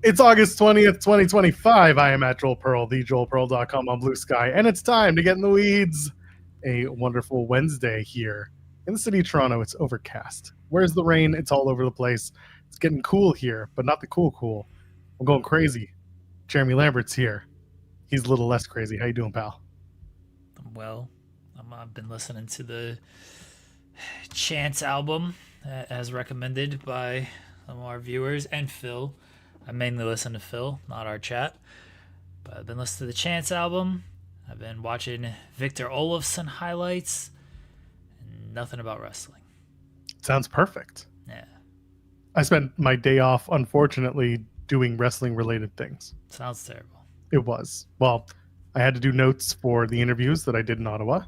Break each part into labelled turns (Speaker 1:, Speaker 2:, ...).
Speaker 1: It's August 20th, 2025. I am at Joel Pearl, thejoelpearl.com on Blue Sky, and it's time to get in the weeds. A wonderful Wednesday here in the city of Toronto. It's overcast. Where's the rain? It's all over the place. It's getting cool here, but not the cool. I'm going crazy. Jeremy Lambert's here. He's a little less crazy. How you doing, pal?
Speaker 2: I'm well. I've been listening to the Chance album as recommended by some of our viewers and Phil. I mainly listen to Phil, not our chat. But I've been listening to the Chance album. I've been watching Victor Olofsson highlights. And nothing about wrestling.
Speaker 1: Sounds perfect.
Speaker 2: Yeah.
Speaker 1: I spent my day off, unfortunately, doing wrestling-related things.
Speaker 2: Sounds terrible.
Speaker 1: It was. Well, I had to do notes for the interviews that I did in Ottawa.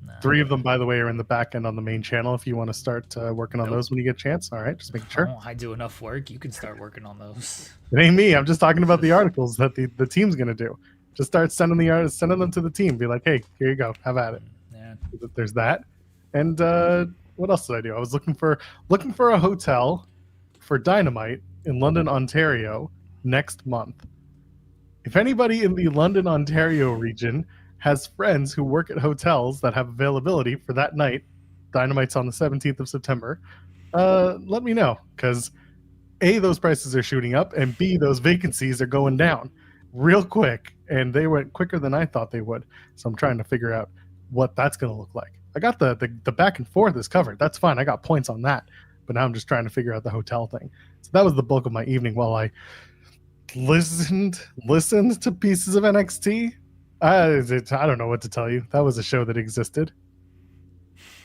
Speaker 2: No.
Speaker 1: 3 of them, by the way, are in the back end on the main channel if you want to start working on those when you get a chance. All right, just making sure.
Speaker 2: I do enough work. You can start working on those.
Speaker 1: It ain't me. I'm just talking about the articles that the team's going to do. Just start sending them to the team. Be like, hey, here you go. Have at it.
Speaker 2: Yeah.
Speaker 1: There's that. And what else did I do? I was looking for a hotel for Dynamite in London, Ontario next month. If anybody in the London, Ontario region has friends who work at hotels that have availability for that night, Dynamite's on the 17th of September, let me know, because A, those prices are shooting up, and B, those vacancies are going down real quick, and they went quicker than I thought they would. So I'm trying to figure out what that's going to look like. I got the back and forth is covered. That's fine. I got points on that. But now I'm just trying to figure out the hotel thing. So that was the bulk of my evening while I listened to pieces of NXT. I don't know what to tell you. That was a show that existed.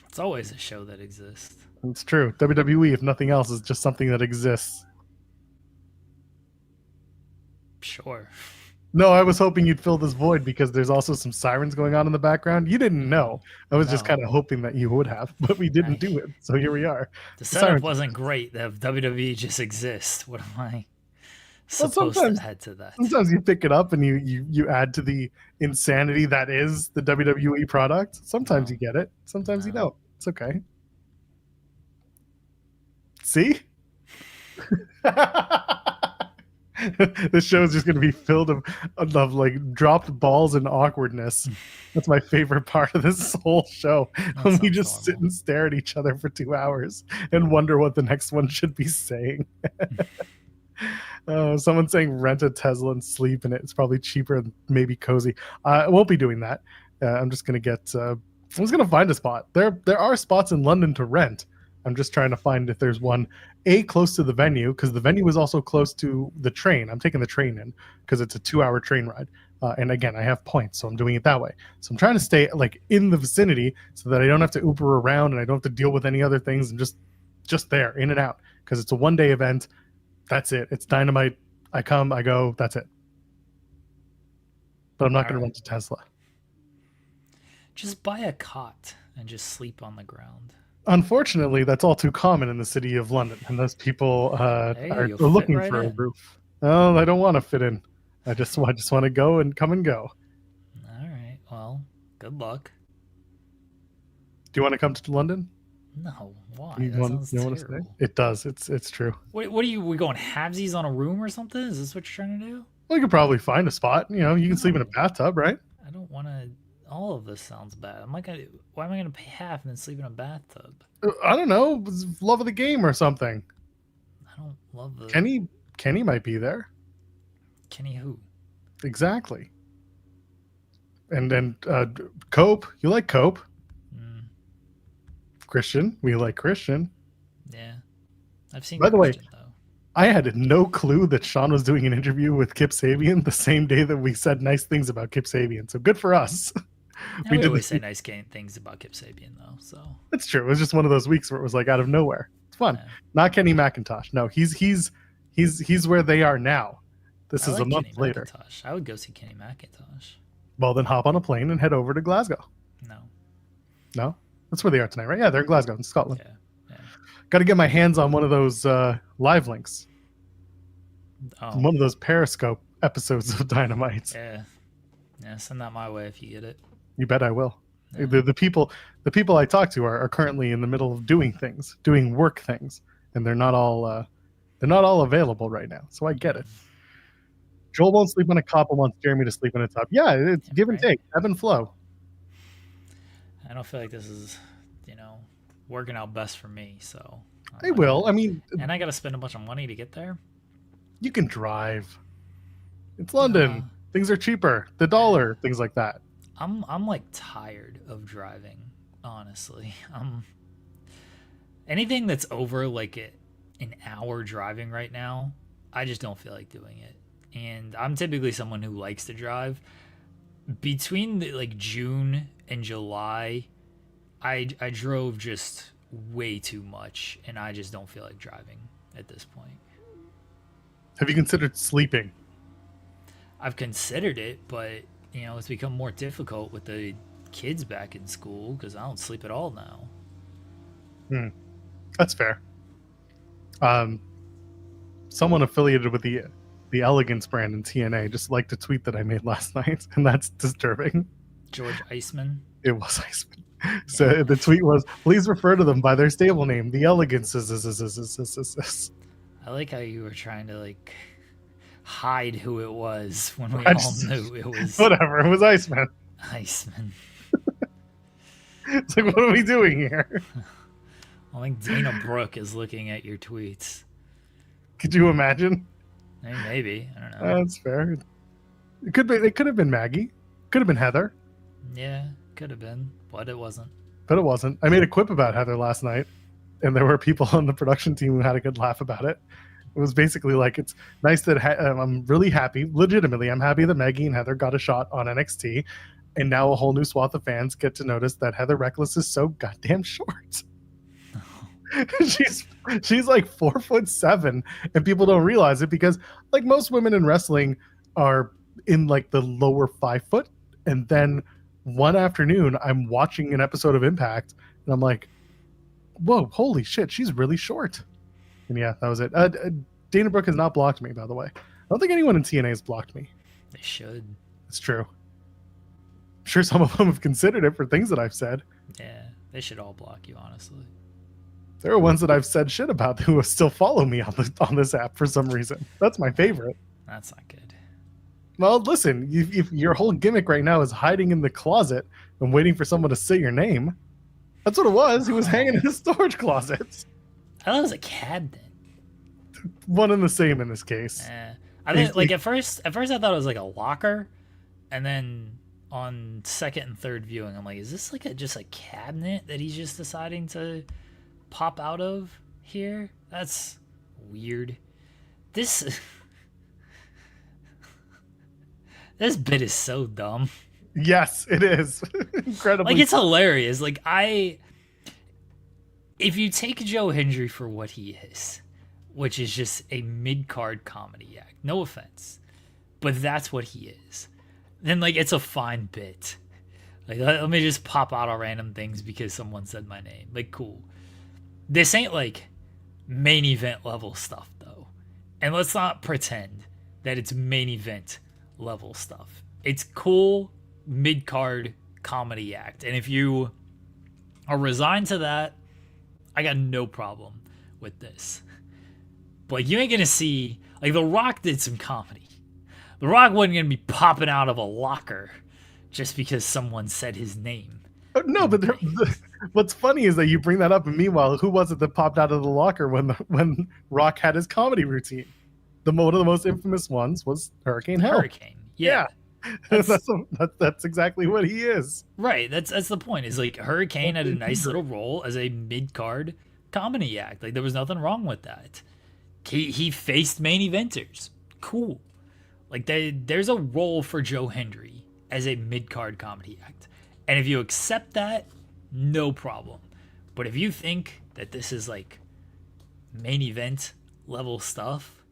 Speaker 2: It's always a show that exists.
Speaker 1: It's true. WWE, if nothing else, is just something that exists.
Speaker 2: Sure.
Speaker 1: No, I was hoping you'd fill this void because there's also some sirens going on in the background. You didn't know. I was just kind of hoping that you would have, but we didn't do it. So here we are.
Speaker 2: The setup wasn't great. The WWE just exists. What am I supposed to add to that?
Speaker 1: Sometimes you pick it up and you add to the insanity that is the WWE product. Sometimes you get it. Sometimes you don't. It's okay. See? This show is just going to be filled of like dropped balls and awkwardness. That's my favorite part of this whole show. When we just sit and stare at each other for 2 hours and wonder what the next one should be saying. Someone's saying rent a Tesla and sleep in it. It's probably cheaper and maybe cozy. I won't be doing that. I'm just going to I'm just going to find a spot. There are spots in London to rent. I'm just trying to find if there's one close to the venue, because the venue is also close to the train. I'm taking the train in because it's a 2-hour train ride. And again, I have points, so I'm doing it that way. So I'm trying to stay like in the vicinity so that I don't have to Uber around and I don't have to deal with any other things, and just there, in and out, because it's a 1-day event. That's it. It's Dynamite. I come, I go. That's it. But I'm not going to rent a Tesla.
Speaker 2: Just buy a cot and just sleep on the ground.
Speaker 1: Unfortunately, that's all too common in the city of London, and those people are looking for a roof. Oh, I don't want to fit in. I just want to go and come and go.
Speaker 2: All right. Well, good luck.
Speaker 1: Do you want to come to London?
Speaker 2: No. Why?
Speaker 1: You want to stay? It does. It's true.
Speaker 2: What are you? We going halvesies on a room or something? Is this what you're trying to do?
Speaker 1: Well, you could probably find a spot. You can sleep in a bathtub, right?
Speaker 2: I don't want to. All of this sounds bad. Why am I gonna pay half and then sleep in a bathtub?
Speaker 1: I don't know. Love of the game or something.
Speaker 2: I don't love the.
Speaker 1: Kenny might be there.
Speaker 2: Kenny who?
Speaker 1: Exactly. And Cope. You like Cope? Christian. We like Christian.
Speaker 2: Yeah, I've seen.
Speaker 1: By the way,
Speaker 2: though.
Speaker 1: I had no clue that Sean was doing an interview with Kip Sabian the same day that we said nice things about Kip Sabian. So good for us.
Speaker 2: We always say nice things about Kip Sabian, though. So
Speaker 1: it's true. It was just one of those weeks where it was like out of nowhere. It's fun. Yeah. Not Kenny McIntosh. No, he's where they are now. This is a month
Speaker 2: Kenny
Speaker 1: later.
Speaker 2: McIntosh. I would go see Kenny McIntosh.
Speaker 1: Well, then hop on a plane and head over to Glasgow. No, that's where they are tonight, right? Yeah, they're in Glasgow, in Scotland.
Speaker 2: Yeah.
Speaker 1: Got to get my hands on one of those live links. One of those Periscope episodes of Dynamite.
Speaker 2: Yeah, send that my way if you get it.
Speaker 1: You bet I will. Yeah. The people I talk to are currently in the middle of doing work things, and they're not all available right now. So I get it. Joel won't sleep on a cop and wants Jeremy to sleep in a tub. Yeah, it's give and take, ebb and flow.
Speaker 2: I don't feel like this is, working out best for me. So
Speaker 1: They will. I mean,
Speaker 2: and I got to spend a bunch of money to get there.
Speaker 1: you can drive. It's London. Things are cheaper. The dollar, things like that.
Speaker 2: I'm like tired of driving, honestly. Anything that's over like an hour driving right now, I just don't feel like doing it. And I'm typically someone who likes to drive. Between like June and July, I drove just way too much, and I just don't feel like driving at this point.
Speaker 1: Have you considered sleeping?
Speaker 2: I've considered it, but it's become more difficult with the kids back in school because I don't sleep at all now.
Speaker 1: That's fair. Someone affiliated with the Elegance brand in TNA just liked a tweet that I made last night, and that's disturbing.
Speaker 2: George Iceman?
Speaker 1: It was Iceman. So the tweet was, please refer to them by their stable name, the Elegances.
Speaker 2: I like how you were trying to like hide who it was when we all knew it was
Speaker 1: whatever. It was Iceman.
Speaker 2: Iceman.
Speaker 1: It's like, what are we doing here?
Speaker 2: I think Dana Brooke is looking at your tweets.
Speaker 1: Could you imagine?
Speaker 2: Maybe. I don't know.
Speaker 1: That's fair. It could have been Maggie. Could have been Heather.
Speaker 2: Yeah, could have been, but it wasn't.
Speaker 1: I made a quip about Heather last night, and there were people on the production team who had a good laugh about it. It was basically like, it's nice that I'm really happy, legitimately, I'm happy that Maggie and Heather got a shot on NXT, and now a whole new swath of fans get to notice that Heather Reckless is so goddamn short. she's like 4'7", and people don't realize it because like most women in wrestling are in like the lower 5 foot. And then one afternoon I'm watching an episode of Impact and I'm like, whoa, holy shit, she's really short. And yeah, that was it. Dana Brooke has not blocked me, by the way. I don't think anyone in TNA has blocked me.
Speaker 2: They should.
Speaker 1: It's true. I'm sure some of them have considered it for things that I've said.
Speaker 2: Yeah, they should all block you, honestly.
Speaker 1: There are ones that I've said shit about who still follow me on this app for some reason. That's my favorite.
Speaker 2: That's not good.
Speaker 1: Well, listen, if your whole gimmick right now is hiding in the closet and waiting for someone to say your name, that's what it was. He was hanging in a storage closet.
Speaker 2: I thought it was a cabinet.
Speaker 1: One and the same in this case.
Speaker 2: I think like at first I thought it was like a locker, and then on second and third viewing, I'm like, is this like just a cabinet that he's just deciding to pop out of here? That's weird. This bit is so dumb.
Speaker 1: Yes, it is. Incredibly.
Speaker 2: Like, it's hilarious. Like, if you take Joe Hendry for what he is, which is just a mid-card comedy act, no offense, but that's what he is, then like it's a fine bit. Like, let me just pop out all random things because someone said my name. Like, cool. This ain't like main event level stuff though. And let's not pretend that it's main event level stuff. It's cool mid-card comedy act. And if you are resigned to that, I got no problem with this. But like, you ain't gonna see, like, The Rock did some comedy. The Rock wasn't gonna be popping out of a locker just because someone said his name.
Speaker 1: No, but what's funny is that you bring that up, and meanwhile, who was it that popped out of the locker when Rock had his comedy routine? One of the most infamous ones was Hurricane Hell.
Speaker 2: Hurricane, yeah.
Speaker 1: That's exactly what he is.
Speaker 2: Right, that's the point. Is like Hurricane had a nice little role as a mid-card comedy act. Like, there was nothing wrong with that. He faced main eventers. Cool. Like, there's a role for Joe Hendry as a mid-card comedy act. And if you accept that, no problem. But if you think that this is like main event level stuff,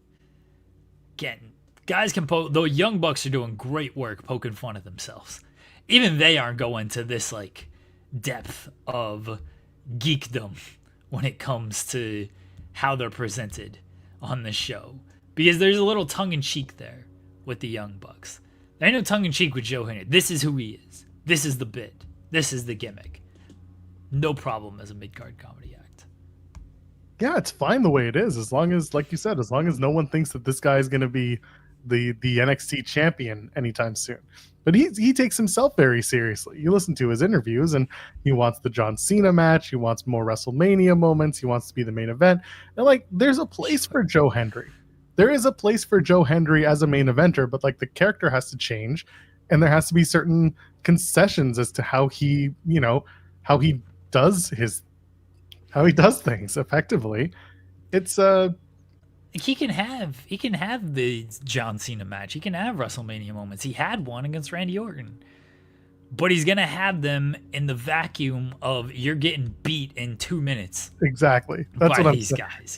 Speaker 2: again, guys can poke. The Young Bucks are doing great work poking fun at themselves. Even they aren't going to this like depth of geekdom when it comes to how they're presented on the show. Because there's a little tongue-in-cheek there with the Young Bucks. There ain't no tongue-in-cheek with Joe Hendry. This is who he is. This is the bit. This is the gimmick. No problem as a mid-card comedy act.
Speaker 1: Yeah, it's fine the way it is, as long as, like you said, as long as no one thinks that this guy is going to be the NXT champion anytime soon. But he takes himself very seriously. You listen to his interviews, and he wants the John Cena match. He wants more WrestleMania moments. He wants to be the main event. And like, there's a place for Joe Hendry. There is a place for Joe Hendry as a main eventer, but like, the character has to change, and there has to be certain concessions as to how he, how he does things effectively. It's
Speaker 2: He can have the John Cena match. He can have WrestleMania moments. He had one against Randy Orton. But he's going to have them in the vacuum of you're getting beat in 2 minutes.
Speaker 1: Exactly. That's what I'm
Speaker 2: these
Speaker 1: saying.
Speaker 2: Guys.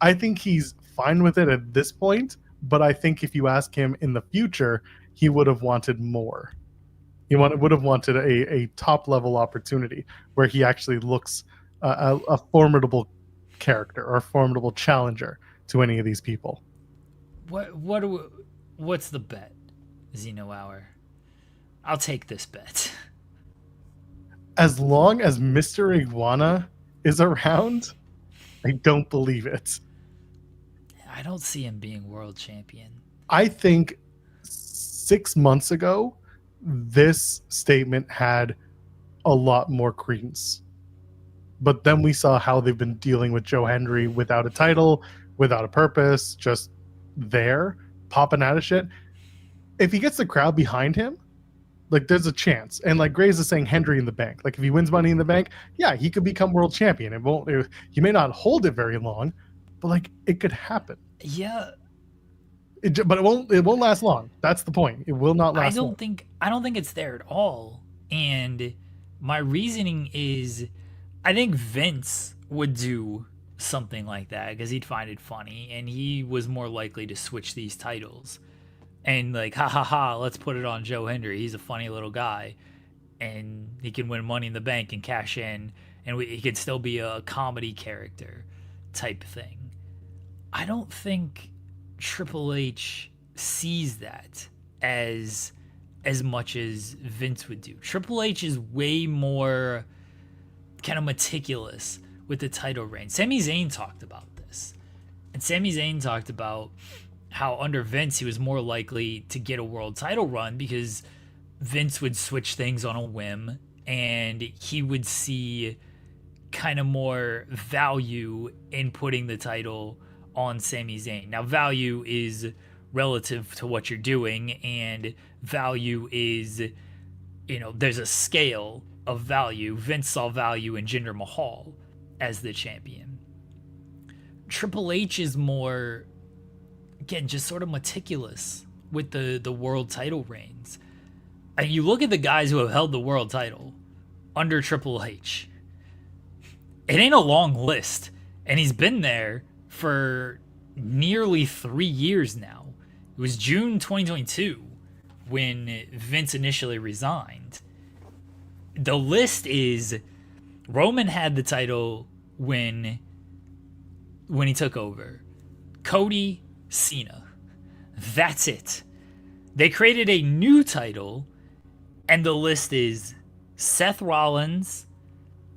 Speaker 1: I think he's fine with it at this point, but I think if you ask him in the future, he would have wanted more. He would have wanted a top level opportunity where he actually looks a formidable character or a formidable challenger to any of these people.
Speaker 2: What's the bet, Zeno Hour? I'll take this bet.
Speaker 1: As long as Mr. Iguana is around, I don't believe it.
Speaker 2: I don't see him being world champion.
Speaker 1: I think 6 months ago, this statement had a lot more credence. But then we saw how they've been dealing with Joe Hendry without a title, without a purpose, just there, popping out of shit. If he gets the crowd behind him, like, there's a chance. And like Graves is saying, Hendry in the bank. Like, if he wins Money in the Bank, yeah, he could become world champion. He may not hold it very long, but like, it could happen.
Speaker 2: Yeah.
Speaker 1: But it won't last long. That's the point. It will not last long.
Speaker 2: I don't think it's there at all. And my reasoning is, I think Vince would do something like that because he'd find it funny, and he was more likely to switch these titles and like, ha, let's put it on Joe Hendry. He's a funny little guy, and he can win Money in the Bank and cash in, and he could still be a comedy character type thing. I don't think Triple H sees that as much as Vince would do. Triple H is way more kind of meticulous with the title reign. Sami Zayn talked about this. And Sami Zayn talked about how under Vince he was more likely to get a world title run because Vince would switch things on a whim, and he would see kind of more value in putting the title on Sami Zayn. Now, value is relative to what you're doing, and value is, there's a scale of value. Vince saw value in Jinder Mahal as the champion. Triple H is more, again, just sort of meticulous with the world title reigns. And you look at the guys who have held the world title under Triple H, it ain't a long list, and he's been there for nearly 3 years now. It was June 2022 when Vince initially resigned. The list is Roman had the title when he took over. Cody, Cena. That's it. They created a new title, and the list is Seth Rollins,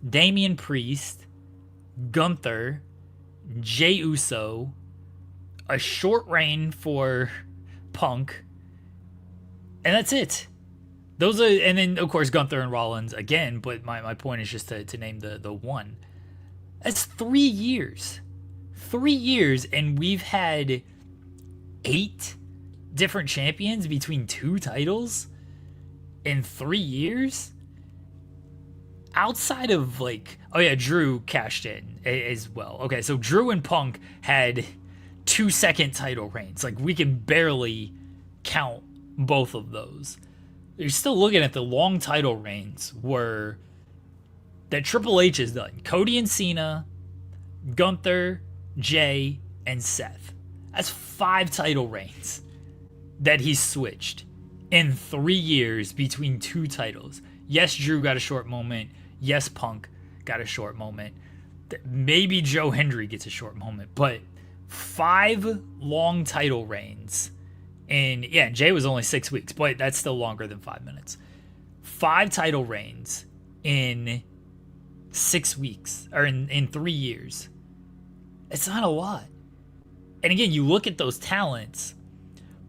Speaker 2: Damian Priest, Gunther, Jey Uso, a short reign for Punk, and that's it. Those are, and then of course Gunther and Rollins again, but my point is just to name the one. That's 3 years. 3 years, and we've had 8 different champions between 2 titles in 3 years? Outside of like, oh yeah, Drew cashed in as well. Okay, so Drew and Punk had 2-second title reigns. Like, we can barely count both of those. You're still looking at the long title reigns were that Triple H has done. Cody and Cena, Gunther, Jay, and Seth. That's 5 title reigns that he's switched in 3 years between 2 titles. Yes, Drew got a short moment. Yes, Punk got a short moment. Maybe Joe Hendry gets a short moment, but 5 long title reigns. And yeah, Jay was only 6 weeks, but that's still longer than 5 minutes. 5 title reigns in 6 weeks, or in 3 years. It's not a lot. And again, you look at those talents,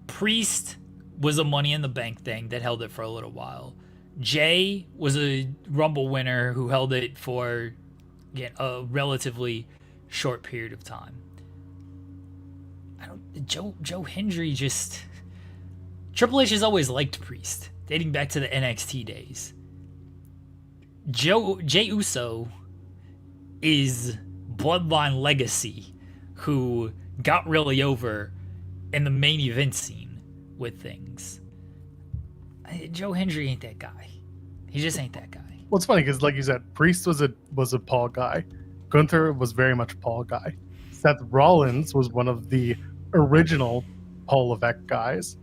Speaker 2: Priest was a Money in the Bank thing that held it for a little while. Jay was a Rumble winner who held it for a relatively short period of time. Joe Hendry just... Triple H has always liked Priest, dating back to the NXT days. Jey Uso is Bloodline Legacy, who got really over in the main event scene with things. Joe Hendry ain't that guy. He just ain't that guy.
Speaker 1: Well, it's funny because, like you said, Priest was a Paul guy. Gunther was very much a Paul guy. Seth Rollins was one of the original Paul Levesque guys.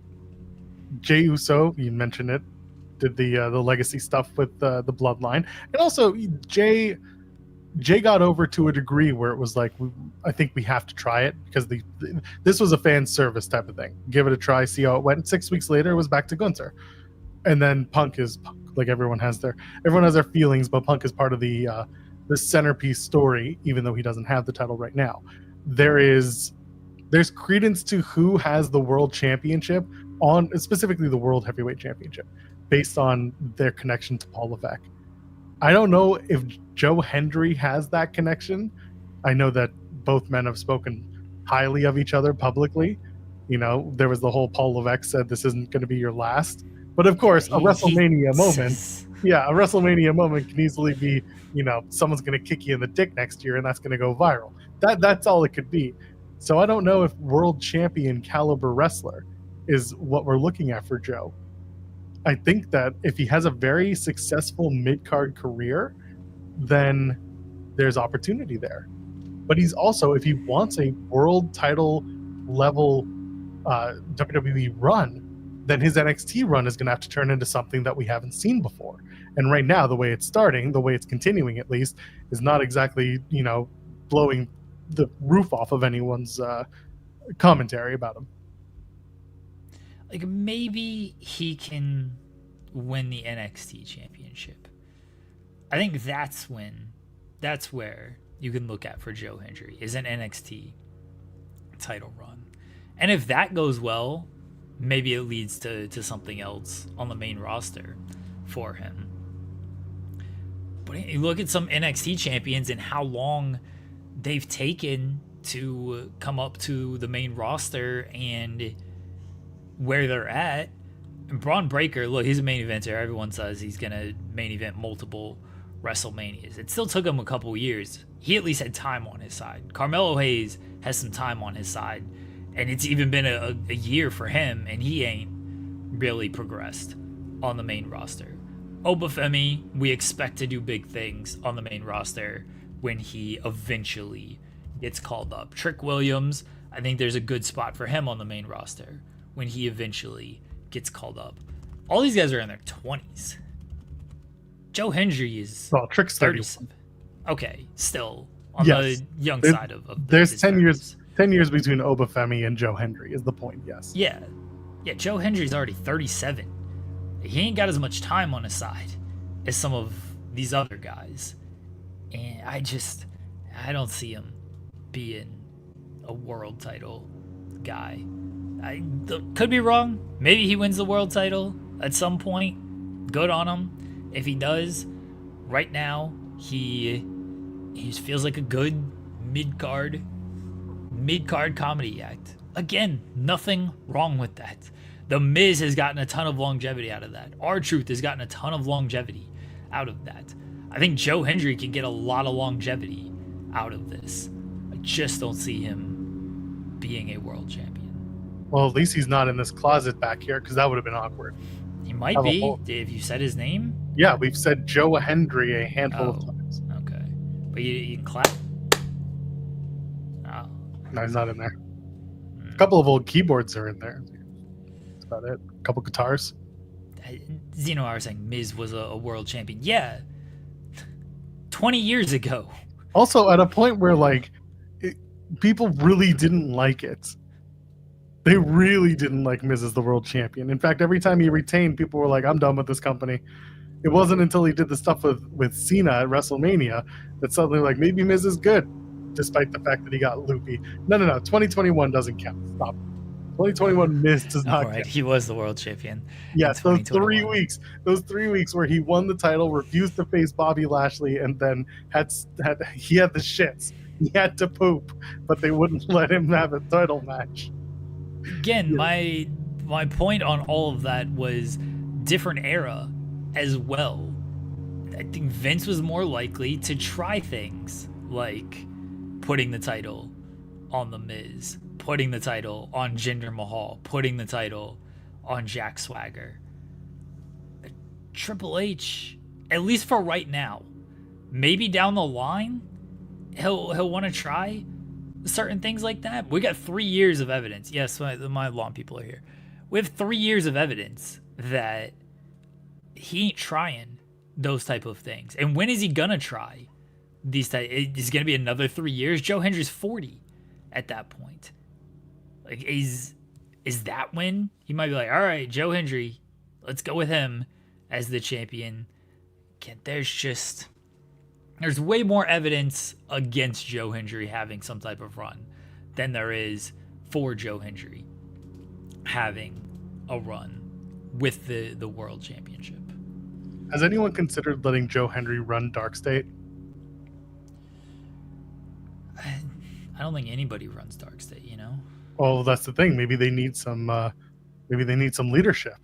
Speaker 1: Jey Uso, you mentioned it, did the legacy stuff with the Bloodline, and also Jay got over to a degree where it was like, I think we have to try it because this was a fan service type of thing. Give it a try, see how it went. 6 weeks later, it was back to Gunther, and then Punk is Punk. Like everyone has their feelings, but Punk is part of the centerpiece story, even though he doesn't have the title right now. There's credence to who has the world championship on, specifically the World Heavyweight Championship, based on their connection to Paul Levesque. I don't know if Joe Hendry has that connection. I know that both men have spoken highly of each other publicly. You know, there was the whole Paul Levesque said this isn't going to be your last. But of course, a WrestleMania moment can easily be, you know, someone's going to kick you in the dick next year and that's going to go viral. That's all it could be. So I don't know if world champion caliber wrestler is what we're looking at for Joe. I think that if he has a very successful mid-card career, then there's opportunity there. But he's also, if he wants a world title level WWE run, then his NXT run is going to have to turn into something that we haven't seen before. And right now, the way it's starting, the way it's continuing at least, is not exactly, you know, blowing the roof off of anyone's commentary about him.
Speaker 2: Like, maybe he can win the NXT championship. I think that's where you can look at for Joe Hendry, is an NXT title run. And if that goes well, maybe it leads to something else on the main roster for him. But you look at some NXT champions and how long they've taken to come up to the main roster and where they're at. And Braun Breaker, look, he's a main eventer. Everyone says he's going to main event multiple WrestleManias. It still took him a couple years. He at least had time on his side. Carmelo Hayes has some time on his side. And it's even been a year for him, and he ain't really progressed on the main roster. Obafemi, we expect to do big things on the main roster when he eventually gets called up. Trick Williams, I think there's a good spot for him on the main roster when he eventually gets called up. All these guys are in their 20s. Joe Hendry is
Speaker 1: Trick's
Speaker 2: 37. Okay, still on the young side of
Speaker 1: there's 10 years. 10 years between Obafemi and Joe Hendry is the point, yes.
Speaker 2: Yeah, Joe Hendry's already 37. He ain't got as much time on his side as some of these other guys. And I don't see him being a world title guy. I could be wrong. Maybe he wins the world title at some point. Good on him. If he does, right now, he feels like a good mid-card comedy act. Again, nothing wrong with that. The Miz has gotten a ton of longevity out of that. R-Truth has gotten a ton of longevity out of that. I think Joe Hendry can get a lot of longevity out of this. I just don't see him being a world champion.
Speaker 1: Well, at least he's not in this closet back here, because that would have been awkward.
Speaker 2: He might be. Have you said his name?
Speaker 1: Yeah, we've said Joe Hendry a handful of times.
Speaker 2: Okay. But you can clap? Oh.
Speaker 1: No, he's not in there. A couple of old keyboards are in there. That's about it. A couple guitars.
Speaker 2: Zeno, I was saying Miz was a world champion. Yeah. 20 years ago.
Speaker 1: Also, at a point where, like, people really didn't like it. They really didn't like Miz as the world champion. In fact, every time he retained, people were like, I'm done with this company. It wasn't until he did the stuff with Cena at WrestleMania that suddenly, like, maybe Miz is good, despite the fact that he got loopy. No. 2021 doesn't count. Stop. 2021 Miz does
Speaker 2: All
Speaker 1: not
Speaker 2: right,
Speaker 1: get.
Speaker 2: he was the world champion in
Speaker 1: Yes, those
Speaker 2: 2021.
Speaker 1: those 3 weeks where he won the title, refused to face Bobby Lashley, and then had the shits. He had to poop, but they wouldn't let him have a title match.
Speaker 2: Again,
Speaker 1: Yeah.
Speaker 2: my point on all of that was different era as well. I think Vince was more likely to try things like putting the title on The Miz, putting the title on Jinder Mahal, putting the title on Jack Swagger. Triple H, at least for right now, maybe down the line, he'll want to try certain things like that. We got 3 years of evidence. Yes, my lawn people are here. We have 3 years of evidence that he ain't trying those type of things. And when is he gonna try these type? It's gonna be another 3 years. Joe Hendry's 40 at that point. Like, is that when he might be like, all right, Joe Hendry, let's go with him as the champion? There's way more evidence against Joe Hendry having some type of run than there is for Joe Hendry having a run with the world championship.
Speaker 1: Has anyone considered letting Joe Hendry run Dark State?
Speaker 2: I don't think anybody runs Dark State, you know?
Speaker 1: Well, that's the thing. Maybe they need some leadership.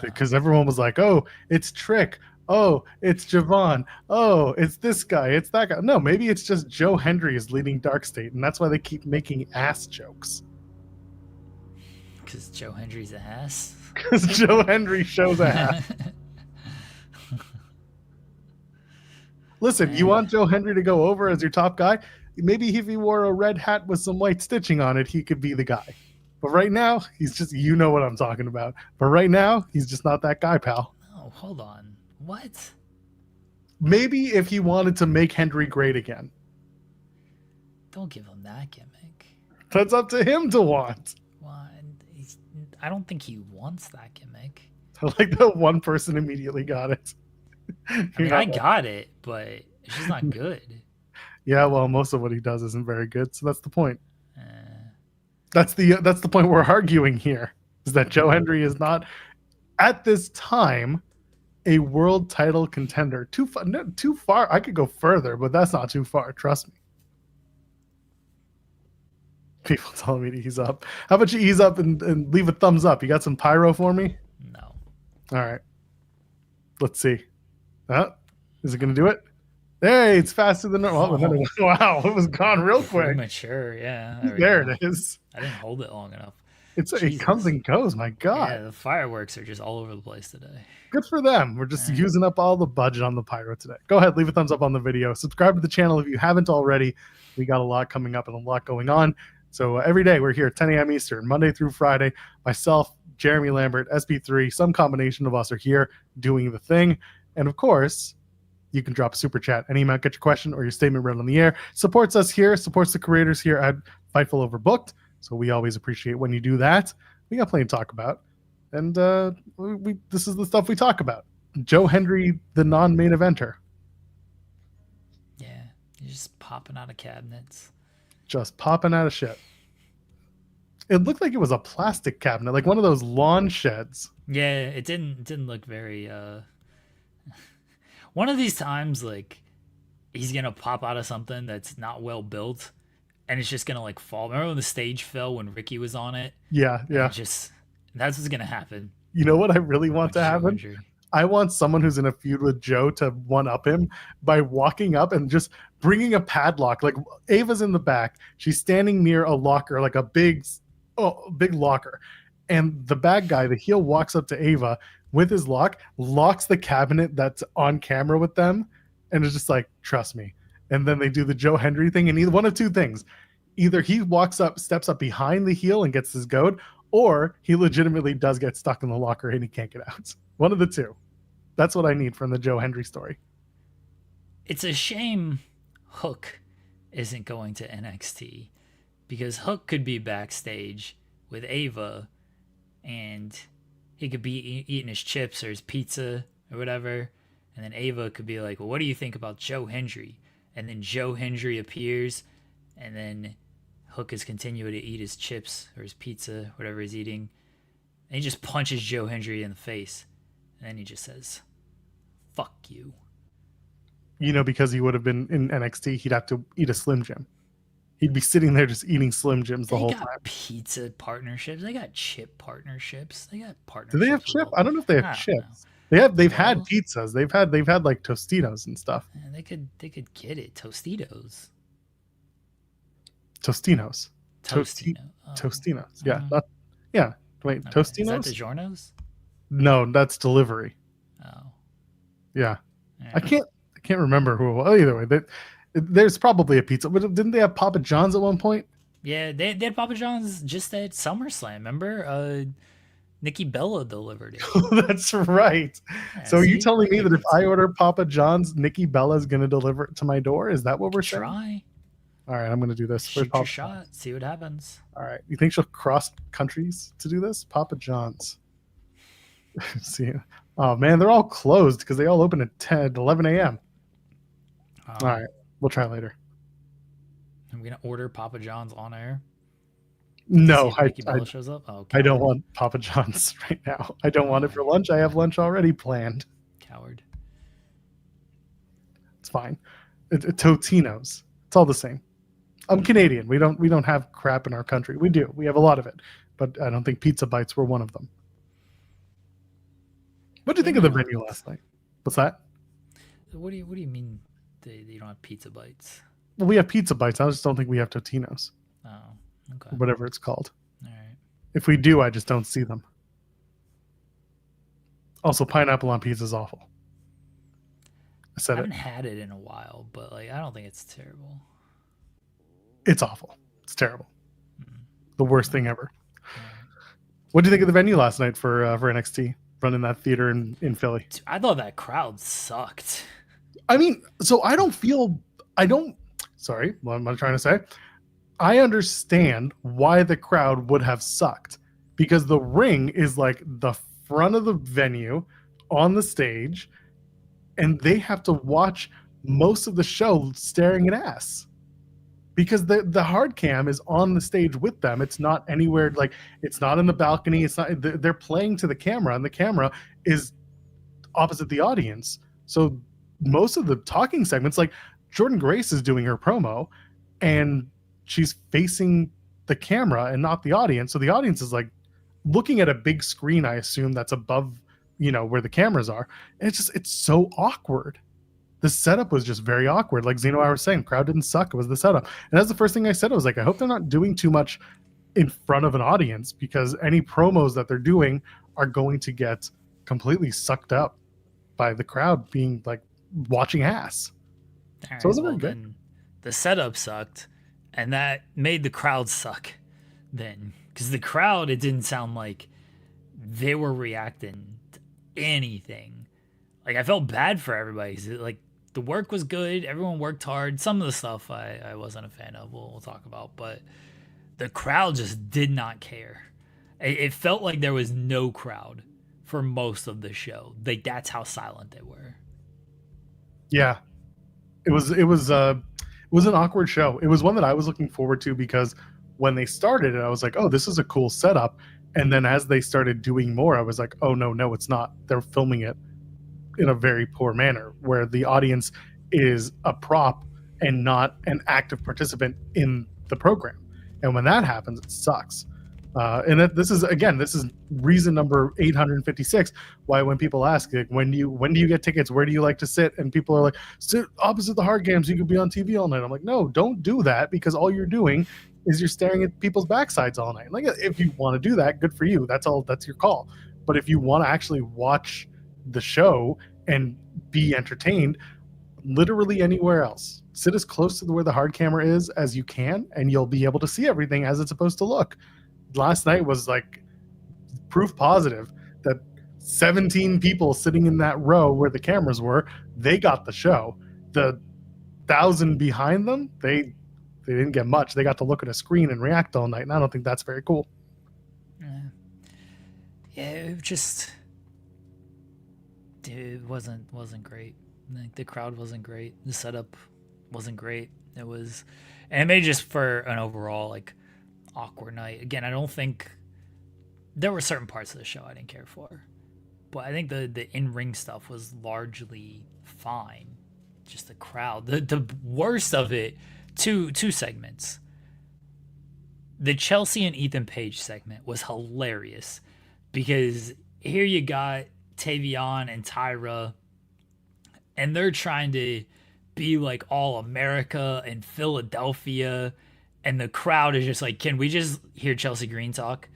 Speaker 1: Because everyone was like, "Oh, it's Trick. Oh, it's Javon. Oh, it's this guy. It's that guy." No, maybe it's just Joe Hendry is leading Dark State, and that's why they keep making ass jokes.
Speaker 2: Because Joe Hendry's an ass.
Speaker 1: Because Joe Hendry shows ass. Listen, you want Joe Hendry to go over as your top guy? Maybe if he wore a red hat with some white stitching on it, he could be the guy. But right now, he's just, you know what I'm talking about. But right now, he's just not that guy, pal.
Speaker 2: Oh, hold on. What?
Speaker 1: Maybe if he wanted to make Hendry great again.
Speaker 2: Don't give him that gimmick.
Speaker 1: That's up to him to want.
Speaker 2: Well, I don't think he wants that gimmick.
Speaker 1: I like that one person immediately got it.
Speaker 2: I got it, but it's just not good.
Speaker 1: Yeah, well, most of what he does isn't very good, so that's the point. That's the point we're arguing here, is that Joe Hendry is not, at this time, a world title contender. Too far. I could go further, but that's not too far. Trust me. People telling me to ease up. How about you ease up and leave a thumbs up? You got some pyro for me?
Speaker 2: No.
Speaker 1: All right. Let's see. Is it going to do it? Hey, it's faster than normal. Oh. Wow, it was gone real quick.
Speaker 2: Premature, yeah.
Speaker 1: There it is.
Speaker 2: I didn't hold it long enough.
Speaker 1: It comes and goes. My God.
Speaker 2: Yeah, the fireworks are just all over the place today.
Speaker 1: Good for them. We're just using up all the budget on the pyro today. Go ahead, leave a thumbs up on the video. Subscribe to the channel if you haven't already. We got a lot coming up and a lot going on. So every day we're here, 10 a.m. Eastern, Monday through Friday. Myself, Jeremy Lambert, SB3, some combination of us are here doing the thing. And of course, you can drop a super chat. Any amount, get your question or your statement read on the air. Supports us here, supports the creators here at Fightful Overbooked. So we always appreciate when you do that. We got plenty to talk about. And this is the stuff we talk about. Joe Hendry, the non-main eventer.
Speaker 2: Yeah, you're just popping out of cabinets.
Speaker 1: Just popping out of shit. It looked like it was a plastic cabinet, like one of those lawn sheds.
Speaker 2: Yeah, it didn't look very one of these times, like, he's gonna pop out of something that's not well built, and it's just gonna like fall. Remember when the stage fell when Ricky was on it?
Speaker 1: Yeah.
Speaker 2: That's what's gonna happen.
Speaker 1: You know what I really want to happen? I want someone who's in a feud with Joe to one-up him by walking up and just bringing a padlock. Like, Ava's in the back. She's standing near a locker, like a big locker. And the bad guy, the heel, walks up to Ava with his locks the cabinet that's on camera with them, and is just like, trust me. And then they do the Joe Hendry thing, and either one of two things. Either he steps up behind the heel and gets his goad, or he legitimately does get stuck in the locker and he can't get out. One of the two. That's what I need from the Joe Hendry story.
Speaker 2: It's a shame Hook isn't going to NXT, because Hook could be backstage with Ava and he could be eating his chips or his pizza or whatever, and then Ava could be like, well, what do you think about Joe Hendry? And then Joe Hendry appears, and then Hook is continuing to eat his chips or his pizza, whatever he's eating. And he just punches Joe Hendry in the face. And then he just says, "Fuck you."
Speaker 1: Because he would have been in NXT, he'd have to eat a Slim Jim. He'd be sitting there just eating Slim Jims the whole time.
Speaker 2: They got pizza partnerships. They got chip partnerships. They got partnerships.
Speaker 1: Do they have chip? I don't know if they have chips. They've had pizzas. They've had like Tostitos and stuff.
Speaker 2: Man, they could get it. Tostitos.
Speaker 1: Tostinos. Tostinos. Yeah. Wait, okay. Tostinos?
Speaker 2: Is that DiGiorno's?
Speaker 1: No, that's delivery.
Speaker 2: Oh.
Speaker 1: Yeah. Right. I can't remember who it was. Either way, there's probably a pizza. But didn't they have Papa John's at one point?
Speaker 2: Yeah, they had Papa John's just at SummerSlam. Remember? Nikki Bella delivered it.
Speaker 1: That's right. Yeah, so are you telling me that if I order Papa John's, Nikki Bella is going to deliver it to my door? Is that what we're saying?
Speaker 2: Try.
Speaker 1: All right, I'm going to do this.
Speaker 2: Shoot your shot. See what happens.
Speaker 1: All right. You think she'll cross countries to do this? Papa John's. See. Oh, man, they're all closed because they all open at 11 a.m. All right. We'll try later.
Speaker 2: I'm going to order Papa John's on air.
Speaker 1: No,
Speaker 2: shows up? Oh,
Speaker 1: I don't want Papa John's right now. I don't want it for lunch. I have lunch already planned.
Speaker 2: Coward.
Speaker 1: It's fine. Totino's. It's all the same. I'm Canadian. We don't have crap in our country. We do. We have a lot of it, but I don't think Pizza Bites were one of them. What do you think of the venue last night? What's that?
Speaker 2: What do you mean you don't have Pizza Bites?
Speaker 1: Well, we have Pizza Bites. I just don't think we have Totino's.
Speaker 2: Oh. Okay.
Speaker 1: Whatever it's called.
Speaker 2: All right.
Speaker 1: If we do, I just don't see them. Also, pineapple on pizza is awful. I
Speaker 2: haven't had it in a while, but I don't think it's terrible.
Speaker 1: It's awful. It's terrible. The worst thing ever. What do you think of the venue last night for NXT? Running that theater in Philly.
Speaker 2: Dude, I thought that crowd sucked.
Speaker 1: I mean, so sorry, what am I trying to say? I understand why the crowd would have sucked because the ring is like the front of the venue on the stage and they have to watch most of the show staring at ass because the hard cam is on the stage with them. It's not anywhere, like it's not in the balcony. It's not, they're playing to the camera and the camera is opposite the audience. So most of the talking segments, like Jordan Grace is doing her promo and she's facing the camera and not the audience. So the audience is like looking at a big screen, I assume, that's above, where the cameras are. And it's so awkward. The setup was just very awkward. Like Zeno, I was saying, crowd didn't suck. It was the setup. And that's the first thing I said. I was like, I hope they're not doing too much in front of an audience because any promos that they're doing are going to get completely sucked up by the crowd being like watching ass.
Speaker 2: Right, so it wasn't very good. The setup sucked. And that made the crowd suck then. Because the crowd, it didn't sound like they were reacting to anything. Like, I felt bad for everybody. Like, the work was good. Everyone worked hard. Some of the stuff I wasn't a fan of, we'll talk about. But the crowd just did not care. It felt like there was no crowd for most of the show. Like, that's how silent they were.
Speaker 1: Yeah. It was an awkward show. It was one that I was looking forward to because when they started it, I was like, oh, this is a cool setup. And then as they started doing more, I was like, oh, no, it's not. They're filming it in a very poor manner where the audience is a prop and not an active participant in the program. And when that happens, it sucks. And this is reason number 856 why when people ask, like, when do you get tickets, where do you like to sit, and people are like, sit opposite the hard cams, you could be on TV all night. I'm like, no, don't do that, because all you're doing is you're staring at people's backsides all night. Like, if you want to do that, good for you, that's your call. But if you want to actually watch the show and be entertained, literally anywhere else, sit as close to where the hard camera is as you can, and you'll be able to see everything as it's supposed to look. Last night was like proof positive that 17 people sitting in that row where the cameras were, they got the show. The 1,000 behind them, they didn't get much. They got to look at a screen and react all night, and I don't think that's very cool.
Speaker 2: Yeah, it wasn't great. Like, the crowd wasn't great. The setup wasn't great. It was And it made just for an overall like awkward night. Again, I don't think there were certain parts of the show I didn't care for, but I think the in ring stuff was largely fine. Just the crowd. The worst of it, two segments. The Chelsea and Ethan Page segment was hilarious because here you got Tavion and Tyra, and they're trying to be like all America and Philadelphia, and the crowd is just like, can we just hear Chelsea Green talk?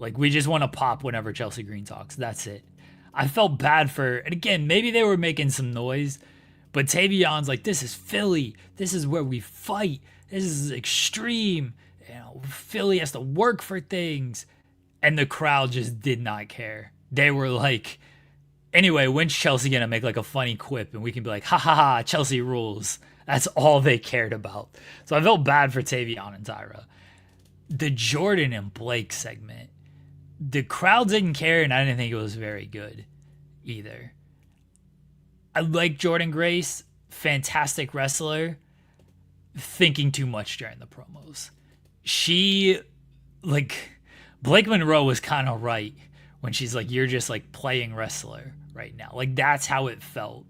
Speaker 2: Like, we just want to pop whenever Chelsea Green talks. That's it. I felt bad for, and again, maybe they were making some noise, but Tavion's like, this is Philly. This is where we fight. This is extreme. You know, Philly has to work for things. And the crowd just did not care. They were like, anyway, when's Chelsea going to make like a funny quip? And we can be like, ha ha ha, Chelsea rules. That's all they cared about. So I felt bad for Tavion and Tyra. The Jordan and Blake segment, the crowd didn't care, and I didn't think it was very good either. I like Jordan Grace, fantastic wrestler, thinking too much during the promos. She, like, Blake Monroe was kind of right when she's like, you're just like playing wrestler right now. Like, that's how it felt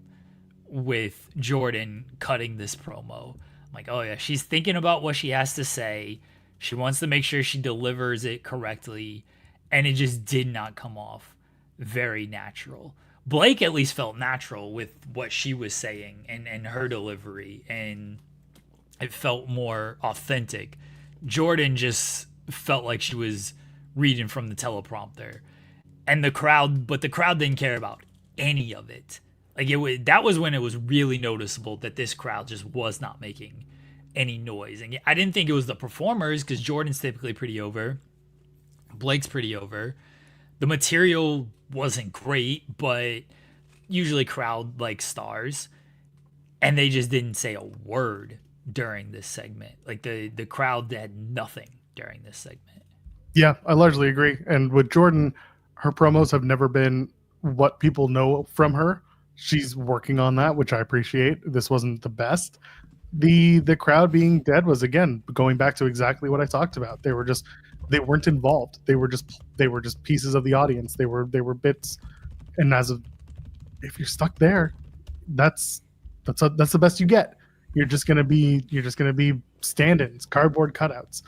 Speaker 2: with Jordan cutting this promo. I'm like, oh yeah, she's thinking about what she has to say. She wants to make sure she delivers it correctly, and it just did not come off very natural. Blake at least felt natural with what she was saying and her delivery, and it felt more authentic. Jordan just felt like she was reading from the teleprompter, and the crowd didn't care about any of it. Like, that was when it was really noticeable that this crowd just was not making any noise. And I didn't think it was the performers, because Jordan's typically pretty over, Blake's pretty over. The material wasn't great, but usually crowd like stars, and they just didn't say a word during this segment. Like, the crowd had nothing during this segment.
Speaker 1: Yeah, I largely agree. And with Jordan, her promos have never been what people know from her. She's working on that, which I appreciate. This wasn't the best. The crowd being dead was, again, going back to exactly what I talked about. They weren't involved. They were just pieces of the audience. They were bits. And if you're stuck there, that's the best you get. You're just gonna be stand-ins, cardboard cutouts.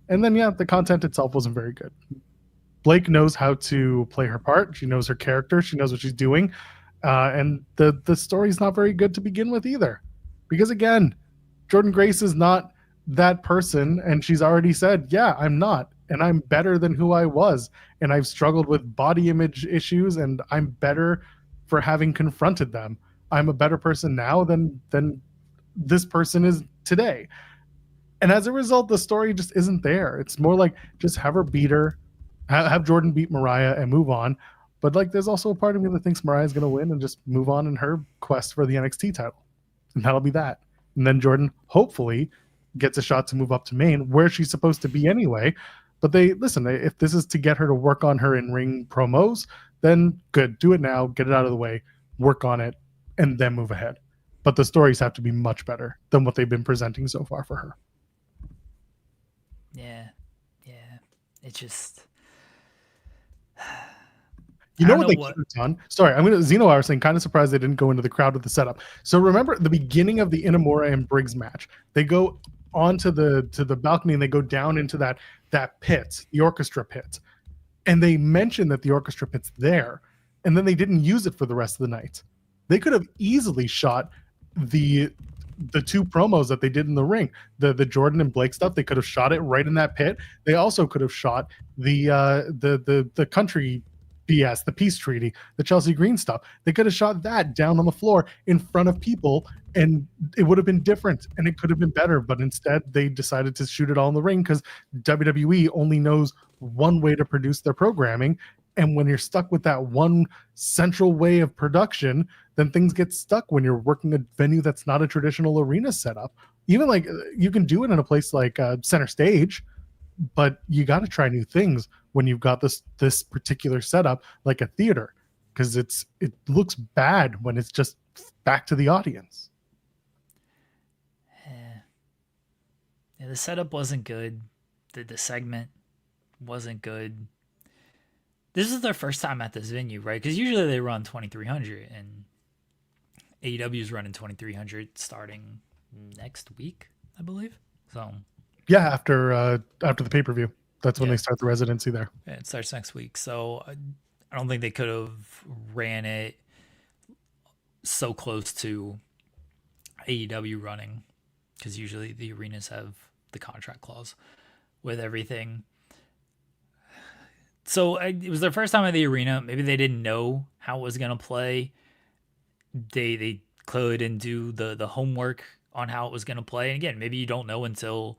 Speaker 1: And then, yeah, the content itself wasn't very good. Blake knows how to play her part. She knows her character. She knows what she's doing. And the story's not very good to begin with either. Because, again, Jordan Grace is not that person. And she's already said, yeah, I'm not. And I'm better than who I was. And I've struggled with body image issues. And I'm better for having confronted them. I'm a better person now than this person is today. And as a result, the story just isn't there. It's more like just have her beat her, have Jordan beat Mariah and move on. But like, there's also a part of me that thinks Mariah's going to win and just move on in her quest for the NXT title. And that'll be that. And then Jordan hopefully gets a shot to move up to main, where she's supposed to be anyway. But if this is to get her to work on her in-ring promos, then good. Do it now. Get it out of the way. Work on it. And then move ahead. But the stories have to be much better than what they've been presenting so far for her.
Speaker 2: Yeah. It just...
Speaker 1: You know what they could have done? Sorry, Zeno, I was saying, kind of surprised they didn't go into the crowd with the setup. So remember the beginning of the Inamura and Briggs match? They go onto the balcony and they go down into that pit, the orchestra pit. And they mention that the orchestra pit's there. And then they didn't use it for the rest of the night. They could have easily shot the two promos that they did in the ring, the Jordan and Blake stuff. They could have shot it right in that pit. They also could have shot the country BS, the peace treaty, the Chelsea Green stuff. They could have shot that down on the floor in front of people, and it would have been different and it could have been better. But instead, they decided to shoot it all in the ring because WWE only knows one way to produce their programming. And when you're stuck with that one central way of production, then things get stuck when you're working a venue that's not a traditional arena setup. Even like you can do it in a place like Center Stage, but you got to try new things when you've got this particular setup like a theater, because it looks bad when it's just back to the audience.
Speaker 2: Yeah, the setup wasn't good. The segment wasn't good. This is their first time at this venue, right? Because usually they run 2300, and AEW is running 2300 starting next week, I believe. So
Speaker 1: Yeah, after the pay-per-view. That's when
Speaker 2: yeah,
Speaker 1: they start the residency there.
Speaker 2: yeah, it starts next week. So I don't think they could have ran it so close to AEW running, because usually the arenas have the contract clause with everything. So it was their first time at the arena. Maybe they didn't know how it was gonna play. They clearly didn't do the homework on how it was gonna play. And again, maybe you don't know until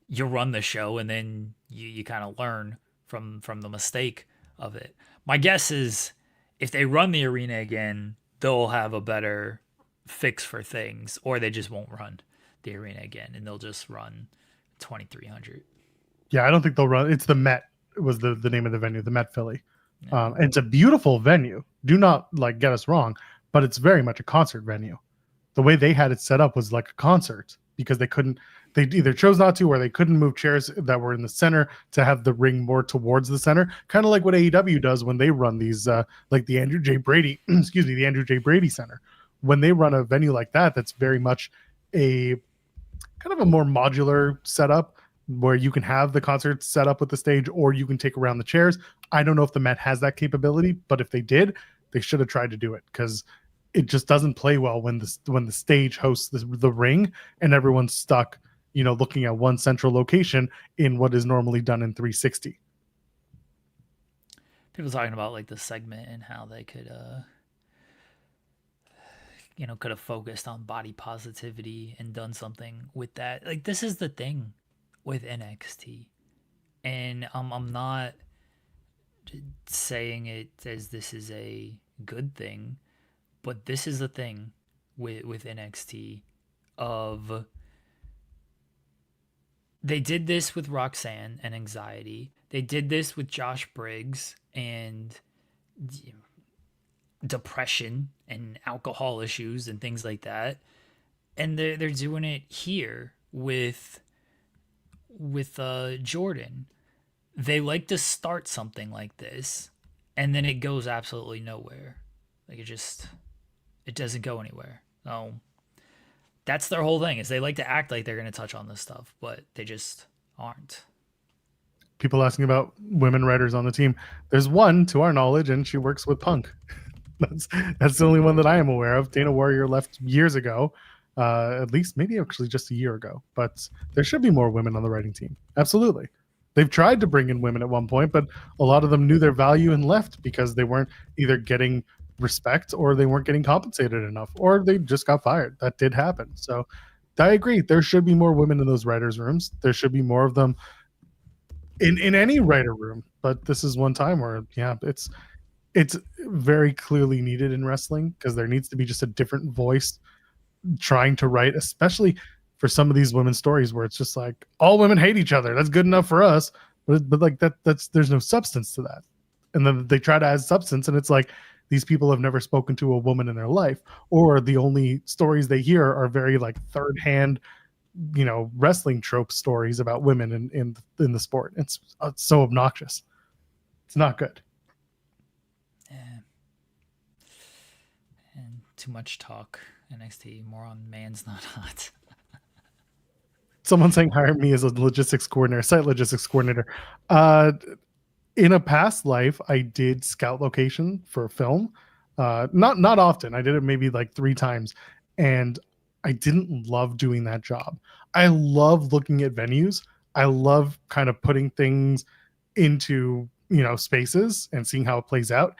Speaker 2: you run the show, and then you kind of learn from the mistake of it. My guess is if they run the arena again, they'll have a better fix for things, or they just won't run the arena again and they'll just run 2300.
Speaker 1: Yeah, I don't think they'll run. It's the Met was the name of the venue, the Met Philly.
Speaker 2: Yeah.
Speaker 1: It's a beautiful venue. Do not like get us wrong, but it's very much a concert venue. The way they had it set up was like a concert because they either chose not to or they couldn't move chairs that were in the center to have the ring more towards the center, kind of like what AEW does when they run these like the Andrew J. Brady, excuse me, the Andrew J. Brady Center. When they run a venue like that, that's very much a kind of a more modular setup where you can have the concert set up with the stage or you can take around the chairs. I don't know if the Met has that capability, but if they did, they should have tried to do it because it just doesn't play well when the stage hosts the ring and everyone's stuck, looking at one central location in what is normally done in 360.
Speaker 2: People talking about like the segment and how they could could have focused on body positivity and done something with that. Like, this is the thing with NXT, and I'm not saying it as this is a good thing, but this is the thing with NXT of they did this with Roxanne and anxiety. They did this with Josh Briggs and depression and alcohol issues and things like that. And they're doing it here with Jordan. They like to start something like this and then it goes absolutely nowhere. Like, it doesn't go anywhere. So that's their whole thing, is they like to act like they're going to touch on this stuff, but they just aren't.
Speaker 1: People asking about women writers on the team. There's one, to our knowledge, and she works with Punk. That's the only one that I am aware of. Dana Warrior left years ago, at least maybe actually just a year ago. But there should be more women on the writing team. Absolutely. They've tried to bring in women at one point, but a lot of them knew their value and left because they weren't either getting respect or they weren't getting compensated enough, or they just got fired. That did happen. So I agree. There should be more women in those writers' rooms. There should be more of them in any writer room. But this is one time where, yeah, it's very clearly needed in wrestling because there needs to be just a different voice trying to write, especially for some of these women's stories where it's just like all women hate each other. That's good enough for us, but like that's there's no substance to that. And then they try to add substance, and it's like these people have never spoken to a woman in their life, or the only stories they hear are very like third hand, wrestling trope stories about women in the sport. It's so obnoxious. It's not good.
Speaker 2: Yeah. And too much talk. NXT, more on man's not hot.
Speaker 1: Someone saying hire me as a logistics coordinator, site logistics coordinator. In a past life, I did scout location for film. Not often. I did it maybe like 3 times, and I didn't love doing that job. I love looking at venues. I love kind of putting things into spaces and seeing how it plays out.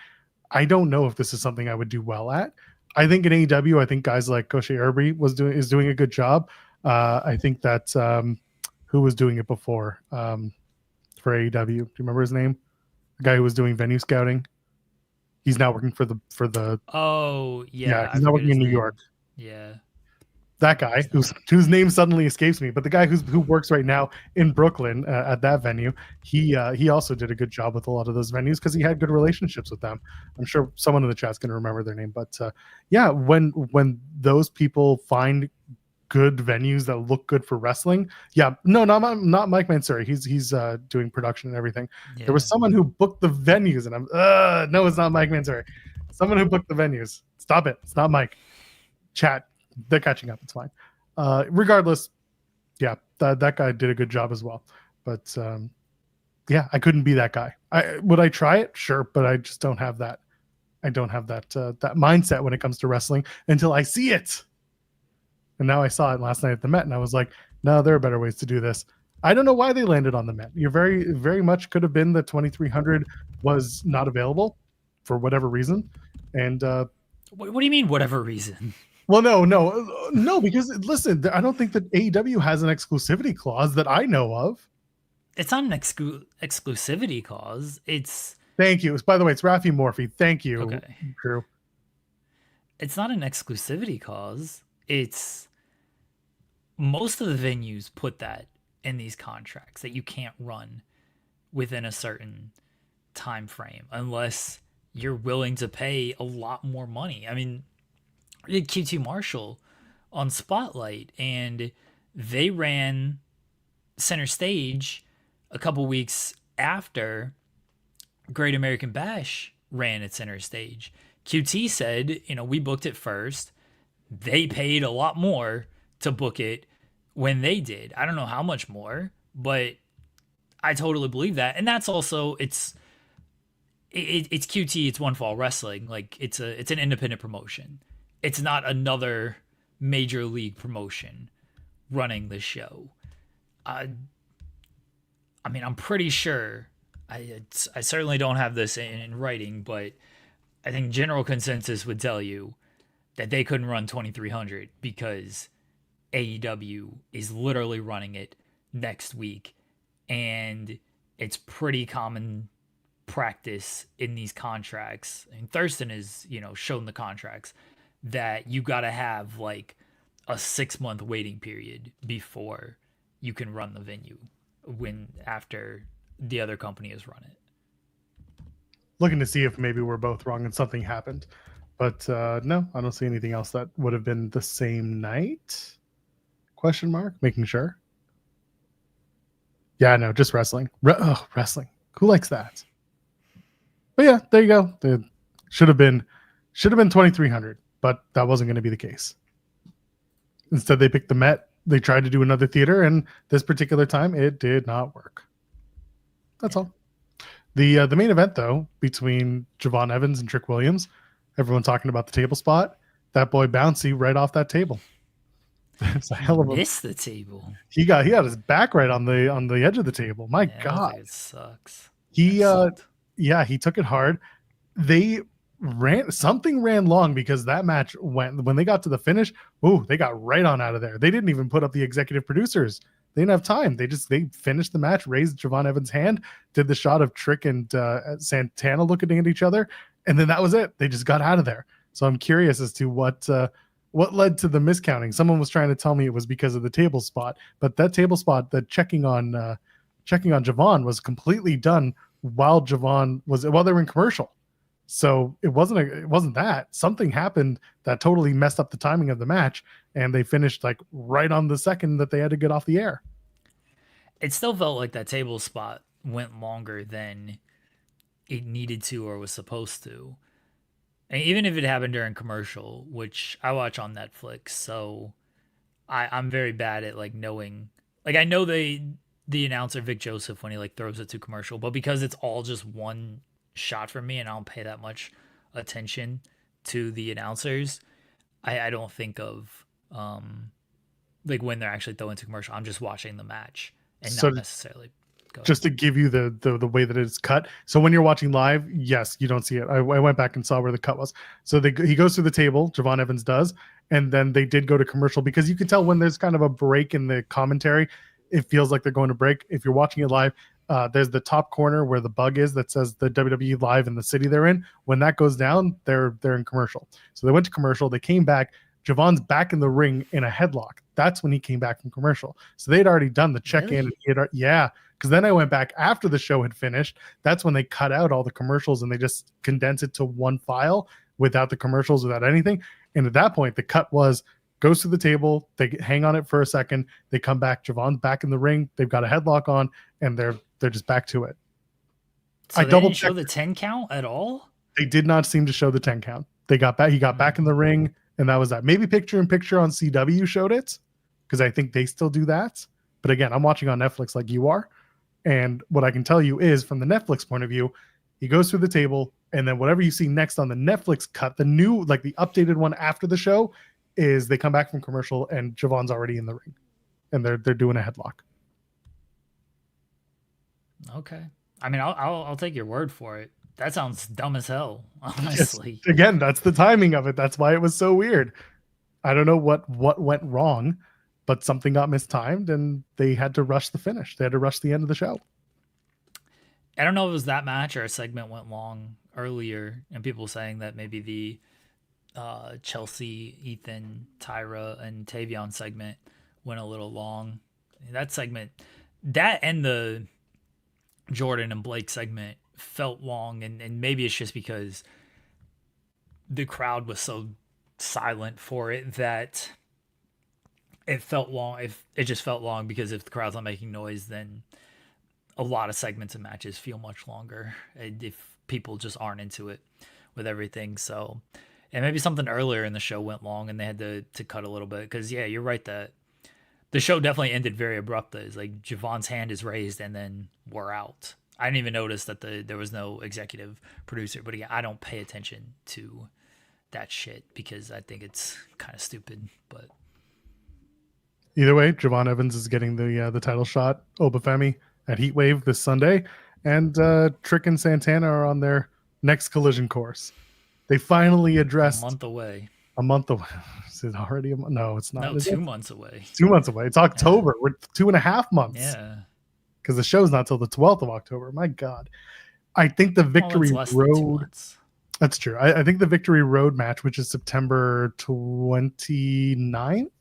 Speaker 1: I don't know if this is something I would do well at. I think in AEW, I think guys like Koshe Irby is doing a good job. I think that who was doing it before for AEW? Do you remember his name? The guy who was doing venue scouting. He's now working for the.
Speaker 2: Oh yeah,
Speaker 1: he's now working in New York.
Speaker 2: Yeah,
Speaker 1: that guy whose name suddenly escapes me, but the guy who works right now in Brooklyn at that venue, he also did a good job with a lot of those venues because he had good relationships with them. I'm sure someone in the chat's going to remember their name, but yeah, when those people find good venues that look good for wrestling. Yeah, no, not Mike Mansouri. He's doing production and everything.
Speaker 2: Yeah.
Speaker 1: There was someone who booked the venues, and no, it's not Mike Mansouri. Someone who booked the venues. Stop it. It's not Mike. Chat. They're catching up. It's fine. Regardless, yeah, that guy did a good job as well. But yeah, I couldn't be that guy. Would I try it? Sure, but I just don't have that. I don't have that that mindset when it comes to wrestling until I see it. And now I saw it last night at the Met, and I was like, no, there are better ways to do this. I don't know why they landed on the Met. You're very much could have been that 2300 was not available for whatever reason. And
Speaker 2: what do you mean, whatever reason?
Speaker 1: well, no, because listen, I don't think that AEW has an exclusivity clause that I know of.
Speaker 2: It's not an exclusivity clause. It's
Speaker 1: Thank you. By the way, it's Rafi Morphy. Thank you,
Speaker 2: okay.
Speaker 1: Drew.
Speaker 2: It's not an exclusivity clause. It's most of the venues put that in these contracts that you can't run within a certain time frame unless you're willing to pay a lot more money. I mean, we did QT Marshall on Spotlight, and they ran Center Stage a couple weeks after Great American Bash ran at Center Stage. QT said, we booked it first. They paid a lot more to book it when they did. I don't know how much more, but I totally believe that. And that's also it's QT, it's One Fall Wrestling. Like it's an independent promotion. It's not another major league promotion running the show. I mean, I'm pretty sure I certainly don't have this in writing, but I think general consensus would tell you that they couldn't run 2300 because AEW is literally running it next week, and it's pretty common practice in these contracts. And Thurston is, shown the contracts that you got to have like a 6-month waiting period before you can run the venue after the other company has run it.
Speaker 1: Looking to see if maybe we're both wrong and something happened. But no, I don't see anything else that would have been the same night. Question mark? Making sure. Yeah, no, just wrestling. Wrestling. Who likes that? But yeah, there you go. It should have been 2300, but that wasn't going to be the case. Instead, they picked the Met. They tried to do another theater, and this particular time, it did not work. That's all. The main event, though, between Javon Evans and Trick Williams, everyone talking about the table spot. That boy Bouncy right off that table. It's a hell of a
Speaker 2: miss the table.
Speaker 1: He had his back right on the edge of the table. My God,
Speaker 2: it sucks.
Speaker 1: He took it hard. They ran long because that match when they got to the finish. Oh, they got right on out of there. They didn't even put up the executive producers. They didn't have time. They finished the match, raised Javon Evans' hand, did the shot of Trick and Santana looking at each other, and then that was it. They just got out of there. So I'm curious as to what led to the miscounting. Someone was trying to tell me it was because of the table spot, but that table spot, the checking on Javon was completely done while they were in commercial. So it wasn't that. Something happened that totally messed up the timing of the match, and they finished like right on the second that they had to get off the air.
Speaker 2: It still felt like that table spot went longer than it needed to or was supposed to. And even if it happened during commercial, which I watch on Netflix, so I'm very bad at like knowing. Like I know the announcer Vic Joseph when he like throws it to commercial, but because it's all just one shot for me and I don't pay that much attention to the announcers, I don't think of like when they're actually throwing to commercial. I'm just watching the match and not necessarily.
Speaker 1: Just to give you the way that it's cut. So when you're watching live, yes, you don't see it. I went back and saw where the cut was. So he goes through the table, Javon Evans does, and then they did go to commercial because you can tell when there's kind of a break in the commentary, it feels like they're going to break. If you're watching it live, there's the top corner where the bug is that says the WWE live in the city they're in. When that goes down, they're in commercial. So they went to commercial, they came back, Javon's back in the ring in a headlock. That's when he came back from commercial. So they'd already done the check-in.
Speaker 2: Really?
Speaker 1: Because then I went back after the show had finished. That's when they cut out all the commercials and they just condensed it to one file without the commercials, without anything. And at that point, the cut was goes to the table, they hang on it for a second, they come back, Javon's back in the ring, they've got a headlock on, and they're just back to it.
Speaker 2: So they didn't show the 10 count at all?
Speaker 1: They did not seem to show the 10 count. They got back, he got back in the ring, and that was that. Maybe picture in picture on CW showed it, because I think they still do that. But again, I'm watching on Netflix like you are. And what I can tell you is, from the Netflix point of view, he goes through the table, and then whatever you see next on the Netflix cut, the new, like the updated one after the show, is they come back from commercial and Javon's already in the ring, and they're doing a headlock.
Speaker 2: Okay, I mean, I'll take your word for it. That sounds dumb as hell, honestly.
Speaker 1: Yes. Again, that's the timing of it. That's why it was so weird. I don't know what went wrong, but something got mistimed, and they had to rush the finish. They had to rush the end of the show.
Speaker 2: I don't know if it was that match or a segment went long earlier, and people saying that maybe the Chelsea, Ethan, Tyra, and Tavion segment went a little long. That segment, that and the Jordan and Blake segment felt long, and maybe it's just because the crowd was so silent for it that it felt long. If it just felt long, because if the crowd's not making noise, then a lot of segments and matches feel much longer if people just aren't into it with everything. So, and maybe something earlier in the show went long and they had to cut a little bit, because yeah, you're right that the show definitely ended very abruptly. It's like Javon's hand is raised and then we're out. I didn't even notice that there was no executive producer, but again, I don't pay attention to that shit because I think it's kind of stupid. But
Speaker 1: either way, Javon Evans is getting the title shot. Obafemi at Heatwave this Sunday, and Trick and Santana are on their next collision course. They finally addressed
Speaker 2: a month away.
Speaker 1: Is it already a month? No, it's not.
Speaker 2: No, 2 months away.
Speaker 1: 2 months away. It's October. Yeah. We're 2.5 months.
Speaker 2: Yeah.
Speaker 1: Because the show's not till the 12th of October. My God. I think the Victory Road. That's true. I think the Victory Road match, which is September 29th,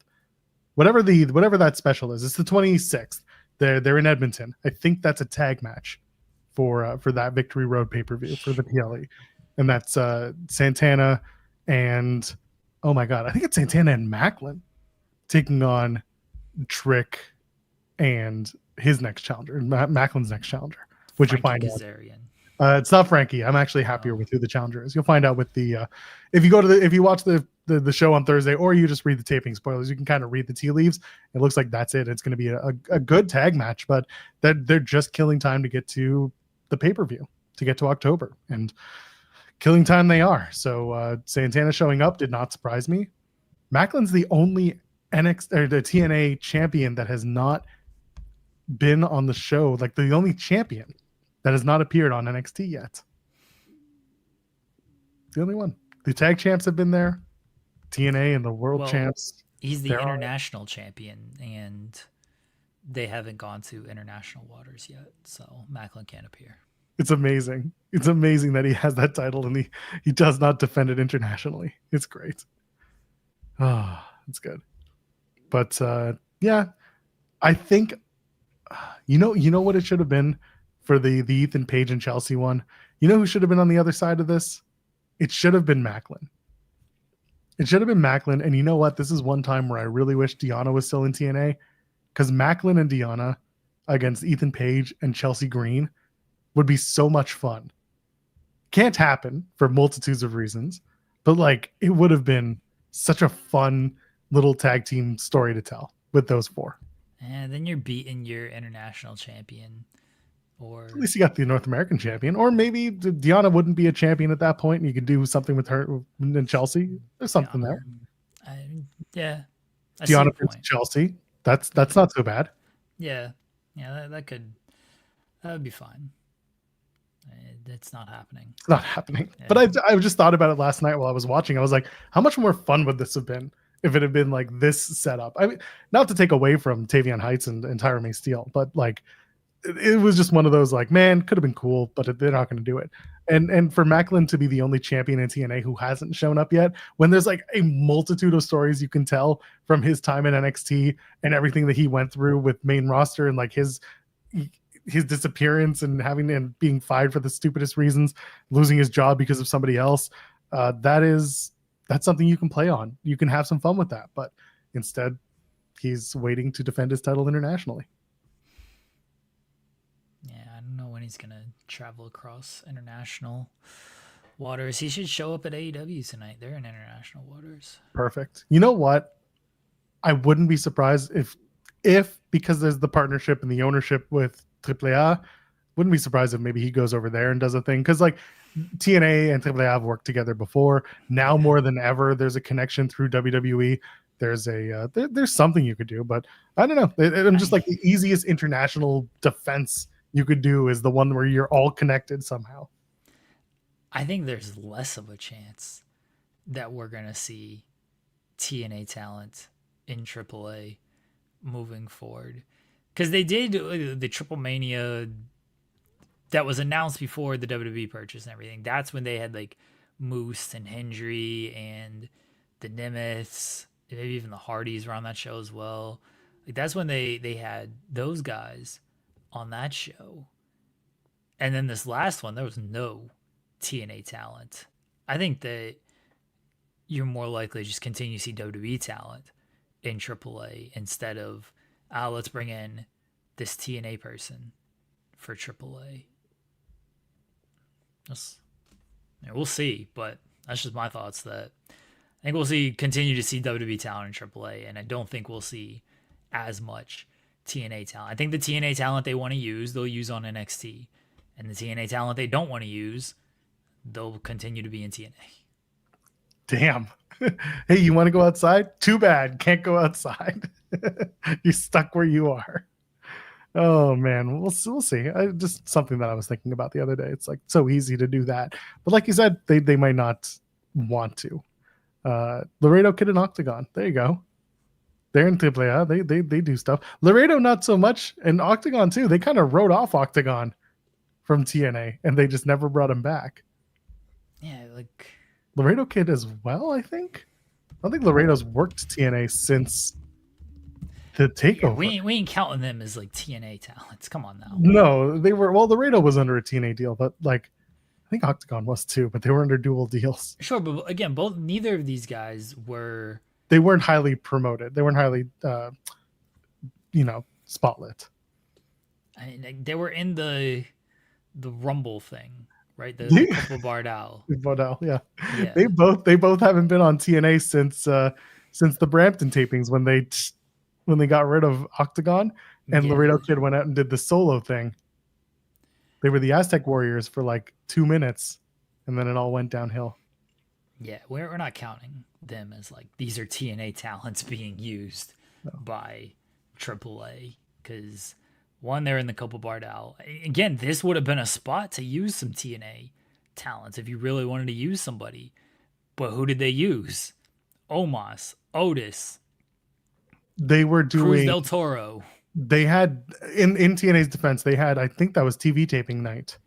Speaker 1: whatever that special is, it's the 26th. They're in Edmonton. I think that's a tag match for that Victory Road pay-per-view for the PLE. And that's Santana and, oh my God, I think it's Santana and Macklin taking on Trick and his next challenger, Macklin's next challenger, which you find out. It's not Frankie. I'm actually happier with who the challenger is. You'll find out with the if you watch the show on Thursday, or you just read the taping spoilers, you can kind of read the tea leaves. It looks like that's it. It's going to be a good tag match, but they're just killing time to get to the pay-per-view, to get to October, and killing time they are. So Santana showing up did not surprise me. Macklin's the only NXT or the TNA champion that has not been on the show, like the only champion that has not appeared on NXT yet. The only one. The tag champs have been there, TNA and the world champs.
Speaker 2: He's the international champion, and they haven't gone to international waters yet, so Macklin can't appear.
Speaker 1: It's amazing. It's amazing that he has that title and he does not defend it internationally. It's great. Oh, it's good. But yeah, I think you know what it should have been for the Ethan Page and Chelsea one. You know who should have been on the other side of this? It should have been Macklin. It should have been Macklin. And you know what? This is one time where I really wish Deanna was still in TNA, because Macklin and Deanna against Ethan Page and Chelsea Green would be so much fun. Can't happen for multitudes of reasons, but like it would have been such a fun little tag team story to tell with those four.
Speaker 2: And then you're beating your international champion. Or
Speaker 1: at least you got the North American champion, or maybe Deanna wouldn't be a champion at that point, and you could do something with her and Chelsea. There's something there.
Speaker 2: Yeah,
Speaker 1: Deanna versus Chelsea. That's not so bad.
Speaker 2: Yeah, that would be fine. It's not happening.
Speaker 1: It's not happening. Yeah. But I just thought about it last night while I was watching. I was like, how much more fun would this have been if it had been like this setup? I mean, not to take away from Tavion Heights and Tyra May Steele, but like, it was just one of those like, man, could have been cool, but they're not going to do it. And for Macklin to be the only champion in TNA who hasn't shown up yet, when there's like a multitude of stories you can tell from his time in NXT and everything that he went through with main roster, and like his disappearance and being fired for the stupidest reasons, losing his job because of somebody else, that's something you can play on. You can have some fun with that. But Instead, he's waiting to defend his title internationally.
Speaker 2: Yeah, I don't know when he's gonna travel across international waters. He should show up at AEW tonight. They're in international waters.
Speaker 1: Perfect. You know what? I wouldn't be surprised if because there's the partnership and the ownership with AAA, wouldn't be surprised if maybe he goes over there and does a thing. Because like TNA and AAA have worked together before. Now more than ever, there's a connection through WWE. There's there's something you could do, but I don't know. I'm just like the easiest international defense you could do is the one where you're all connected somehow.
Speaker 2: I think there's less of a chance that we're gonna see TNA talent in AAA moving forward, because they did the Triple Mania that was announced before the WWE purchase and everything. That's when they had like Moose and Hendry and the Nimitz, maybe even the Hardys were on that show as well. Like that's when they had those guys on that show. And then this last one, there was no TNA talent. I think that you're more likely to just continue to see WWE talent in AAA instead of let's bring in this TNA person for AAA. We'll see, but that's just my thoughts. That I think we'll continue to see WWE talent in AAA, and I don't think we'll see as much TNA talent. I think the TNA talent they want to use, they'll use on NXT, and the TNA talent they don't want to use, they'll continue to be in TNA.
Speaker 1: Damn. Hey, you want to go outside? Too bad. Can't go outside. You're stuck where you are. Oh man, we'll see. Just something that I was thinking about the other day. It's like so easy to do that, but like you said, they might not want to. Laredo Kid and Octagon. There you go. They're in AAA. They do stuff. Laredo not so much, and Octagon too. They kind of wrote off Octagon from TNA, and they just never brought him back.
Speaker 2: Yeah, like
Speaker 1: Laredo Kid as well. I think. I don't think Laredo's worked TNA since the takeover.
Speaker 2: Yeah, we ain't counting them as like TNA talents. Come on now.
Speaker 1: No, they were. Well, Laredo was under a TNA deal, but like I think Octagon was too, but they were under dual deals.
Speaker 2: Sure, but again, neither of these guys were.
Speaker 1: They weren't highly promoted. They weren't highly, spotlit.
Speaker 2: I mean, they were in the Rumble thing, right? The couple Bardal.
Speaker 1: Bardal, yeah. They both haven't been on TNA since the Brampton tapings when they got rid of Octagon and Laredo Kid went out and did the solo thing. They were the Aztec Warriors for like 2 minutes, and then it all went downhill.
Speaker 2: Yeah, we're not counting them as like these are TNA talents being used by AAA, because one, they're in the Copa Bardal. Again, this would have been a spot to use some TNA talents if you really wanted to use somebody. But who did they use? Omos, Otis.
Speaker 1: They were doing
Speaker 2: Cruz del Toro.
Speaker 1: They had in TNA's defense, they had, I think that was TV taping night.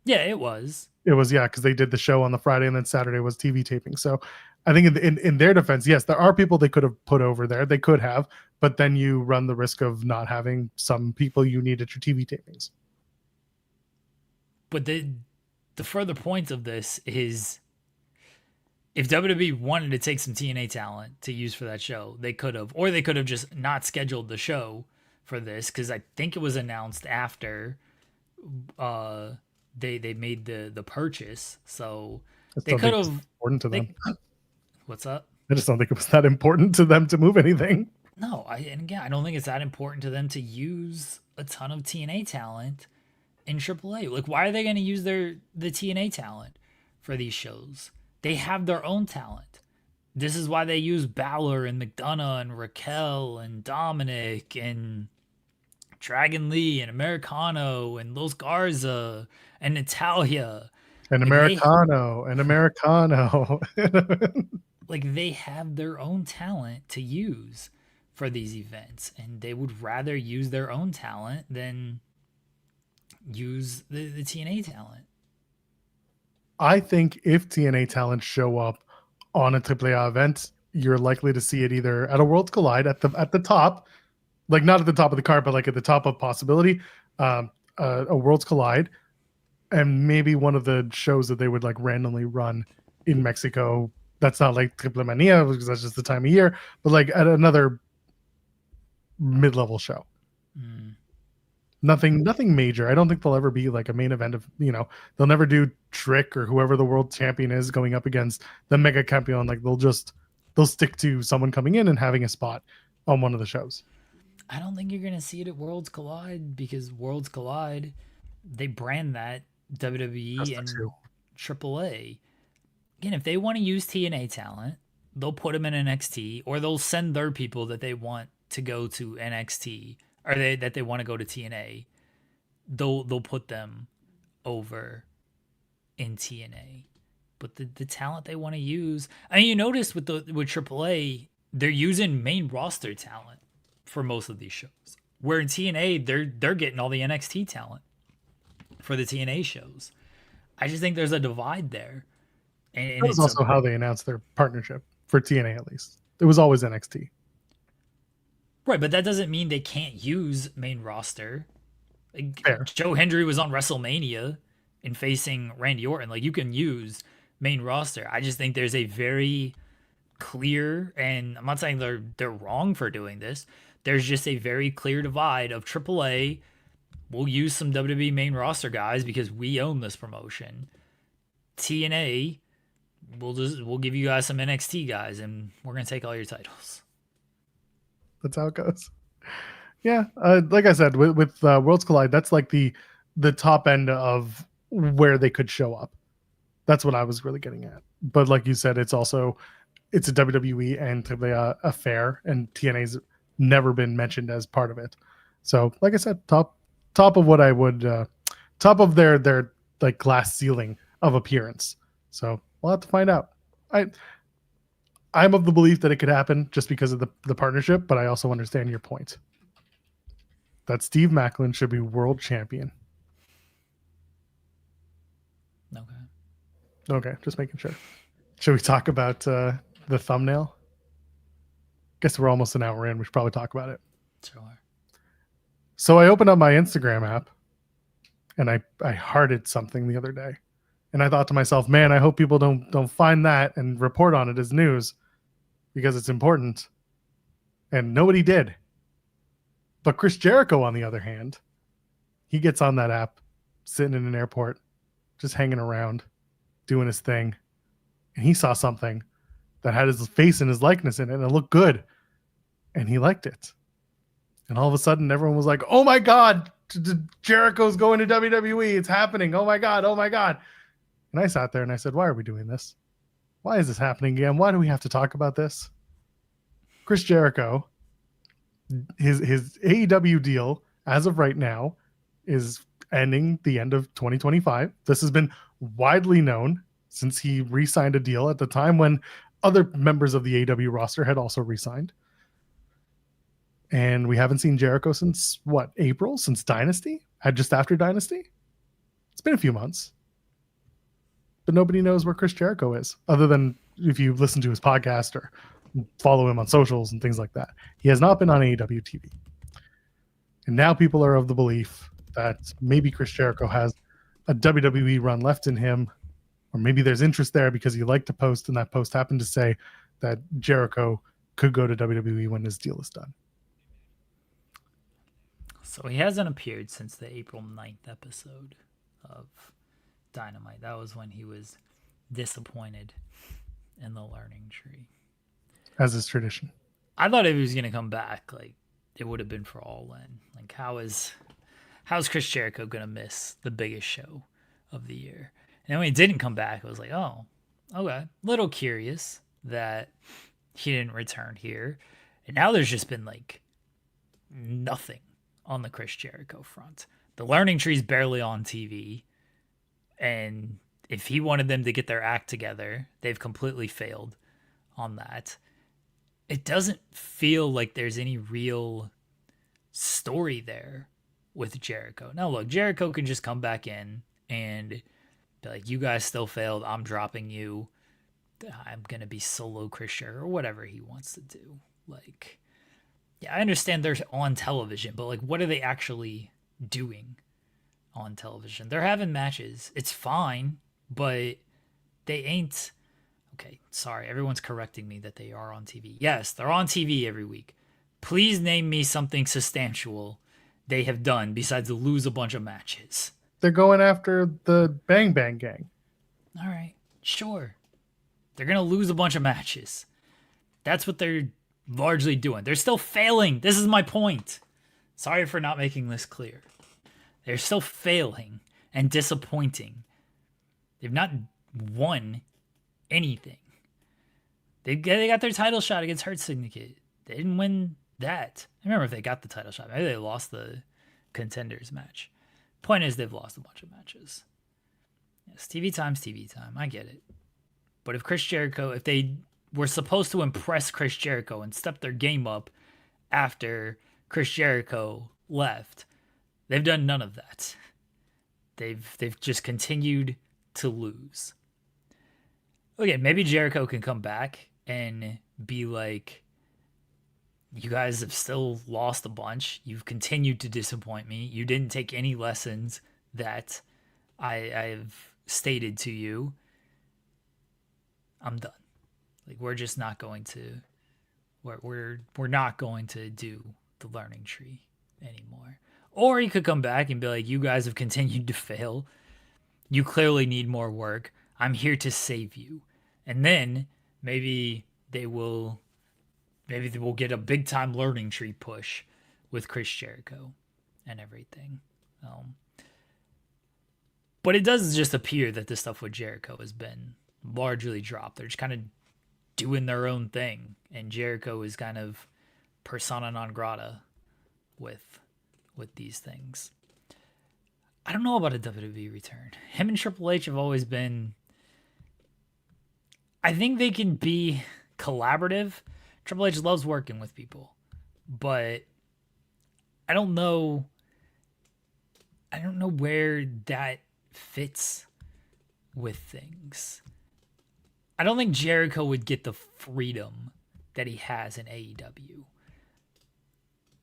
Speaker 2: Yeah, it was.
Speaker 1: It was, yeah, because they did the show on the Friday and then Saturday was TV taping. So I think in their defense, yes, there are people they could have put over there. They could have, but then you run the risk of not having some people you need at your TV tapings.
Speaker 2: But the further point of this is if WWE wanted to take some TNA talent to use for that show, they could have. Or they could have just not scheduled the show for this, because I think it was announced after they made the purchase. So they could have.
Speaker 1: Important to them.
Speaker 2: What's up?
Speaker 1: I just don't think it was that important to them to move anything.
Speaker 2: No, I don't think it's that important to them to use a ton of TNA talent in AAA. Like, why are they going to use the TNA talent for these shows? They have their own talent. This is why they use Balor and McDonough and Raquel and Dominic and Dragon Lee and Americano and Los Garza and Natalia.
Speaker 1: And Americano.
Speaker 2: Like, they have their own talent to use for these events, and they would rather use their own talent than use the TNA talent.
Speaker 1: I think if TNA talent show up on a AAA event, you're likely to see it either at a Worlds Collide at the top, like not at the top of the card, but like at the top of possibility, a Worlds Collide, and maybe one of the shows that they would like randomly run in Mexico That's not like Triple Mania because that's just the time of year, but like at another mid-level show. Nothing major. I don't think they'll ever be like a main event of, they'll never do Trick or whoever the world champion is going up against the Mega Campeon. Like they'll stick to someone coming in and having a spot on one of the shows.
Speaker 2: I don't think you're going to see it at Worlds Collide because Worlds Collide, they brand that WWE and AAA. Again, if they want to use TNA talent, they'll put them in NXT, or they'll send their people that they want to go to NXT, or that they want to go to TNA. They'll put them over in TNA. But the talent they want to use, I mean, you notice with AAA, they're using main roster talent for most of these shows. Where in TNA, they're getting all the NXT talent for the TNA shows. I just think there's a divide there.
Speaker 1: And that was also how they announced their partnership for TNA, at least. It was always NXT.
Speaker 2: Right, but that doesn't mean they can't use main roster. Like,
Speaker 1: Fair.
Speaker 2: Joe Hendry was on WrestleMania and facing Randy Orton. Like, you can use main roster. I just think there's a very clear, and I'm not saying they're wrong for doing this. There's just a very clear divide of AAA. We'll use some WWE main roster guys because we own this promotion. TNA, we'll give you guys some NXT guys, and we're gonna take all your titles.
Speaker 1: That's how it goes. Yeah, like I said, with Worlds Collide, that's like the top end of where they could show up. That's what I was really getting at. But like you said, it's a WWE and AAA affair, and TNA's never been mentioned as part of it. So, like I said, top of what I would top of their like glass ceiling of appearance. So we'll have to find out. I'm of the belief that it could happen just because of the partnership, but I also understand your point that Steve Macklin should be world champion. Okay, just making sure. Should we talk about the thumbnail? Guess we're almost an hour in. We should probably talk about it.
Speaker 2: Sure.
Speaker 1: So I opened up my Instagram app and I hearted something the other day. And I thought to myself, man, I hope people don't find that and report on it as news because it's important. And nobody did. But Chris Jericho, on the other hand, he gets on that app, sitting in an airport, just hanging around, doing his thing. And he saw something that had his face and his likeness in it, and it looked good. And he liked it. And all of a sudden, everyone was like, oh my God, Jericho's going to WWE. It's happening. Oh my God. Oh my God. And I sat there and I said, why are we doing this? Why is this happening again? Why do we have to talk about this? Chris Jericho, his AEW deal, as of right now, is ending the end of 2025. This has been widely known since he re-signed a deal at the time when other members of the AEW roster had also re-signed. And we haven't seen Jericho since, April? Since Dynasty? Just after Dynasty? It's been a few months. But nobody knows where Chris Jericho is, other than if you listen to his podcast or follow him on socials and things like that. He has not been on AEW TV. And now people are of the belief that maybe Chris Jericho has a WWE run left in him, or maybe there's interest there because he liked to post, and that post happened to say that Jericho could go to WWE when his deal is done.
Speaker 2: So he hasn't appeared since the April 9th episode of Dynamite. That was when he was disappointed in the learning tree.
Speaker 1: As is tradition.
Speaker 2: I thought if he was going to come back, like, it would have been for All In. Like, how's Chris Jericho going to miss the biggest show of the year? And then when he didn't come back, I was like, oh, okay. Little curious that he didn't return here. And now there's just been, like, nothing on the Chris Jericho front. The learning tree's barely on TV. And if he wanted them to get their act together, they've completely failed on that. It doesn't feel like there's any real story there with Jericho. Now, look, Jericho can just come back in and be like, you guys still failed. I'm dropping you. I'm going to be solo Chris Jericho, or whatever he wants to do. Like, yeah, I understand they're on television, but like, what are they actually doing on television? They're having matches. It's fine, but they ain't Okay, sorry. Everyone's correcting me that they are on TV. Yes, they're on TV every week. Please name me something substantial they have done besides lose a bunch of matches.
Speaker 1: They're going after the Bang Bang Gang.
Speaker 2: All right, sure. They're going to lose a bunch of matches. That's what they're largely doing. They're still failing. This is my point. Sorry for not making this clear. They're still failing and disappointing. They've not won anything. They got their title shot against Hurt Syndicate. They didn't win that. I remember if they got the title shot. Maybe they lost the contenders match. Point is, they've lost a bunch of matches. Yes, TV time's TV time. I get it. But if Chris Jericho, if they were supposed to impress Chris Jericho and step their game up after Chris Jericho left, they've done none of that. They've just continued to lose. Okay, maybe Jericho can come back and be like, you guys have still lost a bunch. You've continued to disappoint me. You didn't take any lessons that I've stated to you. I'm done. Like, we're just not going to we're not going to do the learning tree anymore. Or he could come back and be like, you guys have continued to fail. You clearly need more work. I'm here to save you. And then maybe they will get a big time learning tree push with Chris Jericho and everything. But it does just appear that the stuff with Jericho has been largely dropped. They're just kind of doing their own thing, and Jericho is kind of persona non grata with these things. I don't know about a WWE return. Him and Triple H have always been... I think they can be collaborative. Triple H loves working with people, but I don't know where that fits with things. I don't think Jericho would get the freedom that he has in AEW.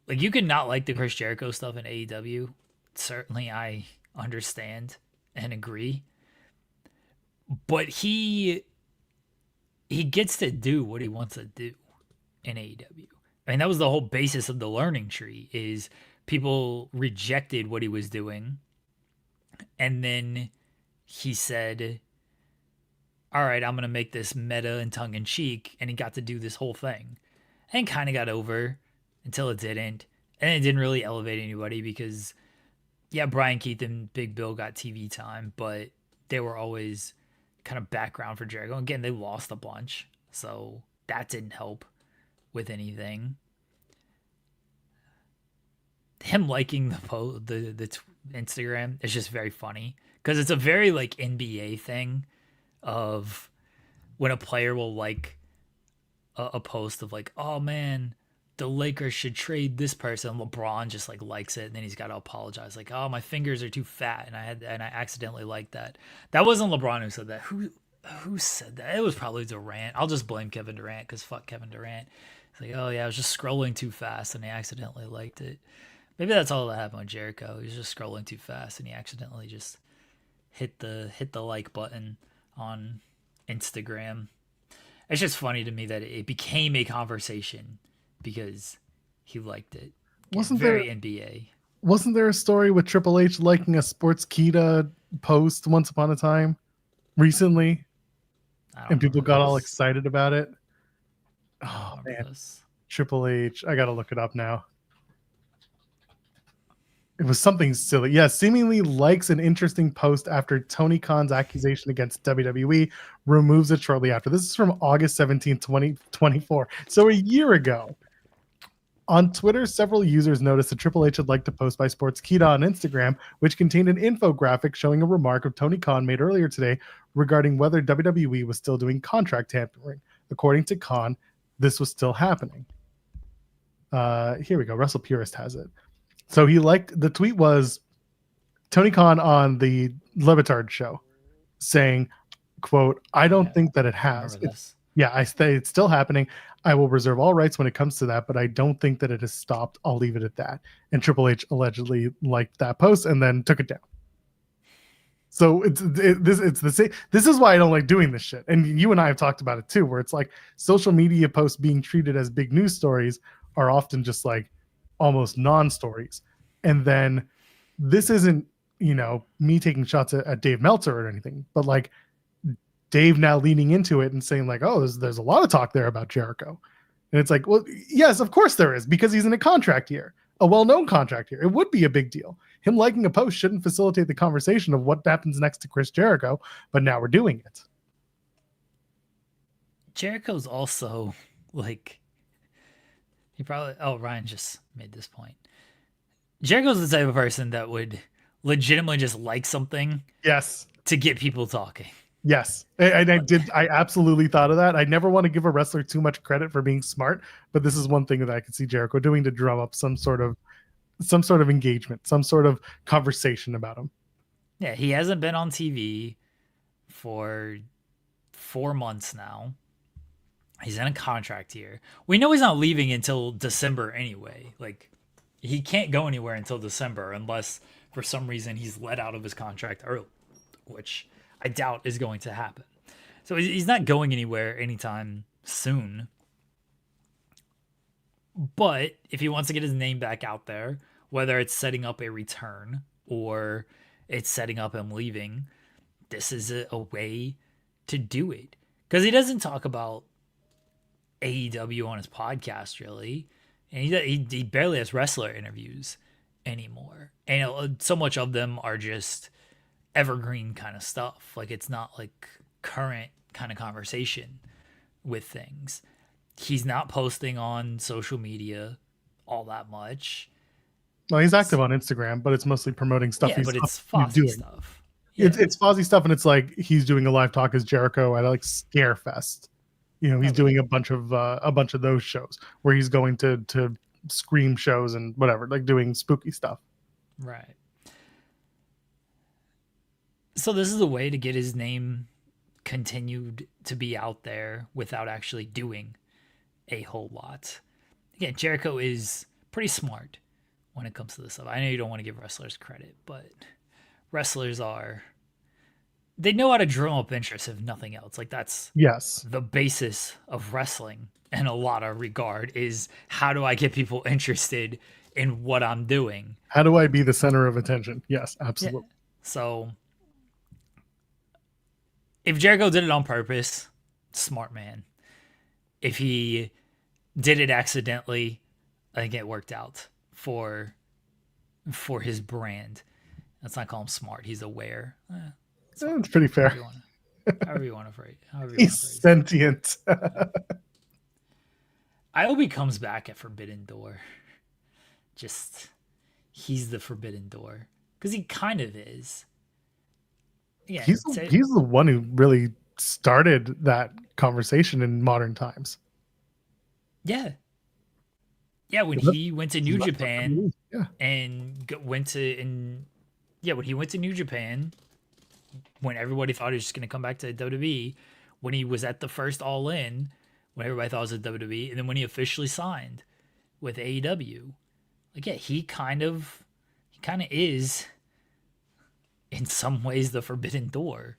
Speaker 2: Like, you could not like the Chris Jericho stuff in AEW. Certainly I understand and agree. But he gets to do what he wants to do in AEW. I mean, that was the whole basis of the learning tree, is people rejected what he was doing. And then he said, all right, I'm going to make this meta and tongue-in-cheek. And he got to do this whole thing. And kind of got over until it didn't. And it didn't really elevate anybody because, yeah, Brian Keith and Big Bill got TV time, but they were always kind of background for Jericho. Again, they lost a bunch, so that didn't help with anything. Him liking the Instagram is just very funny because it's a very like NBA thing of when a player will like a post of like, oh man, the Lakers should trade this person. LeBron just like likes it, and then he's got to apologize, like, oh, my fingers are too fat, and I accidentally liked that. That wasn't LeBron who said that. Who said that? It was probably Durant. I'll just blame Kevin Durant because fuck Kevin Durant. It's like, oh yeah, I was just scrolling too fast and he accidentally liked it. Maybe that's all that happened with Jericho. He was just scrolling too fast and he accidentally just hit the like button on Instagram. It's just funny to me that it became a conversation because he liked it.
Speaker 1: Wasn't
Speaker 2: very
Speaker 1: there
Speaker 2: NBA?
Speaker 1: Wasn't there a story with Triple H liking a Sportskeeda post once upon a time recently? And people got all excited about it. Oh man, Triple H. I gotta look it up now. It was something silly. Yeah, seemingly likes an interesting post after Tony Khan's accusation against WWE, removes it shortly after. This is from August 17th, 2024. So a year ago. On Twitter, several users noticed that Triple H had liked a post by Sportskeeda on Instagram, which contained an infographic showing a remark of Tony Khan made earlier today regarding whether WWE was still doing contract tampering. According to Khan, this was still happening. Here we go. Wrestle Purist has it. So he liked, the tweet was Tony Khan on the Levitard show saying, quote, I don't think that it has. I say it's still happening. I will reserve all rights when it comes to that, but I don't think that it has stopped. I'll leave it at that. And Triple H allegedly liked that post and then took it down. So it's the same. This is why I don't like doing this shit. And you and I have talked about it too, where it's like social media posts being treated as big news stories are often just like almost non-stories. And then this isn't, me taking shots at Dave Meltzer or anything, but like Dave now leaning into it and saying like, oh, there's a lot of talk there about Jericho. And it's like, well, yes, of course there is, because he's in a contract year, a well-known contract year. It would be a big deal. Him liking a post shouldn't facilitate the conversation of what happens next to Chris Jericho, but now we're doing it.
Speaker 2: Jericho's also like, Ryan just made this point. Jericho's the type of person that would legitimately just like something.
Speaker 1: Yes.
Speaker 2: To get people talking.
Speaker 1: Yes. And I absolutely thought of that. I never want to give a wrestler too much credit for being smart, but this is one thing that I could see Jericho doing to drum up some sort of engagement, some sort of conversation about him.
Speaker 2: Yeah, he hasn't been on TV for 4 months now. He's in a contract here. We know he's not leaving until December anyway. Like, he can't go anywhere until December unless for some reason he's let out of his contract early, which I doubt is going to happen. So he's not going anywhere anytime soon. But if he wants to get his name back out there, whether it's setting up a return or it's setting up him leaving, this is a way to do it. Because he doesn't talk about AEW on his podcast, really. And he barely has wrestler interviews anymore. And so much of them are just evergreen kind of stuff. Like, it's not like current kind of conversation with things. He's not posting on social media all that much.
Speaker 1: Well, he's active on Instagram, but it's mostly promoting stuff.
Speaker 2: Yeah, but it's Fozzy stuff.
Speaker 1: Yeah. It's Fozzy stuff, and it's like he's doing a live talk as Jericho at like Scarefest. He's doing a bunch of those shows where he's going to Scream shows and whatever, like doing spooky stuff.
Speaker 2: Right. So this is a way to get his name continued to be out there without actually doing a whole lot. Again, Jericho is pretty smart when it comes to this stuff. I know you don't want to give wrestlers credit, but wrestlers they know how to drum up interest, if nothing else. Like, that's the basis of wrestling in a lot of regard, is how do I get people interested in what I'm doing?
Speaker 1: How do I be the center of attention? Yes, absolutely.
Speaker 2: Yeah. So if Jericho did it on purpose, smart man. If he did it accidentally, I think it worked out for his brand. Let's not call him smart. He's aware.
Speaker 1: It's pretty fair.
Speaker 2: However you want to phrase.
Speaker 1: He's sentient.
Speaker 2: I hope he comes back at Forbidden Door. Just, he's the Forbidden Door. Because he kind of is. Yeah,
Speaker 1: he's the one who really started that conversation in modern times.
Speaker 2: Yeah. Yeah, when he went to New Japan when he went to New Japan, when everybody thought he was just going to come back to WWE, when he was at the first All In, when everybody thought it was at WWE, and then when he officially signed with AEW, like, yeah, he kind of is in some ways the Forbidden Door.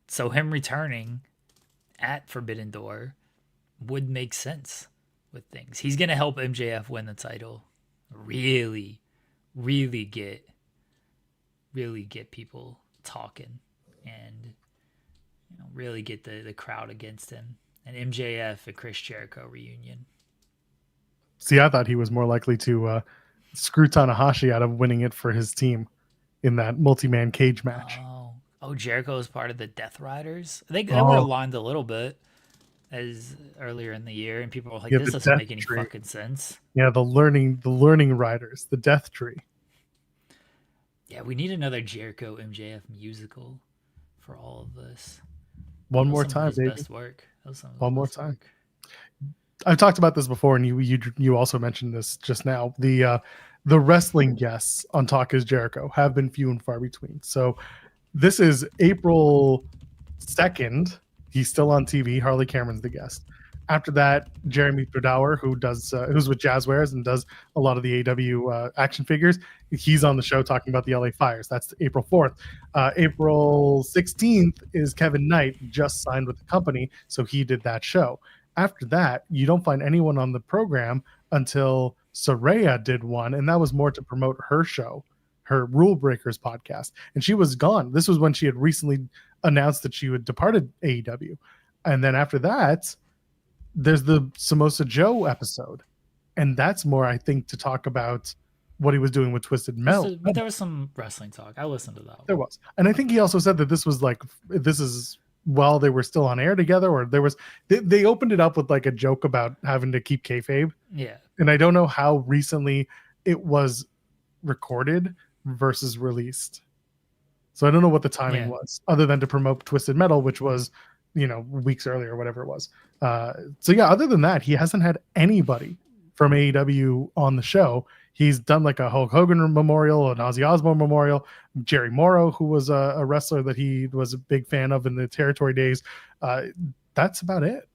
Speaker 2: So him returning at Forbidden Door would make sense with things. He's going to help MJF win the title. Really, really get people talking, and really get the crowd against him. An MJF and Chris Jericho reunion.
Speaker 1: See, I thought he was more likely to screw Tanahashi out of winning it for his team in that multi-man cage match.
Speaker 2: Oh, Jericho is part of the Death Riders. I think they were aligned a little bit as earlier in the year, and people were like, "This doesn't make any fucking sense."
Speaker 1: Yeah, the learning riders, the Death Tree.
Speaker 2: Yeah, we need another Jericho MJF musical for all of this.
Speaker 1: One more time, baby.
Speaker 2: Best work.
Speaker 1: One more time. I've talked about this before, and you also mentioned this just now. The wrestling guests on Talk is Jericho have been few and far between. So this is April 2nd. He's still on TV. Harley Cameron's the guest. After that, Jeremy Brodauer, who's with Jazzwares and does a lot of the AW action figures, he's on the show talking about the LA Fires. That's April 4th. April 16th is Kevin Knight, just signed with the company, so he did that show. After that, you don't find anyone on the program until Soraya did one, and that was more to promote her show, her Rule Breakers podcast. And she was gone. This was when she had recently announced that she had departed AEW. And then after that, there's the Samosa Joe episode, and that's more, I think, to talk about what he was doing with Twisted Metal.
Speaker 2: But there was some wrestling talk. I listened to that one.
Speaker 1: There was, and I think he also said that this is while they were still on air together, or they opened it up with like a joke about having to keep kayfabe.
Speaker 2: Yeah,
Speaker 1: and I don't know how recently it was recorded versus released, so I don't know what the timing was, other than to promote Twisted Metal, which was weeks earlier, or whatever it was. So yeah, other than that, he hasn't had anybody from AEW on the show. He's done like a Hulk Hogan memorial, an Ozzy Osbourne memorial, Jerry Morrow, who was a wrestler that he was a big fan of in the territory days. That's about it.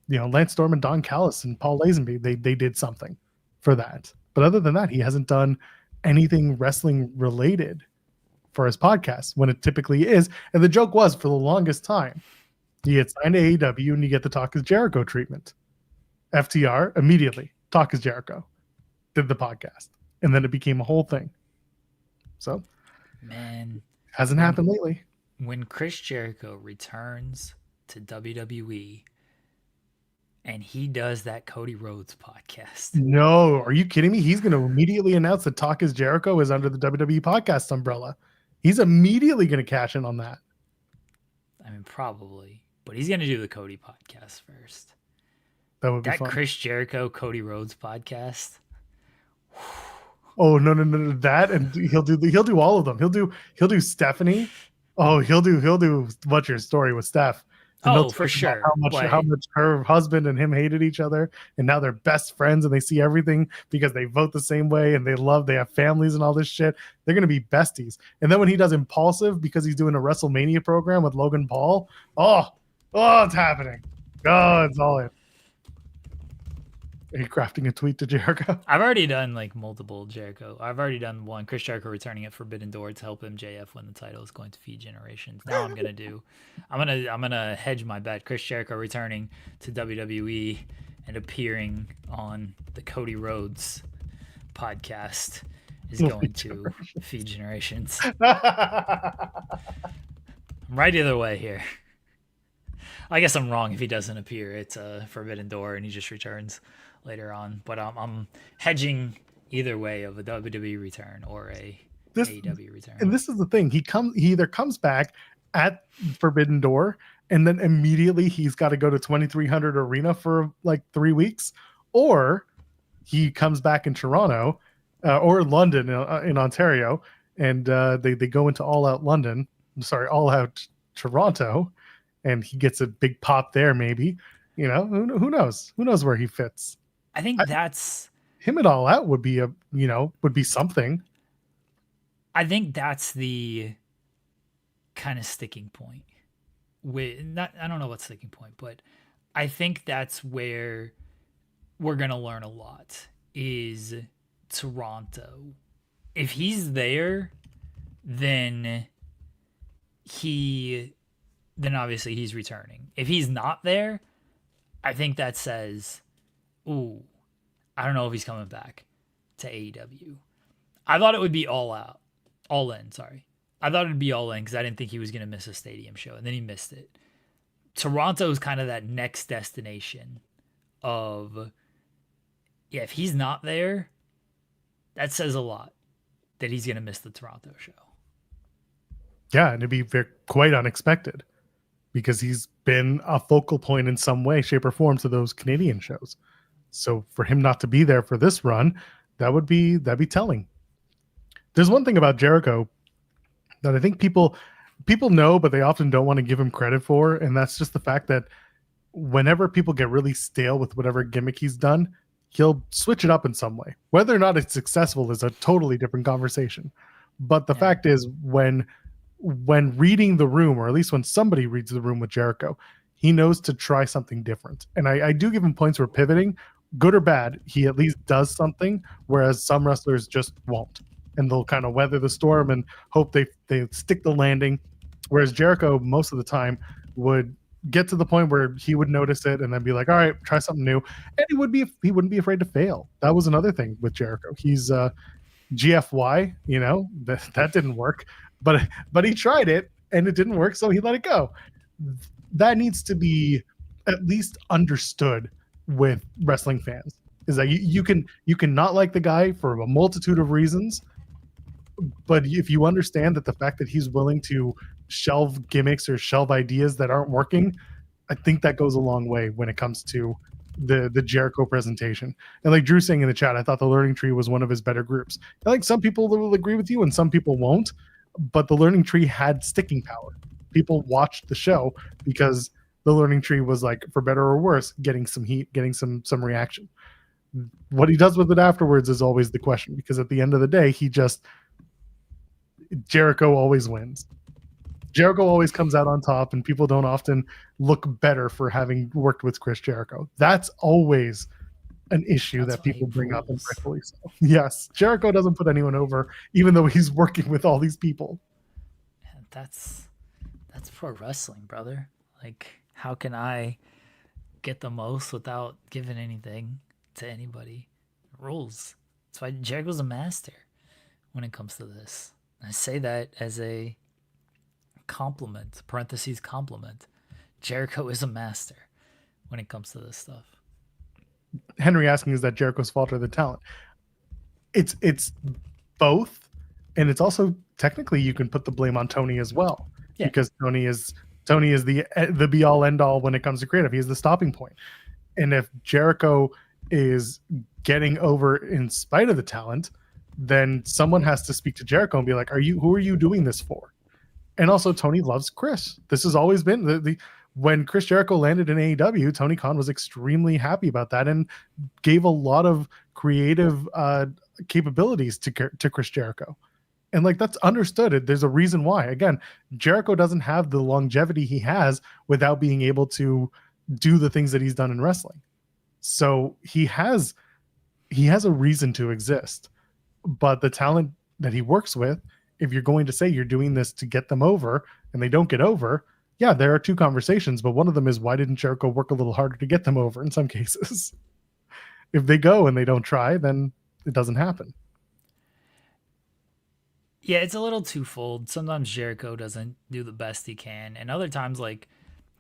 Speaker 1: Lance Storm and Don Callis and Paul Lazenby, they did something for that. But other than that, he hasn't done anything wrestling related for his podcast, when it typically is. And the joke was, for the longest time, you get signed to AEW and you get the Talk is Jericho treatment. FTR, immediately, Talk is Jericho, did the podcast. And then it became a whole thing. So,
Speaker 2: man,
Speaker 1: hasn't happened lately.
Speaker 2: When Chris Jericho returns to WWE and he does that Cody Rhodes podcast.
Speaker 1: No, are you kidding me? He's going to immediately announce that Talk is Jericho is under the WWE podcast umbrella. He's immediately going to cash in on that.
Speaker 2: I mean, probably. But he's going to do the Cody podcast first.
Speaker 1: That would be fun.
Speaker 2: That Chris Jericho, Cody Rhodes podcast.
Speaker 1: Oh, no. That, and he'll do all of them. He'll do Stephanie. Oh, he'll do What's Your Story with Steph.
Speaker 2: And for sure.
Speaker 1: How much her husband and him hated each other, and now they're best friends, and they see everything because they vote the same way, and they have families and all this shit. They're gonna be besties. And then when he does Impulsive, because he's doing a WrestleMania program with Logan Paul, it's happening. Oh, it's all in. Are you crafting a tweet to Jericho?
Speaker 2: I've already done like multiple Jericho. I've already done one. Chris Jericho returning at Forbidden Door to help MJF win the title is going to feed generations. Now I'm gonna hedge my bet. Chris Jericho returning to WWE and appearing on the Cody Rhodes podcast is going to feed generations. I'm right either way here. I guess I'm wrong if he doesn't appear. It's a Forbidden Door and he just returns later on, but I'm hedging either way of a WWE return or a AEW return.
Speaker 1: And this is the thing: he either comes back at Forbidden Door, and then immediately he's got to go to 2300 Arena for like 3 weeks, or he comes back in Toronto or London in Ontario, and they go into All Out London. All Out Toronto, and he gets a big pop there. Maybe, who knows? Who knows where he fits?
Speaker 2: I think that's
Speaker 1: him at All Out would be would be something.
Speaker 2: I think that's the kind of sticking point. I don't know what sticking point, but I think that's where we're gonna learn a lot is Toronto. If he's there, then obviously he's returning. If he's not there, I think that says, ooh, I don't know if he's coming back to AEW. I thought it would be all in. I thought it'd be all in because I didn't think he was going to miss a stadium show, and then he missed it. Toronto's kind of that next destination of, if he's not there, that says a lot that he's going to miss the Toronto show.
Speaker 1: Yeah, and it'd be quite unexpected because he's been a focal point in some way, shape, or form to those Canadian shows. So for him not to be there for this run, that'd be telling. There's one thing about Jericho that I think people know, but they often don't want to give him credit for, and that's just the fact that whenever people get really stale with whatever gimmick he's done, he'll switch it up in some way. Whether or not it's successful is a totally different conversation. But the fact is, when reading the room, or at least when somebody reads the room with Jericho, he knows to try something different. And I do give him points for pivoting, good or bad. He at least does something, whereas some wrestlers just won't. And they'll kind of weather the storm and hope they stick the landing. Whereas Jericho, most of the time, would get to the point where he would notice it and then be like, all right, try something new. And he wouldn't be afraid to fail. That was another thing with Jericho. He's GFY, that didn't work. But he tried it and it didn't work, so he let it go. That needs to be at least understood with wrestling fans. Is that you can not like the guy for a multitude of reasons, but if you understand that the fact that he's willing to shelve gimmicks or shelve ideas that aren't working, I think that goes a long way when it comes to the Jericho presentation. And like Drew saying in the chat, I thought the Learning Tree was one of his better groups. I think some people will agree with you and some people won't, but the Learning Tree had sticking power. People watched the show because the Learning Tree was, like, for better or worse, getting some heat, getting some reaction. What he does with it afterwards is always the question, because at the end of the day, Jericho always wins. Jericho always comes out on top, and people don't often look better for having worked with Chris Jericho. That's always an issue that people bring up, and rightfully so. Yes, Jericho doesn't put anyone over, even though he's working with all these people.
Speaker 2: Man, that's pro wrestling, brother. Like, how can I get the most without giving anything to anybody? Rules. That's why Jericho's a master when it comes to this. I say that as a compliment, parentheses compliment. Jericho is a master when it comes to this stuff.
Speaker 1: Henry asking, is that Jericho's fault or the talent? It's both, and it's also technically you can put the blame on Tony as well, because Tony is the be all end all when it comes to creative. He's the stopping point. And if Jericho is getting over in spite of the talent, then someone has to speak to Jericho and be like, who are you doing this for? And also, Tony loves Chris. This has always been when Chris Jericho landed in AEW, Tony Khan was extremely happy about that and gave a lot of creative capabilities to Chris Jericho. And like, that's understood. There's a reason why. Again, Jericho doesn't have the longevity he has without being able to do the things that he's done in wrestling. So he has a reason to exist. But the talent that he works with, if you're going to say you're doing this to get them over and they don't get over, yeah, there are two conversations, but one of them is, why didn't Jericho work a little harder to get them over in some cases? If they go and they don't try, then it doesn't happen.
Speaker 2: Yeah, it's a little twofold. Sometimes Jericho doesn't do the best he can, and other times, like,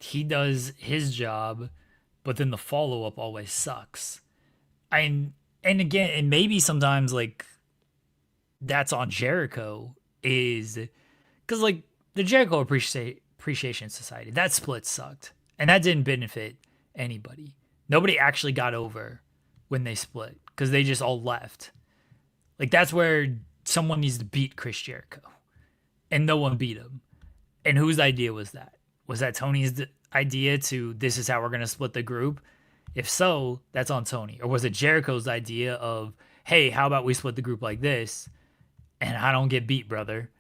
Speaker 2: he does his job, but then the follow-up always sucks. And again, and maybe sometimes, like, that's on Jericho, is because, like, the Jericho Appreciation Society, that split sucked, and that didn't benefit anybody. Nobody actually got over when they split because they just all left. Like, that's where someone needs to beat Chris Jericho, and no one beat him. And whose idea was that? Was that Tony's idea to, this is how we're going to split the group? If so, that's on Tony. Or was it Jericho's idea of, hey, how about we split the group like this and I don't get beat, brother?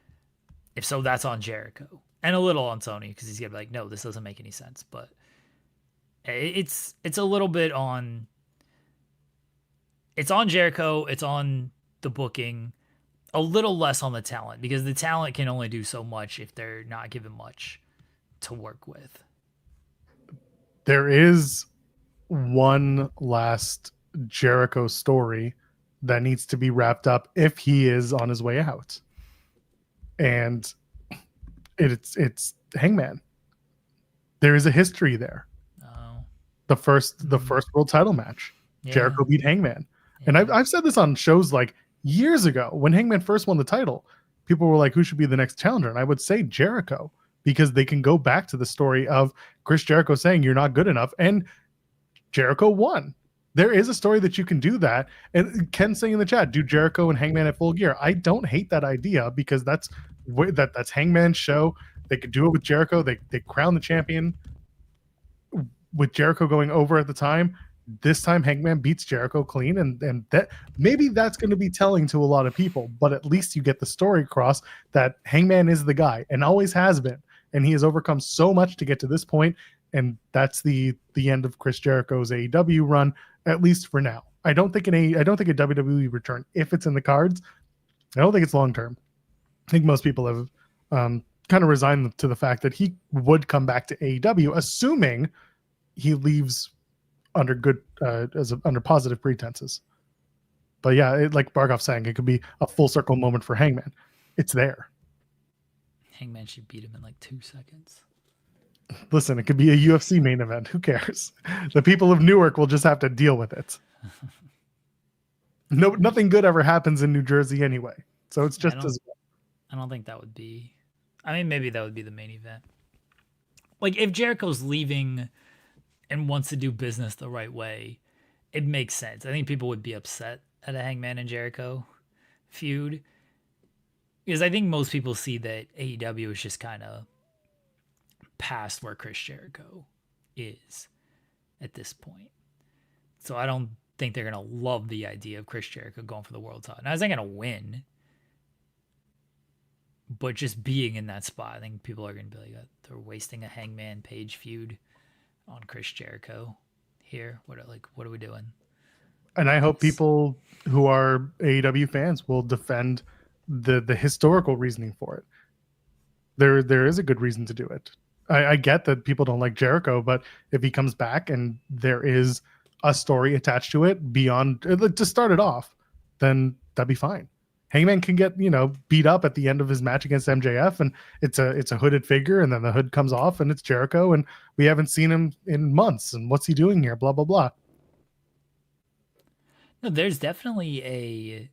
Speaker 2: If so, that's on Jericho. And a little on Tony, because he's going to be like, no, this doesn't make any sense. But it's a little bit on... It's on Jericho. It's on the booking. A little less on the talent, because the talent can only do so much if they're not given much to work with.
Speaker 1: There is one last Jericho story that needs to be wrapped up if he is on his way out. And it's Hangman. There is a history there.
Speaker 2: Oh.
Speaker 1: The first world title match. Yeah. Jericho beat Hangman. Yeah. And I've said this on shows like years ago when Hangman first won the title. People were like, who should be the next challenger? And I would say Jericho, because they can go back to the story of Chris Jericho saying you're not good enough, and Jericho won. There is a story that you can do that. And Ken saying in the chat, do Jericho and Hangman at Full Gear. I don't hate that idea, because that's Hangman's show. They could do it with Jericho. They crown the champion with Jericho going over at the time. This time Hangman beats Jericho clean, and that maybe that's going to be telling to a lot of people, but at least you get the story across that Hangman is the guy and always has been, and he has overcome so much to get to this point. and that's the end of Chris Jericho's AEW run, at least for now. I don't think I don't think a WWE return, if it's in the cards, I don't think it's long term. I think most people have kind of resigned to the fact that he would come back to AEW, assuming he leaves under good under positive pretenses. But yeah, like Barkov saying, it could be a full circle moment for Hangman. It's there.
Speaker 2: Hangman should beat him in like 2 seconds.
Speaker 1: Listen, it could be a UFC main event. Who cares? The people of Newark will just have to deal with it. No, nothing good ever happens in New Jersey anyway. So it's just as well.
Speaker 2: I don't think that would be. I mean, maybe that would be the main event. Like, if Jericho's leaving and wants to do business the right way, it makes sense. I think people would be upset at a Hangman and Jericho feud, because I think most people see that AEW is just kind of past where Chris Jericho is at this point. So I don't think they're going to love the idea of Chris Jericho going for the world title. Now, he's not going to win, but just being in that spot, I think people are going to be like, they're wasting a Hangman Page feud on Chris Jericho here. What are we doing?
Speaker 1: And I hope people who are AEW fans will defend the historical reasoning for it. There is a good reason to do it. I get that people don't like Jericho, but if he comes back and there is a story attached to it beyond to start it off, then that'd be fine. Hangman can get, beat up at the end of his match against MJF, and it's a hooded figure, and then the hood comes off and it's Jericho, and we haven't seen him in months, and what's he doing here? Blah blah blah.
Speaker 2: No, there's definitely a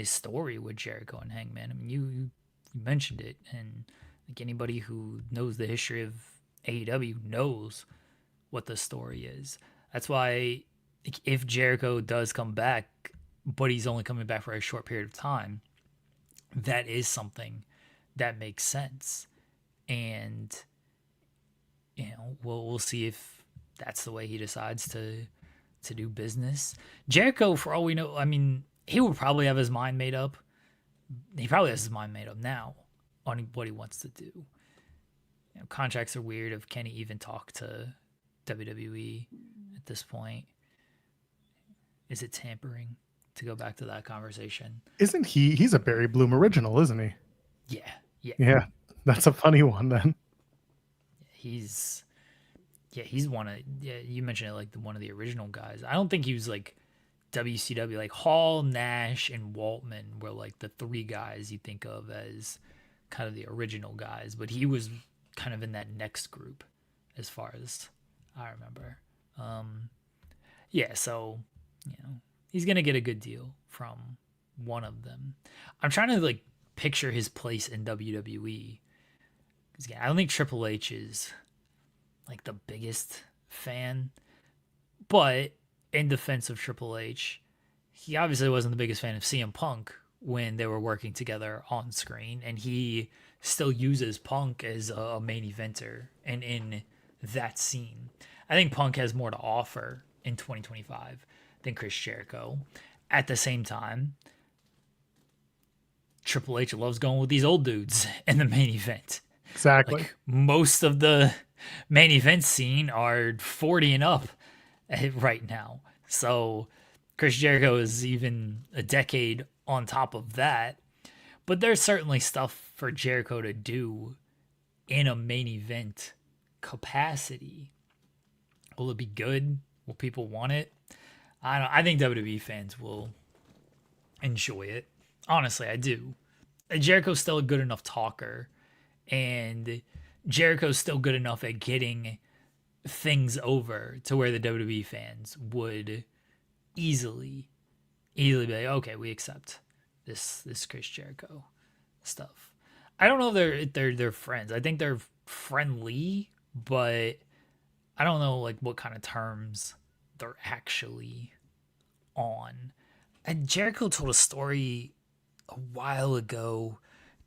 Speaker 2: story with Jericho and Hangman. I mean, you mentioned it, and like anybody who knows the history of AEW knows what the story is. That's why, like, if Jericho does come back, but he's only coming back for a short period of time, that is something that makes sense. And we'll see if that's the way he decides to do business. Jericho, for all we know, I mean, he would probably have his mind made up. He probably has his mind made up now on what he wants to do. Contracts are weird. Of can he even talk to WWE at this point? Is it tampering? To go back to that conversation,
Speaker 1: isn't he's a Barry Bloom original, isn't he?
Speaker 2: Yeah,
Speaker 1: that's a funny one. Then
Speaker 2: he's one of, you mentioned it, like one of the original guys. I don't think he was like WCW, like Hall, Nash, and Waltman were like the three guys you think of as kind of the original guys, but he was kind of in that next group as far as I remember. So he's gonna get a good deal from one of them. I'm trying to like picture his place in WWE, because I don't think Triple H is like the biggest fan, but in defense of Triple H, he obviously wasn't the biggest fan of CM Punk when they were working together on screen, and he still uses Punk as a main eventer and in that scene. I think Punk has more to offer in 2025 than Chris Jericho. At the same time, Triple H loves going with these old dudes in the main event.
Speaker 1: Exactly.
Speaker 2: Like, most of the main event scene are 40 and up right now. So Chris Jericho is even a decade on top of that. But there's certainly stuff for Jericho to do in a main event capacity. Will it be good? Will people want it? I don't. I think WWE fans will enjoy it. Honestly, I do. Jericho's still a good enough talker, and Jericho's still good enough at getting things over to where the WWE fans would easily be like, okay, we accept this Chris Jericho stuff. I don't know if they're friends. I think they're friendly, but I don't know like what kind of terms they're actually on. And Jericho told a story a while ago.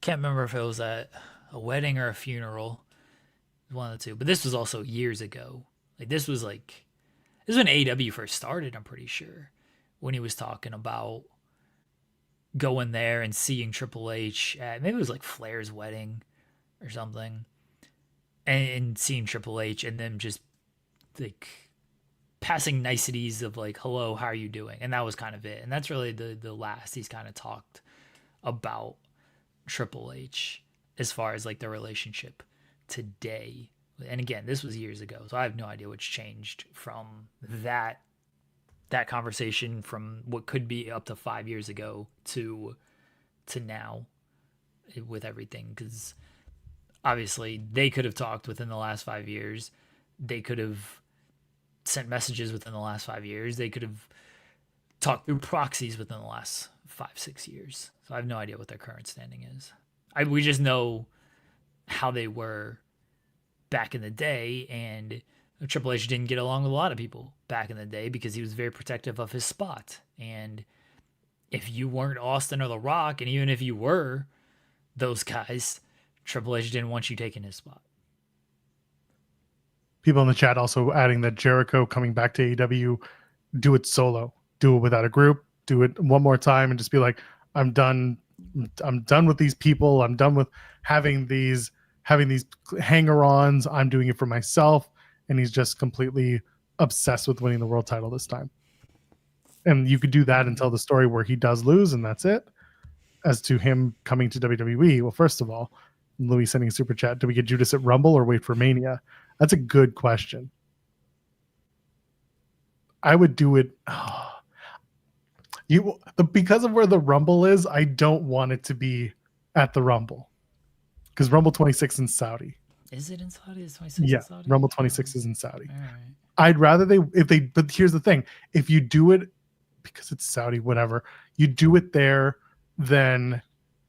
Speaker 2: Can't remember if it was at a wedding or a funeral. One of the two. But this was also years ago. This was when AEW first started, I'm pretty sure. When he was talking about going there and seeing Triple H at, maybe it was like Flair's wedding or something. and seeing Triple H and them just like passing niceties of like, hello, how are you doing? And that was kind of it. And that's really the last he's kind of talked about Triple H as far as like the relationship today. And again, this was years ago, so I have no idea what's changed from that conversation from what could be up to 5 years ago to now with everything, because obviously they could have talked within the last 5 years. They could have sent messages within the last 5 years. They could have talked through proxies within the last 5-6 years. So I have no idea what their current standing is. We just know how they were back in the day, and Triple H didn't get along with a lot of people back in the day because he was very protective of his spot. And if you weren't Austin or The Rock, and even if you were those guys, Triple H didn't want you taking his spot.
Speaker 1: People in the chat also adding that Jericho coming back to AEW, do it solo, do it without a group, do it one more time, and just be like, I'm done with these people. I'm done with having these hanger-ons. I'm doing it for myself. And he's just completely obsessed with winning the world title this time. And you could do that and tell the story where he does lose, and that's it. As to him coming to WWE, well, first of all, Louis sending a super chat, do we get Judas at Rumble or wait for Mania? That's a good question. I would do it. Because of where the Rumble is, I don't want it to be at the Rumble. Because Rumble 26 in Saudi.
Speaker 2: Is it in Saudi? Is 26
Speaker 1: yeah,
Speaker 2: in Saudi?
Speaker 1: Rumble 26 is in Saudi.
Speaker 2: All right.
Speaker 1: I'd rather but here's the thing. If you do it, because it's Saudi, whatever, you do it there, then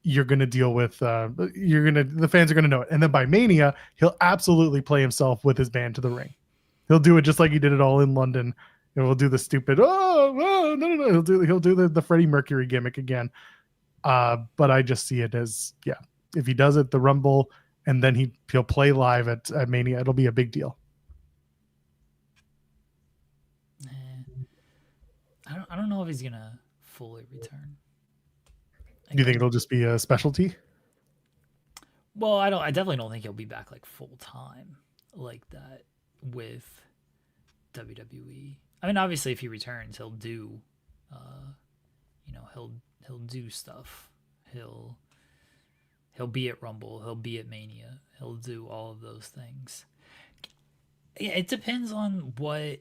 Speaker 1: you're going to deal with, the fans are going to know it. And then by Mania, he'll absolutely play himself with his band to the ring. He'll do it just like he did it all in London. And we'll do the stupid, no. He'll do the Freddie Mercury gimmick again. But I just see it as, if he does it, the Rumble, and then he'll play live at Mania, it'll be a big deal.
Speaker 2: I don't know if he's gonna fully return.
Speaker 1: Do you think it'll just be a specialty?
Speaker 2: Well, I definitely don't think he'll be back like full time like that with WWE. I mean, obviously, if he returns, he'll do, he'll do stuff. He'll be at Rumble. He'll be at Mania. He'll do all of those things. Yeah, it depends on what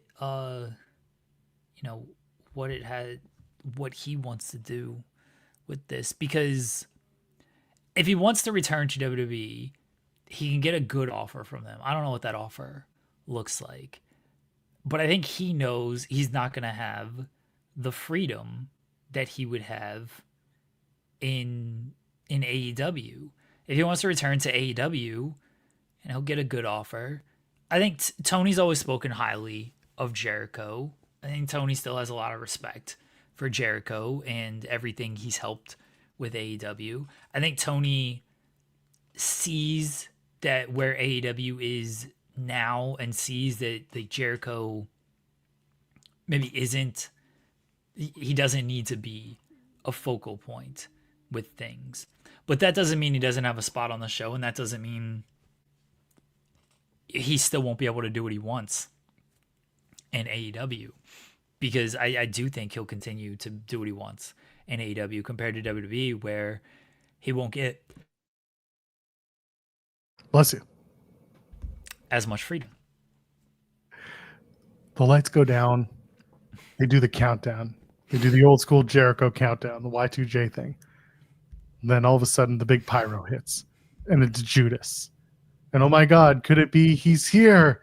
Speaker 2: what he wants to do with this, because if he wants to return to WWE, he can get a good offer from them. I don't know what that offer looks like, but I think he knows he's not going to have the freedom that he would have in AEW. If he wants to return to AEW, and he'll get a good offer. I think Tony's always spoken highly of Jericho. I think Tony still has a lot of respect for Jericho and everything he's helped with AEW. I think Tony sees that where AEW is now and sees that the Jericho maybe he doesn't need to be a focal point with things. But that doesn't mean he doesn't have a spot on the show, and that doesn't mean he still won't be able to do what he wants in AEW, because I do think he'll continue to do what he wants in AEW compared to WWE, where he won't get,
Speaker 1: bless you,
Speaker 2: as much freedom.
Speaker 1: The lights go down. They do the countdown. They do the old school Jericho countdown, the Y2J thing. And then all of a sudden the big pyro hits, and it's Judas. And oh my God, could it be he's here?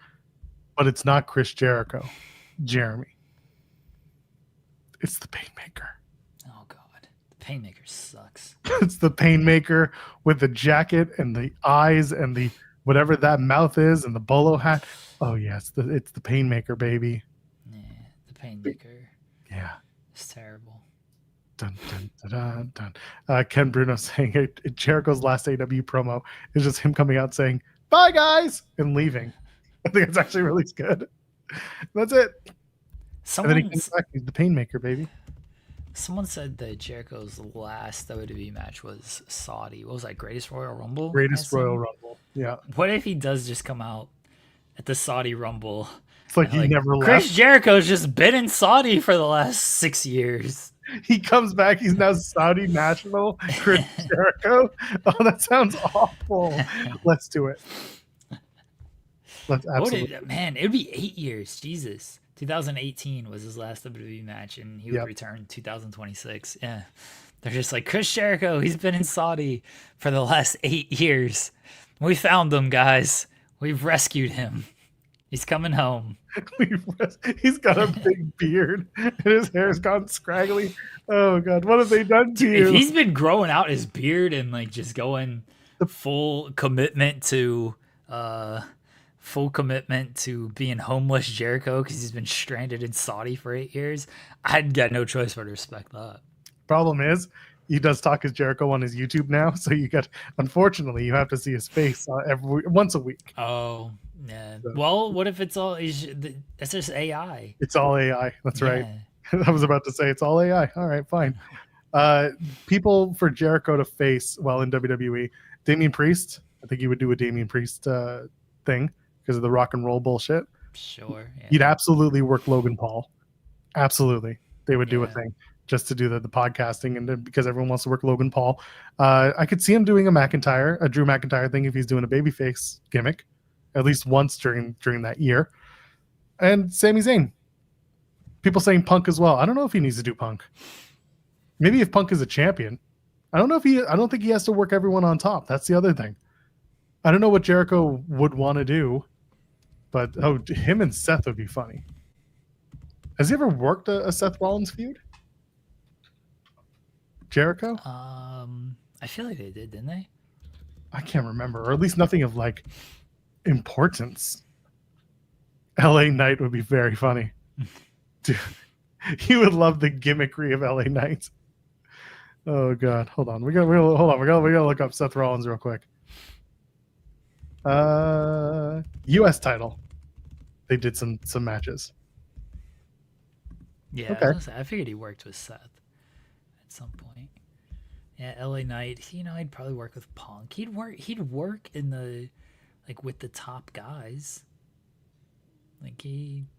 Speaker 1: But it's not Chris Jericho, Jeremy. It's the Painmaker.
Speaker 2: Oh God, the Painmaker sucks.
Speaker 1: It's the Painmaker with the jacket and the eyes and the whatever that mouth is and the bolo hat. Oh yeah, it's the Painmaker, baby.
Speaker 2: Yeah, the Painmaker.
Speaker 1: Yeah,
Speaker 2: it's terrible.
Speaker 1: Dun, dun, dun, dun, dun. Ken Bruno saying Jericho's last AW promo is just him coming out saying "Bye guys" and leaving. I think it's actually really good. That's it. And then he comes back. He's the Painmaker, baby.
Speaker 2: Someone said that Jericho's last WWE match was Saudi. What was that? Greatest Royal Rumble?
Speaker 1: Greatest Royal Rumble. Yeah.
Speaker 2: What if he does just come out at the Saudi Rumble?
Speaker 1: It's like he never
Speaker 2: Chris
Speaker 1: left.
Speaker 2: Jericho's just been in Saudi for the last 6 years.
Speaker 1: He comes back. He's now Saudi national Chris Jericho. Oh, that sounds awful. Let's do it. Let's absolutely.
Speaker 2: Man, it would be 8 years. Jesus. 2018 was his last WWE match, and he would return 2026. Yeah. They're just like, Chris Jericho, he's been in Saudi for the last 8 years. We found him, guys. We've rescued him. He's coming home.
Speaker 1: He's got a big beard, and his hair's gone scraggly. Oh, God. What have they done to you?
Speaker 2: If he's been growing out his beard and like just going full commitment to being homeless Jericho because he's been stranded in Saudi for 8 years, I'd got no choice but to respect that.
Speaker 1: Problem is, he does talk as Jericho on his YouTube now, so unfortunately, you have to see his face once a week.
Speaker 2: Oh, yeah. So, well, what if it's just AI?
Speaker 1: It's all AI. That's right. I was about to say it's all AI. All right, fine. People for Jericho to face while in WWE, Damian Priest. I think he would do a Damian Priest thing because of the rock and roll bullshit.
Speaker 2: Sure. Yeah.
Speaker 1: He'd absolutely work Logan Paul. Absolutely. They would do a thing just to do the podcasting, and because everyone wants to work Logan Paul. I could see him doing a Drew McIntyre thing if he's doing a babyface gimmick, at least once during that year. And Sami Zayn. People saying Punk as well. I don't know if he needs to do Punk. Maybe if Punk is a champion. I don't think he has to work everyone on top. That's the other thing. I don't know what Jericho would want to do, but him and Seth would be funny. Has he ever worked a Seth Rollins feud? Jericho?
Speaker 2: I feel like they did, didn't they?
Speaker 1: I can't remember, or at least nothing of like importance. LA Knight would be very funny. Dude, you would love the gimmickry of LA Knight. Oh God, hold on. We gotta look up Seth Rollins real quick. U.S. title. They did some matches.
Speaker 2: Yeah, okay. I figured he worked with Seth at some point. Yeah, LA Knight. He'd probably work with Punk. He'd work in the with the top guys.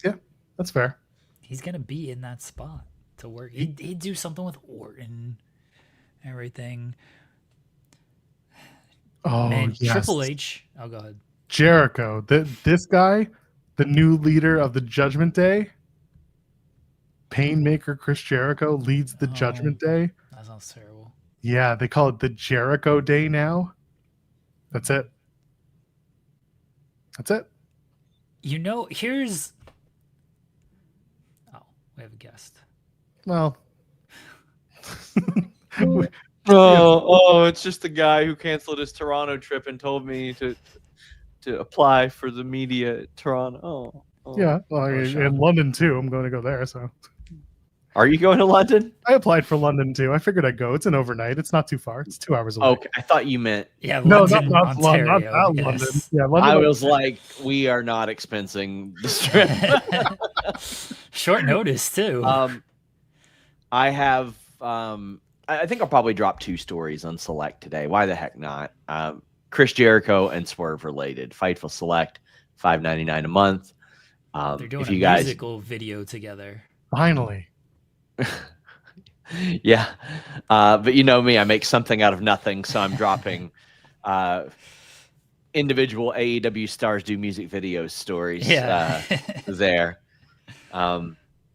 Speaker 1: Yeah, that's fair.
Speaker 2: He's gonna be in that spot to work. He'd do something with Orton, everything.
Speaker 1: Oh,
Speaker 2: man,
Speaker 1: yes.
Speaker 2: Triple H. Oh, go ahead.
Speaker 1: Jericho. This guy, the new leader of the Judgment Day. Painmaker Chris Jericho leads the Judgment Day.
Speaker 2: That sounds terrible.
Speaker 1: Yeah, they call it the Jericho Day now. That's it.
Speaker 2: Here's... Oh, we have a guest.
Speaker 1: Well...
Speaker 3: it's just the guy who canceled his Toronto trip and told me to apply for the media at Toronto.
Speaker 1: Yeah, well, in London too. I'm going to go there. So,
Speaker 3: are you going to London?
Speaker 1: I applied for London too. I figured I'd go. It's an overnight. It's not too far. It's 2 hours away.
Speaker 3: Okay, I thought you meant
Speaker 2: London,
Speaker 1: not
Speaker 2: Ontario.
Speaker 1: Not
Speaker 2: yes.
Speaker 1: London. Yeah, London.
Speaker 3: I was like, we are not expensing this trip.
Speaker 2: Short notice too.
Speaker 3: I have. I think I'll probably drop 2 stories on Select today. Why the heck not? Chris Jericho and Swerve related. Fightful Select, $5.99 a month.
Speaker 2: They're doing a musical video together.
Speaker 1: Finally.
Speaker 3: Yeah. But you know me, I make something out of nothing, so I'm dropping individual AEW stars do music videos stories there.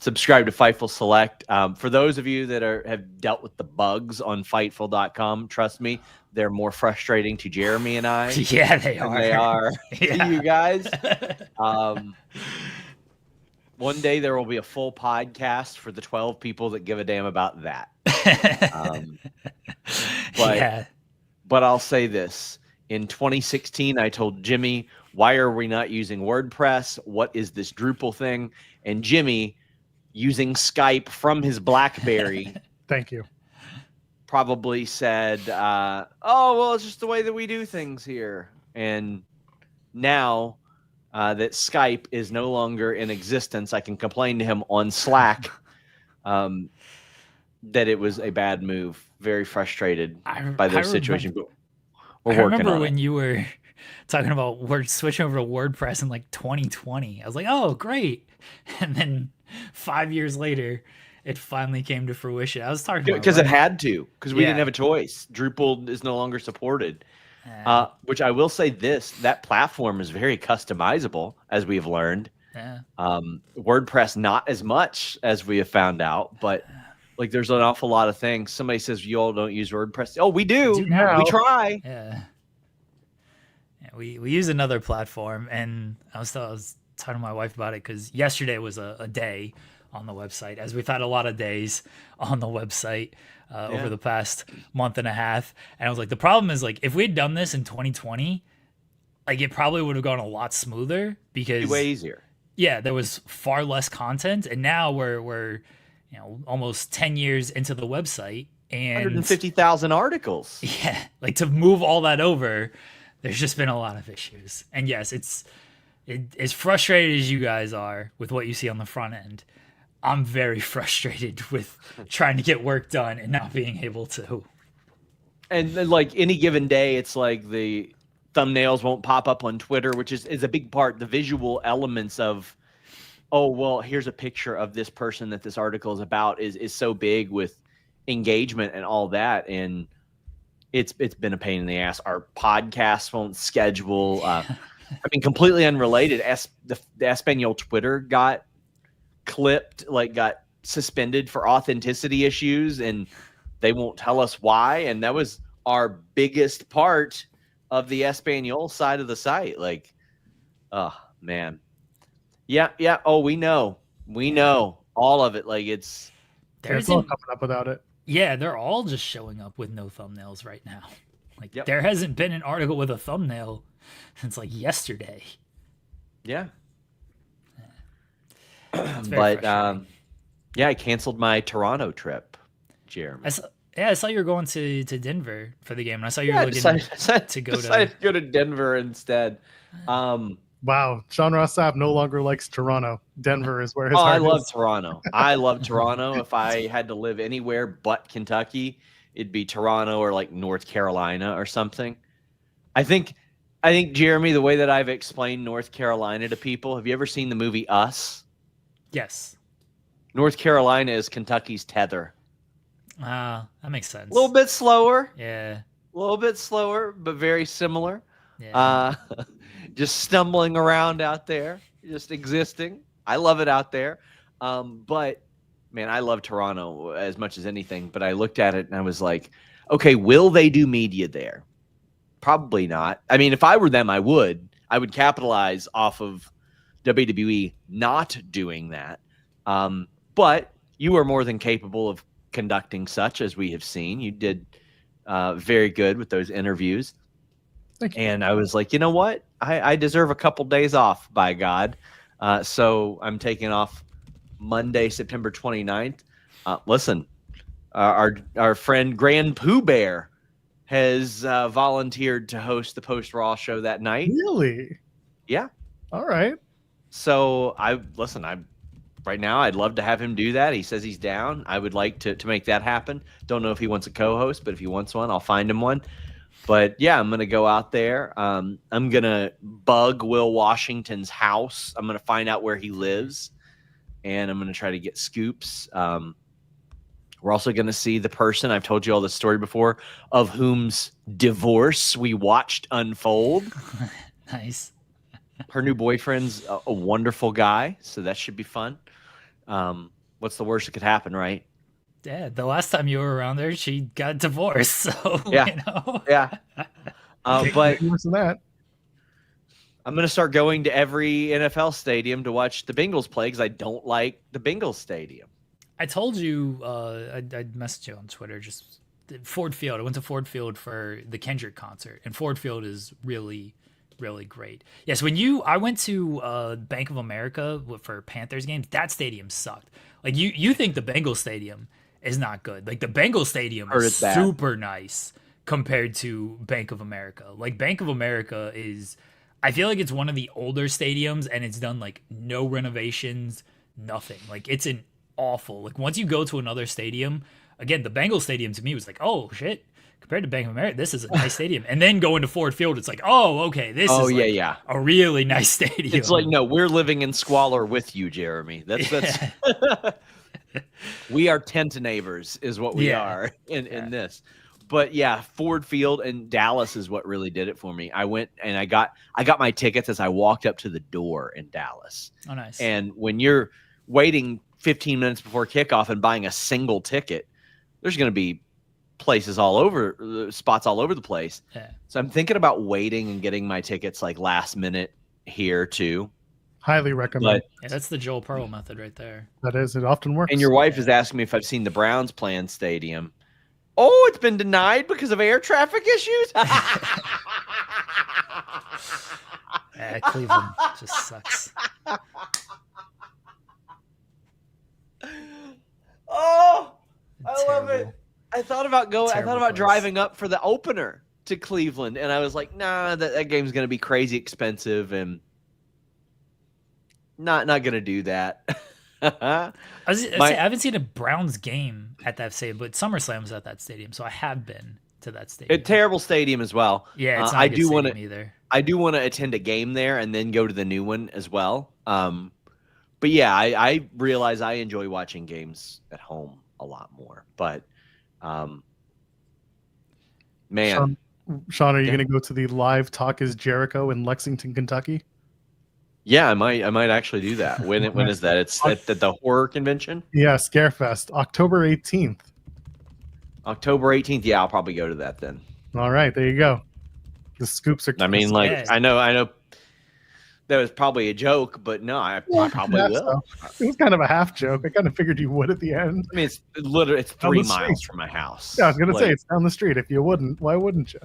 Speaker 3: Subscribe to Fightful Select. For those of you that have dealt with the bugs on Fightful.com, trust me, they're more frustrating to Jeremy and I.
Speaker 2: Yeah, they are.
Speaker 3: They are to you guys. One day there will be a full podcast for the 12 people that give a damn about that. But I'll say this. In 2016, I told Jimmy, why are we not using WordPress? What is this Drupal thing? And Jimmy, using Skype from his BlackBerry.
Speaker 1: Thank you.
Speaker 3: Probably said, well, it's just the way that we do things here. And now that Skype is no longer in existence, I can complain to him on Slack that it was a bad move. Very frustrated by those situations. But we're working on
Speaker 2: when
Speaker 3: it.
Speaker 2: you were talking about we're switching over to WordPress in like 2020. I was like, oh, great. And then 5 years later, it finally came to fruition. I was talking about
Speaker 3: because it had to, because we
Speaker 2: Yeah.
Speaker 3: didn't have a choice. Drupal is no longer supported.
Speaker 2: Yeah.
Speaker 3: Which I will say that platform is very customizable, as we have learned.
Speaker 2: Yeah.
Speaker 3: WordPress, not as much as we have found out, but like there's an awful lot of things. Somebody says you all don't use WordPress. Oh, we do.
Speaker 2: now.
Speaker 3: We try.
Speaker 2: Yeah. We use another platform, and I was talking to my wife about it because yesterday was a day on the website, as we've had a lot of days on the website over the past month and a half. And I was like, the problem is, like, if we'd done this in 2020, like, it probably would have gone a lot smoother because
Speaker 3: way easier.
Speaker 2: Yeah, there was far less content, and now we're almost 10 years into the website and
Speaker 3: 150,000 articles.
Speaker 2: Yeah, like to move all that over, there's just been a lot of issues. And yes, it's as frustrated as you guys are with what you see on the front end. I'm very frustrated with trying to get work done and not being able to.
Speaker 3: And then, like, any given day, it's like the thumbnails won't pop up on Twitter, which is a big part. The visual elements of, oh, well, here's a picture of this person that this article is about is so big with engagement and all that. And it's been a pain in the ass. Our podcast won't schedule. I mean, completely unrelated. The Espanol Twitter got clipped, like got suspended for authenticity issues, and they won't tell us why. And that was our biggest part of the Espanol side of the site. Like, oh man. Yeah. Oh, we know all of it. Like it's
Speaker 1: all coming up without it.
Speaker 2: Yeah, they're all just showing up with no thumbnails right now. Like there hasn't been an article with a thumbnail since like yesterday.
Speaker 3: Yeah. But I canceled my Toronto trip, Jeremy.
Speaker 2: I saw you were going to Denver for the game, and I saw you were looking to go
Speaker 3: to Denver instead.
Speaker 1: Wow, Sean Ross Sapp no longer likes Toronto. Denver is where his heart
Speaker 3: I
Speaker 1: is.
Speaker 3: love Toronto. I love Toronto. If I had to live anywhere but Kentucky, it'd be Toronto or like North Carolina or something. I think Jeremy, the way that I've explained North Carolina to people, have you ever seen the movie Us?
Speaker 2: Yes.
Speaker 3: North Carolina is Kentucky's Tether.
Speaker 2: That makes sense.
Speaker 3: A little bit slower.
Speaker 2: Yeah.
Speaker 3: A little bit slower, but very similar.
Speaker 2: Yeah.
Speaker 3: Just stumbling around out there, just existing. I love it out there. But man, I love Toronto as much as anything. But I looked at it and I was like, okay, will they do media there? Probably not. I mean, if I were them, I would capitalize off of WWE not doing that. But you are more than capable of conducting such, as we have seen. You did very good with those interviews.
Speaker 1: Thank you.
Speaker 3: And I was like, you know what? I deserve a couple days off, by God. So I'm taking off Monday, September 29th. Listen, our friend Grand Pooh Bear has volunteered to host the Post Raw show that night.
Speaker 1: Really?
Speaker 3: Yeah.
Speaker 1: All right.
Speaker 3: So right now I'd love to have him do that. He says he's down. I would like to make that happen. Don't know if he wants a co-host, but if he wants one, I'll find him one. But yeah, I'm going to go out there. I'm going to bug Will Washington's house. I'm going to find out where he lives, and I'm going to try to get scoops. We're also going to see the person, I've told you all this story before, of whom's divorce we watched unfold.
Speaker 2: Nice.
Speaker 3: Her new boyfriend's a wonderful guy, so that should be fun. What's the worst that could happen, right?
Speaker 2: Yeah, the last time you were around there, she got divorced. So
Speaker 3: yeah,
Speaker 2: you know.
Speaker 3: Yeah. But
Speaker 1: worse than that.
Speaker 3: I'm going to start going to every NFL stadium to watch the Bengals play because I don't like the Bengals stadium.
Speaker 2: I told you, I messaged you on Twitter. Just Ford Field. I went to Ford Field for the Kendrick concert, and Ford Field is really, really great. Yes, I went to Bank of America for Panthers games. That stadium sucked. Like you think the Bengals stadium is not good. Like the Bengals stadium is super nice compared to Bank of America. Like Bank of America is, I feel like it's one of the older stadiums and it's done like no renovations, nothing. Like it's an awful, like once you go to another stadium, again, the Bengals stadium to me was like, oh shit, compared to Bank of America, this is a nice stadium. And then going to Ford Field, it's like, oh, okay, this is
Speaker 3: yeah.
Speaker 2: a really nice stadium.
Speaker 3: It's like, no, we're living in squalor with you, Jeremy. That's we are tent neighbors is what we are in this. But yeah, Ford Field and Dallas is what really did it for me. I went and I got my tickets as I walked up to the door in Dallas.
Speaker 2: Oh, nice.
Speaker 3: And when you're waiting 15 minutes before kickoff and buying a single ticket, there's going to be spots all over the place.
Speaker 2: Yeah.
Speaker 3: So I'm thinking about waiting and getting my tickets like last minute here too.
Speaker 1: Highly recommend.
Speaker 2: Yeah, that's the Joel Pearl method right there.
Speaker 1: That is, it often works.
Speaker 3: And your wife is asking me if I've seen the Browns play in stadium. Oh, it's been denied because of air traffic issues?
Speaker 2: Cleveland just sucks.
Speaker 3: Oh, I love
Speaker 2: Terrible.
Speaker 3: it. I thought about
Speaker 2: Terrible
Speaker 3: driving up for the opener to Cleveland, and I was like, nah, that game's going to be crazy expensive, and not going to do that.
Speaker 2: I haven't seen a Browns game at that stadium, but SummerSlam was at that stadium, so I have been to that stadium.
Speaker 3: A terrible stadium as well.
Speaker 2: Yeah, it's not a good stadium either.
Speaker 3: I do want to attend a game there and then go to the new one as well. But yeah, I realize I enjoy watching games at home a lot more. But man,
Speaker 1: Sean, are you going to go to the live Talk is Jericho in Lexington, Kentucky?
Speaker 3: Yeah, I might actually do that. When is that? It's at the horror convention?
Speaker 1: Yeah, Scarefest, October 18th.
Speaker 3: October 18th. Yeah, I'll probably go to that then.
Speaker 1: All right, there you go. The scoops are.
Speaker 3: I mean, like, I know that was probably a joke, but no, I probably will.
Speaker 1: So. It was kind of a half joke. I kind of figured you would at the end.
Speaker 3: I mean, it's 3 miles from my house.
Speaker 1: Yeah, I was gonna say it's down the street. If you wouldn't, why wouldn't you?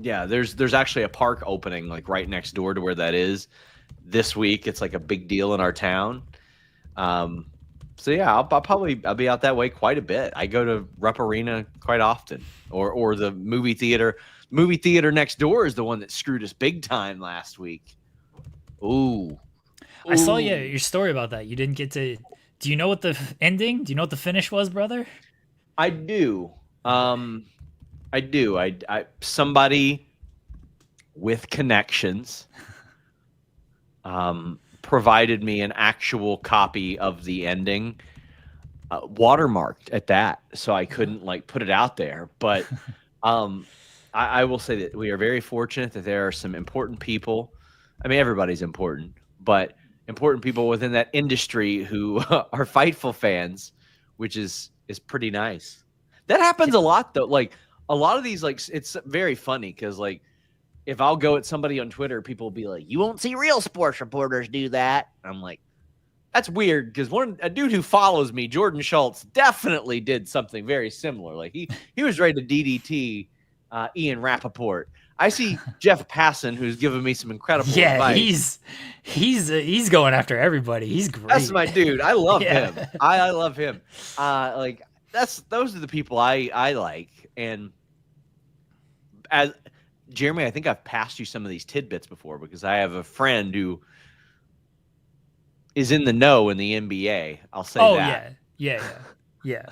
Speaker 3: Yeah, there's actually a park opening like right next door to where that is. This week, it's like a big deal in our town. So yeah, I'll be out that way quite a bit. I go to Rupp Arena quite often, or the movie theater. Movie theater next door is the one that screwed us big time last week. Ooh.
Speaker 2: I saw your story about that. You didn't get to. Do you know what the ending? Do you know what the finish was, brother?
Speaker 3: I do. I do. I somebody with connections provided me an actual copy of the ending, watermarked at that, so I couldn't like put it out there. But I will say that we are very fortunate that there are some important people. I mean, everybody's important, but important people within that industry who are Fightful fans, which is pretty nice. That happens a lot though. Like a lot of these, like it's very funny because like if I'll go at somebody on Twitter, people will be like, "You won't see real sports reporters do that." I'm like, that's weird because a dude who follows me, Jordan Schultz, definitely did something very similar. Like he was ready to DDT Ian Rappaport. I see Jeff Passan, who's given me some incredible advice.
Speaker 2: He's going after everybody. He's great.
Speaker 3: That's my dude. I love him. I love him. Like those are the people I like. And as Jeremy, I think I've passed you some of these tidbits before because I have a friend who is in the know in the NBA. I'll say that.
Speaker 2: Oh yeah.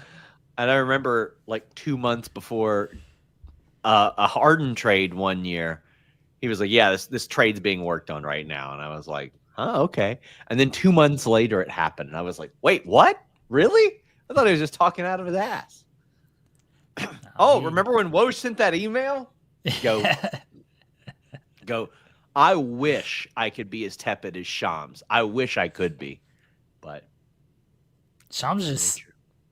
Speaker 3: And I remember like 2 months before a Harden trade one year, he was like, "Yeah, this trade's being worked on right now," and I was like, "Oh, okay." And then 2 months later, it happened, and I was like, "Wait, what? Really? I thought he was just talking out of his ass." Remember when Woj sent that email? Go. I wish I could be as tepid as Shams. I wish I could be, but
Speaker 2: Shams just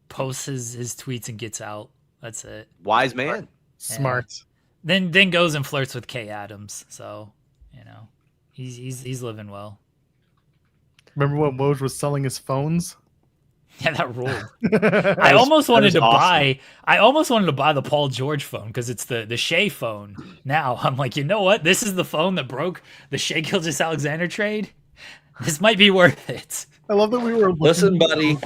Speaker 2: posts his tweets and gets out. That's it.
Speaker 3: Wise man.
Speaker 1: Smart.
Speaker 2: Then goes and flirts with Kay Adams. So, he's living well.
Speaker 1: Remember when Woj was selling his phones?
Speaker 2: Yeah, that ruled. I almost wanted to buy the Paul George phone because it's the Shea phone. Now I'm like, you know what? This is the phone that broke the Shea Gilgeous-Alexander trade. This might be worth it.
Speaker 1: I love that we were.
Speaker 3: Listen, buddy.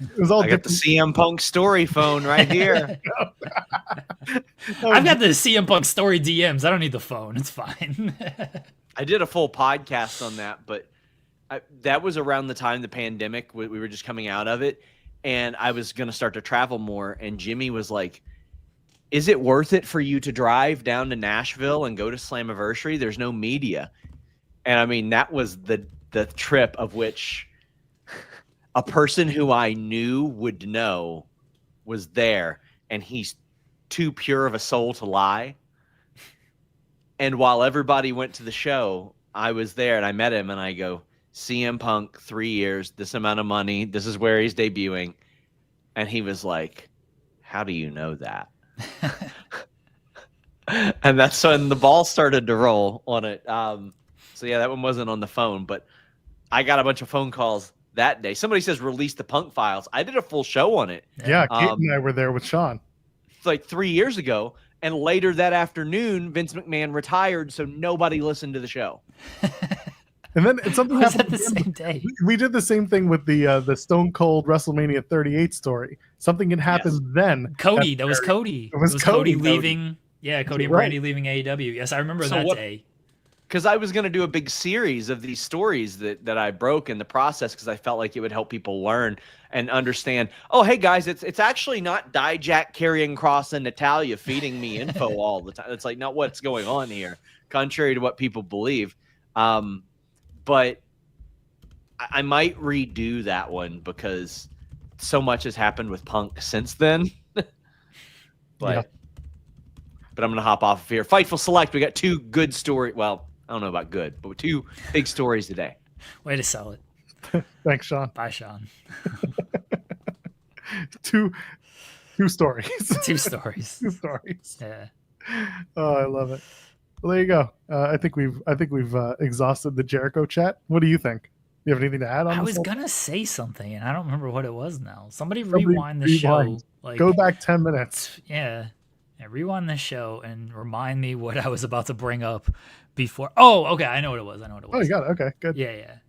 Speaker 1: It was all
Speaker 3: I got the CM Punk story phone right here.
Speaker 2: I've got the CM Punk story DMs. I don't need the phone. It's fine.
Speaker 3: I did a full podcast on that, but that was around the time the pandemic. We were just coming out of it, and I was going to start to travel more. And Jimmy was like, is it worth it for you to drive down to Nashville and go to Slammiversary? There's no media. And I mean, that was the trip of which a person who I knew would know was there, and he's too pure of a soul to lie. And while everybody went to the show, I was there and I met him and I go, CM Punk, 3 years, this amount of money, this is where he's debuting. And he was like, how do you know that? And that's when the ball started to roll on it. So yeah, that one wasn't on the phone, but I got a bunch of phone calls that day. Somebody says release the Punk files. I did a full show on it.
Speaker 1: Yeah, Kate and I were there with Sean.
Speaker 3: Like 3 years ago. And later that afternoon, Vince McMahon retired, so nobody listened to the show.
Speaker 1: And then something
Speaker 2: Was
Speaker 1: happened
Speaker 2: that the same day?
Speaker 1: We did the same thing with the Stone Cold WrestleMania 38 story. Something had happened then.
Speaker 2: Cody, that was Cody.
Speaker 1: It was Cody
Speaker 2: leaving. Yeah, Cody and Brandy leaving AEW. Yes, I remember that day.
Speaker 3: Because I was going to do a big series of these stories that I broke in the process because I felt like it would help people learn and understand, oh, hey, guys, it's actually not Dijak, Karrion Kross, and Natalya feeding me info all the time. It's like not what's going on here, contrary to what people believe. But I might redo that one because so much has happened with Punk since then. But I'm going to hop off of here. Fightful Select, we got 2 good stories. Well, I don't know about good, but 2 big stories today.
Speaker 2: Way to sell it.
Speaker 1: Thanks, Sean.
Speaker 2: Bye, Sean.
Speaker 1: 2 stories.
Speaker 2: 2 stories.
Speaker 1: 2 stories.
Speaker 2: Yeah.
Speaker 1: Oh, I love it. Well, there you go. I think we've exhausted the Jericho chat. What do you think? You have anything to add on?
Speaker 2: I was gonna say something, and I don't remember what it was now. Somebody rewind the show. Like,
Speaker 1: go back 10 minutes.
Speaker 2: Yeah, rewind the show and remind me what I was about to bring up before. Oh, okay, I know what it was.
Speaker 1: Oh, you got it. Okay, good.
Speaker 2: Yeah.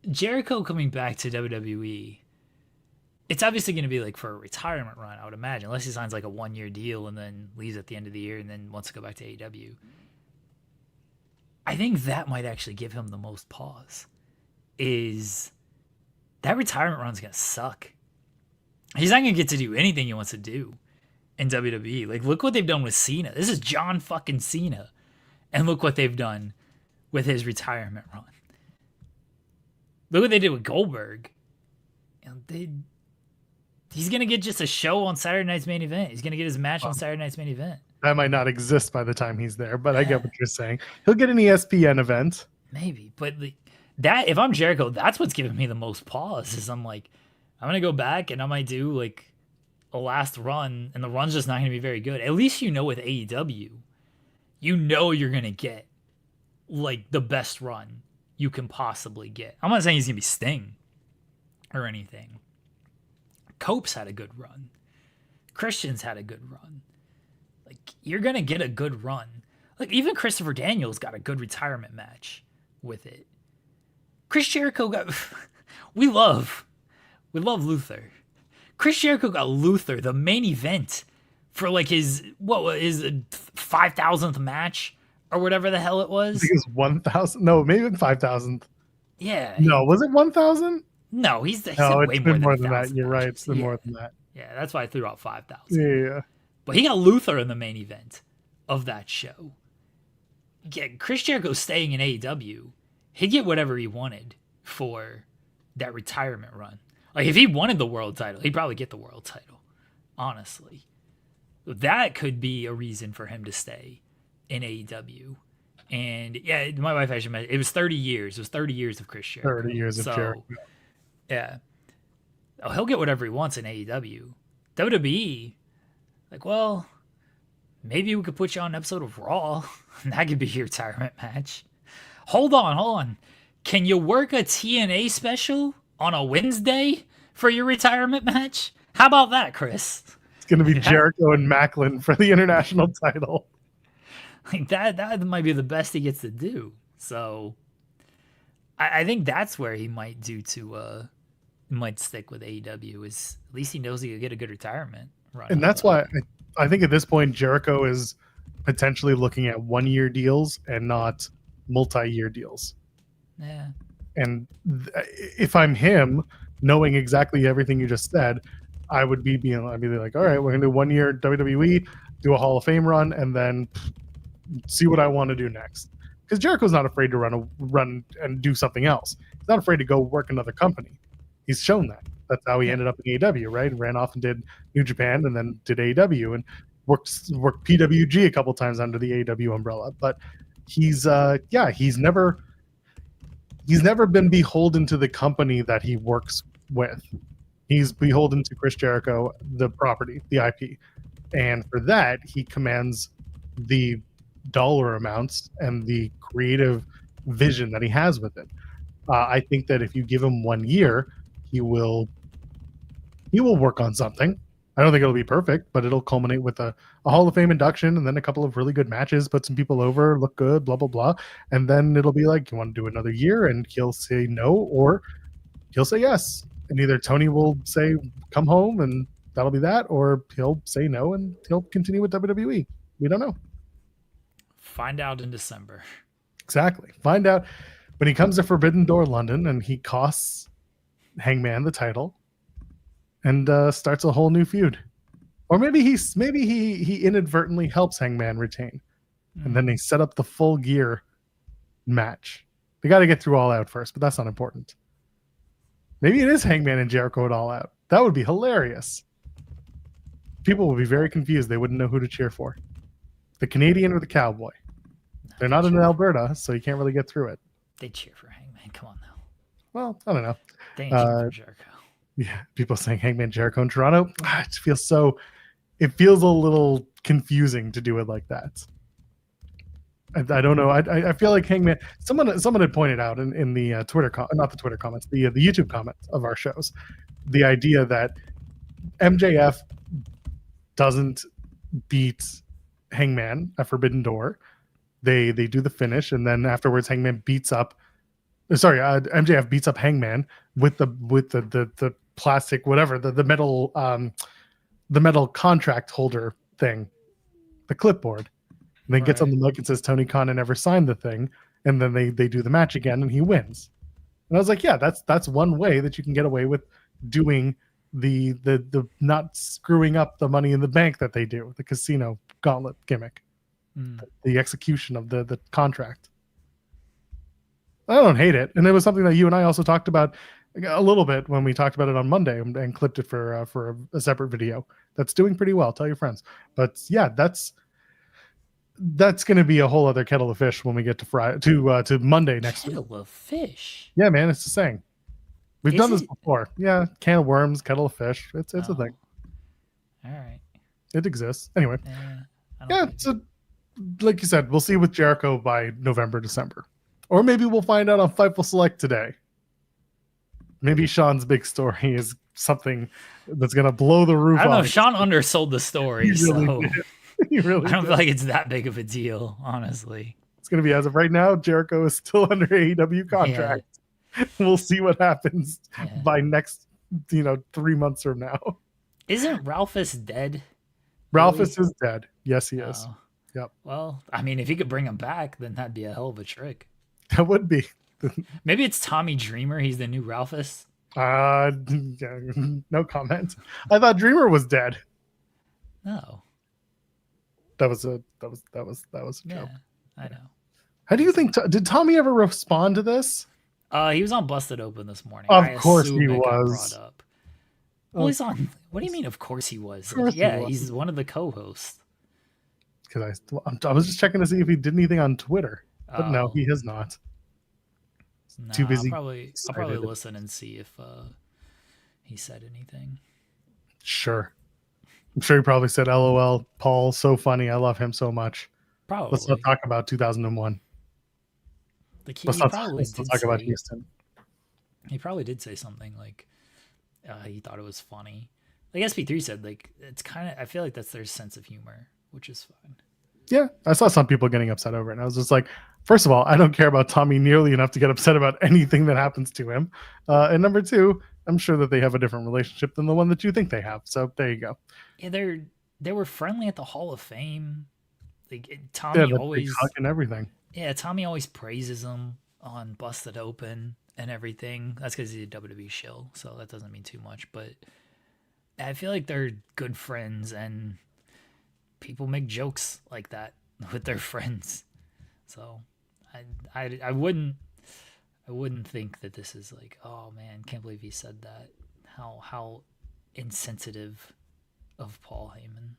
Speaker 2: Jericho coming back to WWE. It's obviously going to be like for a retirement run, I would imagine, unless he signs like a 1-year deal and then leaves at the end of the year and then wants to go back to AEW. I think that might actually give him the most pause. Is that retirement run's going to suck. He's not going to get to do anything he wants to do in WWE. Like, look what they've done with Cena. This is John fucking Cena. And look what they've done with his retirement run. Look what they did with Goldberg. He's going to get just a show on Saturday Night's Main Event. He's going to get his match on Saturday Night's Main Event.
Speaker 1: That might not exist by the time he's there, but I get what you're saying. He'll get an ESPN event.
Speaker 2: Maybe, but that if I'm Jericho, that's what's giving me the most pause. Is I'm like, I'm going to go back and I might do like a last run, and the run's just not going to be very good. At least with AEW, you know you're going to get like the best run you can possibly get. I'm not saying he's going to be Sting or anything. Cope's had a good run. Christian's had a good run. Like, you're going to get a good run. Like, even Christopher Daniels got a good retirement match with it. Chris Jericho got... we love Luther. Chris Jericho got Luther, the main event, for like his 5,000th match or whatever the hell it was.
Speaker 1: I think it was 1,000. No, maybe 5,000.
Speaker 2: Yeah.
Speaker 1: No, was it 1,000?
Speaker 2: No, he's
Speaker 1: way
Speaker 2: been
Speaker 1: more than that. You're right. It's been more than that.
Speaker 2: Yeah, that's why I threw out 5,000.
Speaker 1: Yeah.
Speaker 2: But he got Luther in the main event of that show. Yeah, Chris Jericho staying in AEW, he'd get whatever he wanted for that retirement run. Like, if he wanted the world title, he'd probably get the world title, honestly. That could be a reason for him to stay in AEW. And, yeah, my wife actually mentioned, it was 30 years. It was 30 years of Chris Jericho.
Speaker 1: 30 years of Jericho.
Speaker 2: Yeah. Oh, he'll get whatever he wants in AEW. WWE, like, well, maybe we could put you on an episode of Raw. That could be your retirement match. Hold on. Can you work a TNA special on a Wednesday for your retirement match? How about that, Chris?
Speaker 1: It's going to be Jericho and Macklin for the international title.
Speaker 2: Like that might be the best he gets to do. So I think that's where he might might stick with AEW. Is at least he knows he could get a good retirement run.
Speaker 1: And that's why I think at this point Jericho is potentially looking at 1-year deals and not multi-year deals.
Speaker 2: Yeah.
Speaker 1: And if I'm him, knowing exactly everything you just said, I'd be like, all right, we're gonna do 1 year WWE, do a Hall of Fame run, and then see what I want to do next. Because Jericho's not afraid to run and do something else. He's not afraid to go work another company. He's shown that. That's how he ended up in AEW, right? Ran off and did New Japan, and then did AEW, and worked PWG a couple times under the AEW umbrella. But he's never been beholden to the company that he works with. He's beholden to Chris Jericho, the property, the IP, and for that he commands the dollar amounts and the creative vision that he has with it. I think that if you give him 1 year, he will work on something. I don't think it'll be perfect, but it'll culminate with a Hall of Fame induction and then a couple of really good matches, put some people over, look good, blah, blah, blah. And then it'll be like, you want to do another year? And he'll say no, or he'll say yes. And either Tony will say, come home, and that'll be that, or he'll say no and he'll continue with WWE. We don't know.
Speaker 2: Find out in December.
Speaker 1: Exactly. Find out when he comes to Forbidden Door London and he costs Hangman the title and starts a whole new feud. Or maybe he inadvertently helps Hangman retain. And then they set up the Full Gear match. They got to get through All Out first, but that's not important. Maybe it is Hangman and Jericho at All Out. That would be hilarious. People would be very confused. They wouldn't know who to cheer for. The Canadian or the Cowboy. They're not in Alberta, so you can't really get through it.
Speaker 2: They cheer for Hangman. Come on now.
Speaker 1: Well, I don't know.
Speaker 2: They ain't cheer for Jericho.
Speaker 1: Yeah, people saying Hangman Jericho in Toronto. It feels a little confusing to do it like that. I don't know. I feel like Hangman. Someone had pointed out in the not the Twitter comments, the YouTube comments of our shows, the idea that MJF doesn't beat Hangman at Forbidden Door. They do the finish, and then afterwards, MJF beats up Hangman with the plastic whatever the metal contract holder thing, the clipboard. And then gets on the mic and says Tony Khan never signed the thing, and then they do the match again and he wins. And I was like, yeah, that's one way that you can get away with doing the not screwing up the Money in the Bank that they do, the casino gauntlet gimmick, the execution of the contract. I don't hate it, and it was something that you and I also talked about a little bit when we talked about it on Monday and clipped it for a separate video. That's doing pretty well. Tell your friends. But yeah, that's going to be a whole other kettle of fish when we get to Friday to Monday next week.
Speaker 2: Kettle of fish.
Speaker 1: Yeah, man, it's the saying. We've done this before. Yeah, can of worms, kettle of fish. It's a thing.
Speaker 2: All right.
Speaker 1: It exists. Anyway. Yeah, so like you said, we'll see with Jericho by November, December. Or maybe we'll find out on Fightful Select today. Maybe Sean's big story is something that's going to blow the roof off.
Speaker 2: I don't know. Sean undersold the story,
Speaker 1: Really
Speaker 2: I don't feel like it's that big of a deal, honestly.
Speaker 1: It's going to be, as of right now, Jericho is still under AEW contract. Yeah. We'll see what happens by next, 3 months from now.
Speaker 2: Isn't Ralphus dead?
Speaker 1: Ralphus is dead. Yes, he is. Yep.
Speaker 2: Well, I mean, if he could bring him back, then that'd be a hell of a trick.
Speaker 1: That would be.
Speaker 2: Maybe it's Tommy Dreamer. He's the new Ralphus.
Speaker 1: No comment. I thought Dreamer was dead.
Speaker 2: No.
Speaker 1: That was a joke.
Speaker 2: Yeah, I know.
Speaker 1: How do you think? Did Tommy ever respond to this?
Speaker 2: He was on Busted Open this morning.
Speaker 1: Of course he was.
Speaker 2: Brought up. Well, he's on. What do you mean? Of course he was. He's one of the co-hosts.
Speaker 1: Because I was just checking to see if he did anything on Twitter, but no, he has not. Too busy.
Speaker 2: I'll probably listen and see if he said anything.
Speaker 1: Sure. I'm sure he probably said, LOL, Paul, so funny. I love him so much.
Speaker 2: Probably.
Speaker 1: Let's not talk about 2001. Let's not talk about Houston.
Speaker 2: He probably did say something like he thought it was funny. Like SP3 said, like, it's kind of, I feel like that's their sense of humor, which is fine.
Speaker 1: Yeah, I saw some people getting upset over it. And I was just like, first of all, I don't care about Tommy nearly enough to get upset about anything that happens to him. And number two, I'm sure that they have a different relationship than the one that you think they have. So there you go.
Speaker 2: Yeah, they were friendly at the Hall of Fame. Like Tommy always
Speaker 1: and everything.
Speaker 2: Yeah, Tommy always praises him on Busted Open and everything. That's because he's a WWE shill, so that doesn't mean too much. But I feel like they're good friends, and people make jokes like that with their friends. So I wouldn't think that this is like, oh man, can't believe he said that. How insensitive of Paul Heyman.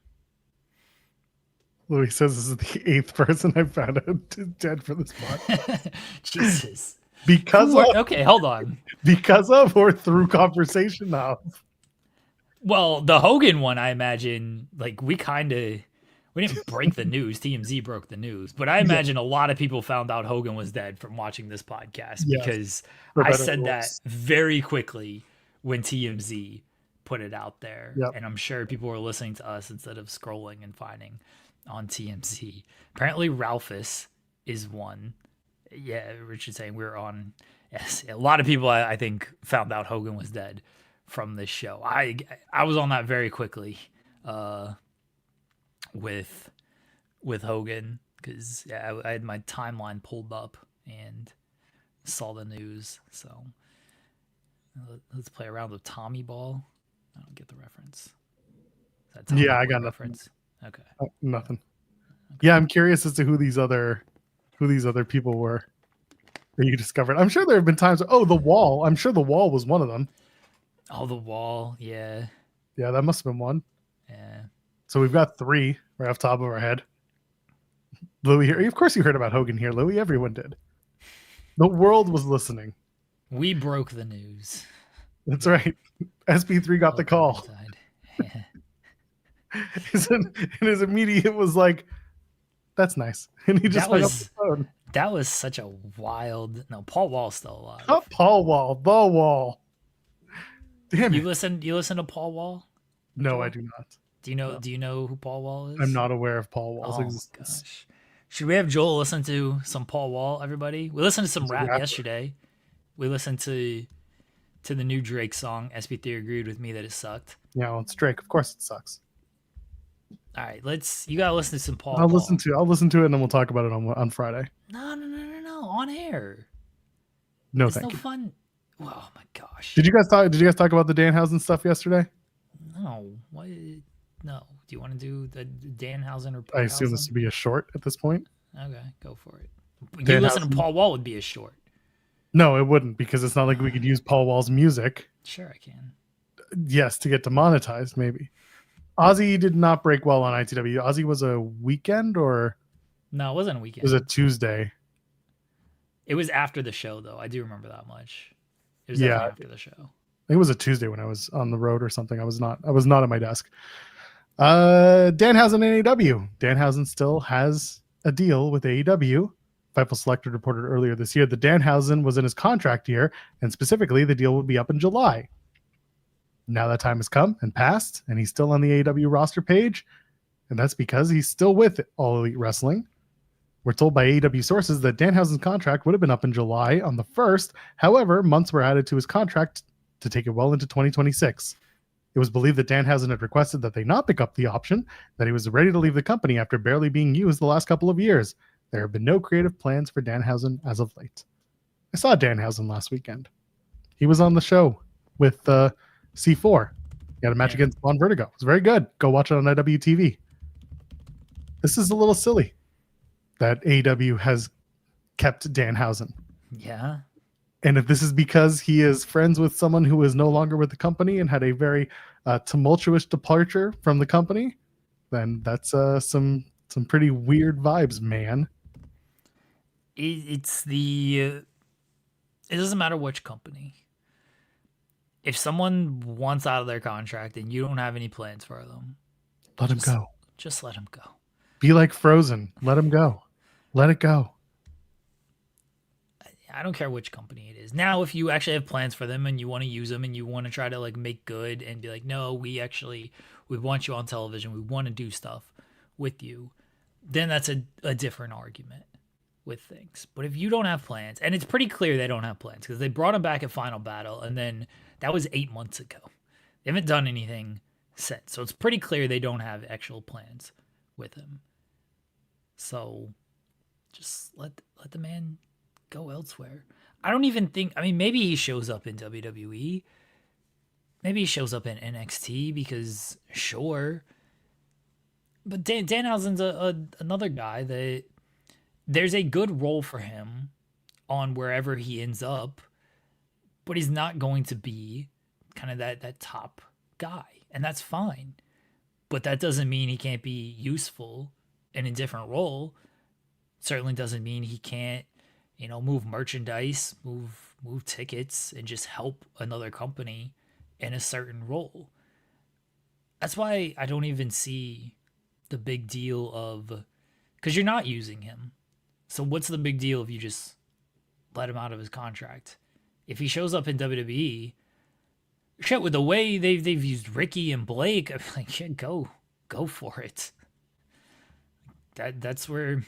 Speaker 1: Louis says this is the 8th person I've found out dead for this podcast.
Speaker 2: Jesus.
Speaker 1: Because of,
Speaker 2: okay, hold on.
Speaker 1: Because of or through conversation of.
Speaker 2: Well, the Hogan one, I imagine, like we didn't break the news. TMZ broke the news, but I imagine a lot of people found out Hogan was dead from watching this podcast because I said that very quickly when TMZ put it out there, and I'm sure people were listening to us instead of scrolling and finding on TMZ. Apparently, Ralphus is one. Yeah, Richard's saying we're on. Yes, a lot of people I think found out Hogan was dead from this show. I was on that very quickly with Hogan because I had my timeline pulled up and saw the news. So let's play around with Tommy Ball. I don't get the reference.
Speaker 1: I got
Speaker 2: reference.
Speaker 1: Nothing. Okay. Nothing. Okay. Yeah, I'm curious as to who these other people were that you discovered. I'm sure there have been times. Oh, the Wall. I'm sure the Wall was one of them.
Speaker 2: Oh, the Wall. Yeah.
Speaker 1: Yeah, that must have been one.
Speaker 2: Yeah.
Speaker 1: So we've got 3 right off the top of our head. Louis here. Of course you heard about Hogan here, Louis. Everyone did. The world was listening.
Speaker 2: We broke the news.
Speaker 1: That's right. SB3 got the call.
Speaker 2: Yeah.
Speaker 1: And his immediate was like, that's nice. And he just hung up the phone.
Speaker 2: That was such a wild... No, Paul Wall's still alive.
Speaker 1: Not Paul Wall. The Wall. Damn it.
Speaker 2: You listen to Paul Wall?
Speaker 1: No, I do not.
Speaker 2: Do you know who Paul Wall is?
Speaker 1: I'm not aware of Paul Wall's
Speaker 2: Oh,
Speaker 1: existence.
Speaker 2: gosh. Should we have Joel listen to some Paul Wall, everybody? We listened to some rap yesterday. We listened to the new Drake song. SB3 agreed with me that it sucked.
Speaker 1: Yeah, well, it's Drake. Of course it sucks.
Speaker 2: All right, you gotta listen to some Paul.
Speaker 1: I'll listen to it and then we'll talk about it on Friday.
Speaker 2: No, on air.
Speaker 1: No,
Speaker 2: it's
Speaker 1: thank you.
Speaker 2: Fun. Oh my gosh.
Speaker 1: Did you guys talk about the Danhausen stuff yesterday?
Speaker 2: No. What? No. Do you want to do the Danhausen or?
Speaker 1: I assume this would be a short at this point.
Speaker 2: Okay, go for it. You listen to Paul Wall would be a short.
Speaker 1: No, it wouldn't, because it's not like we could use Paul Wall's music.
Speaker 2: Sure, I can.
Speaker 1: Yes, to get demonetized, maybe. Ozzy did not break well on ITW. Ozzy was a weekend or?
Speaker 2: No, it wasn't a weekend.
Speaker 1: It was a Tuesday.
Speaker 2: It was after the show, though. I do remember that much. It was after the show.
Speaker 1: It was a Tuesday when I was on the road or something. I was not at my desk. Danhausen and AEW. Danhausen still has a deal with AEW. Fightful Select reported earlier this year that Danhausen was in his contract year, and specifically the deal would be up in July. Now that time has come and passed, and he's still on the AEW roster page, and that's because he's still with All Elite Wrestling. We're told by AEW sources that Danhausen's contract would have been up in July on the 1st. However, months were added to his contract to take it well into 2026. It was believed that Danhausen had requested that they not pick up the option, that he was ready to leave the company after barely being used the last couple of years. There have been no creative plans for Danhausen as of late. I saw Danhausen last weekend. He was on the show with C4. He had a match against Von Vertigo. It was very good. Go watch it on IWTV. This is a little silly that AEW has kept Danhausen.
Speaker 2: Yeah.
Speaker 1: And if this is because he is friends with someone who is no longer with the company and had a very tumultuous departure from the company, then that's some pretty weird vibes, man.
Speaker 2: It doesn't matter which company. If someone wants out of their contract and you don't have any plans for them,
Speaker 1: let him go.
Speaker 2: Just let him go.
Speaker 1: Be like Frozen. Let him go. Let it go.
Speaker 2: I don't care which company it is. Now, if you actually have plans for them and you want to use them and you want to try to like make good and be like, no, we want you on television. We want to do stuff with you. Then that's a different argument with things. But if you don't have plans, and it's pretty clear they don't have plans because they brought him back at Final Battle and then that was 8 months ago. They haven't done anything since. So it's pretty clear they don't have actual plans with him. So just let the man go elsewhere. I don't even think, maybe he shows up in WWE. maybe he shows up in NXT because sure. But Danhausen's another guy that there's a good role for him on wherever he ends up, but he's not going to be kind of that top guy, and that's fine. But that doesn't mean he can't be useful in a different role. Certainly doesn't mean he can't, move merchandise, move tickets, and just help another company in a certain role. That's why I don't even see the big deal of, because you're not using him. So what's the big deal if you just let him out of his contract? If he shows up in WWE, shit, with the way they've used Ricky and Blake, I'm like, yeah, go for it. That's where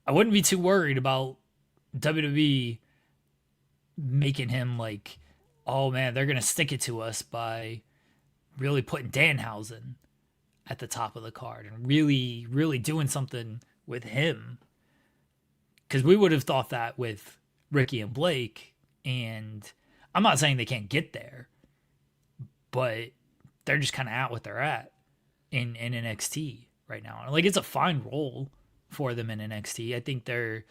Speaker 2: I wouldn't be too worried about WWE making him like, oh man, they're gonna stick it to us by really putting Danhausen at the top of the card and really, really doing something with him. Because we would have thought that with Ricky and Blake, and I'm not saying they can't get there, but they're just kind of at what they're at in NXT right now. Like, it's a fine role for them in NXT. I think their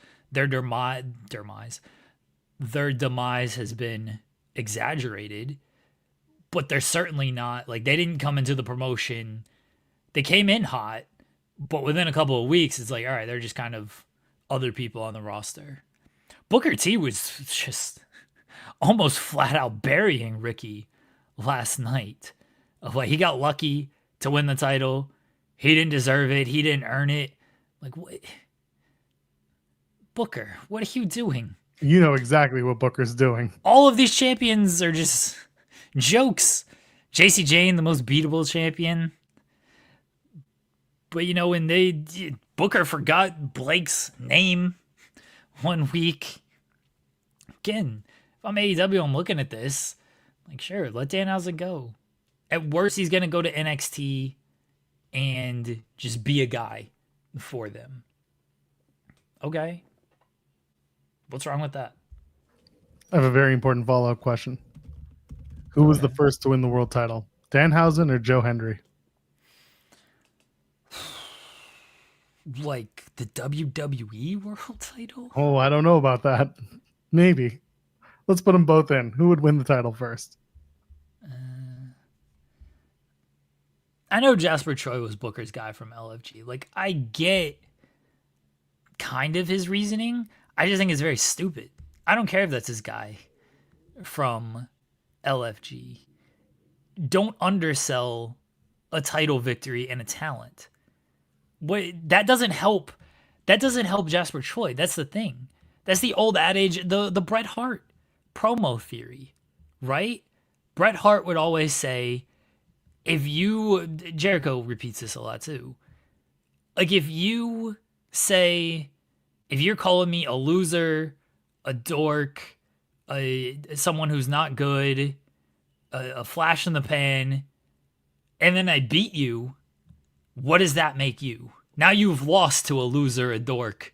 Speaker 2: demise has been exaggerated, but they're certainly not, like, they didn't come into the promotion. They came in hot, but within a couple of weeks, it's like, all right, they're just kind of other people on the roster. Booker T was just almost flat out burying Ricky last night. Of like, he got lucky to win the title. He didn't deserve it. He didn't earn it. Like, what? Booker, what are you doing?
Speaker 1: You know exactly what Booker's doing.
Speaker 2: All of these champions are just jokes. JC Jane, the most beatable champion. But, when Booker forgot Blake's name one week. Again, if I'm AEW, I'm looking at this. Like, sure, let Danhausen go. At worst, he's going to go to NXT and just be a guy for them. Okay. What's wrong with that?
Speaker 1: I have a very important follow-up question. Who was the first to win the world title? Danhausen or Joe Hendry?
Speaker 2: Like the WWE world title?
Speaker 1: Oh, I don't know about that. Maybe. Let's put them both in. Who would win the title first?
Speaker 2: I know Jasper Troy was Booker's guy from LFG. Like, I get kind of his reasoning. I just think it's very stupid. I don't care if that's his guy from LFG. Don't undersell a title victory and a talent. That doesn't help. That doesn't help Jasper Troy. That's the thing. That's the old adage, the Bret Hart promo theory, right? Bret Hart would always say, Jericho repeats this a lot too. Like, if you're calling me a loser, a dork, someone who's not good, a flash in the pan, and then I beat you, what does that make you? Now you've lost to a loser, a dork,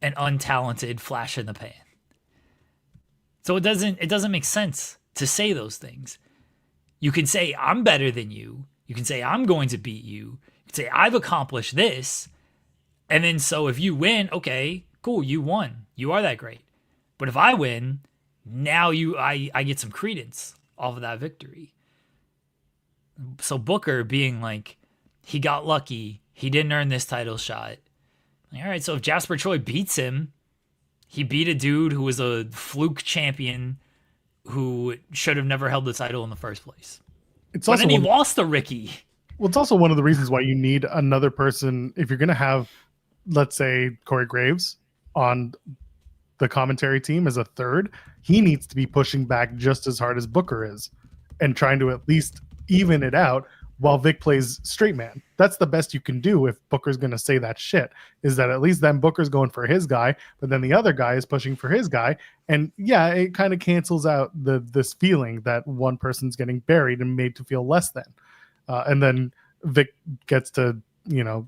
Speaker 2: an untalented flash in the pan. So it doesn't make sense to say those things. You can say, I'm better than you. You can say, I'm going to beat you. You can say, I've accomplished this. And then so if you win, okay, cool, you won. You are that great. But if I win, now I get some credence off of that victory. So Booker being like, he got lucky. He didn't earn this title shot. All right, so if Jasper Troy beats him, he beat a dude who was a fluke champion who should have never held the title in the first place. But then he lost to Ricky.
Speaker 1: Well, it's also one of the reasons why you need another person. If you're going to have, let's say, Corey Graves on the commentary team as a third, he needs to be pushing back just as hard as Booker is and trying to at least even it out while Vic plays straight man. That's the best you can do if Booker's going to say that shit, is that at least then Booker's going for his guy, but then the other guy is pushing for his guy. And yeah, it kind of cancels out this feeling that one person's getting buried and made to feel less than. And then Vic gets to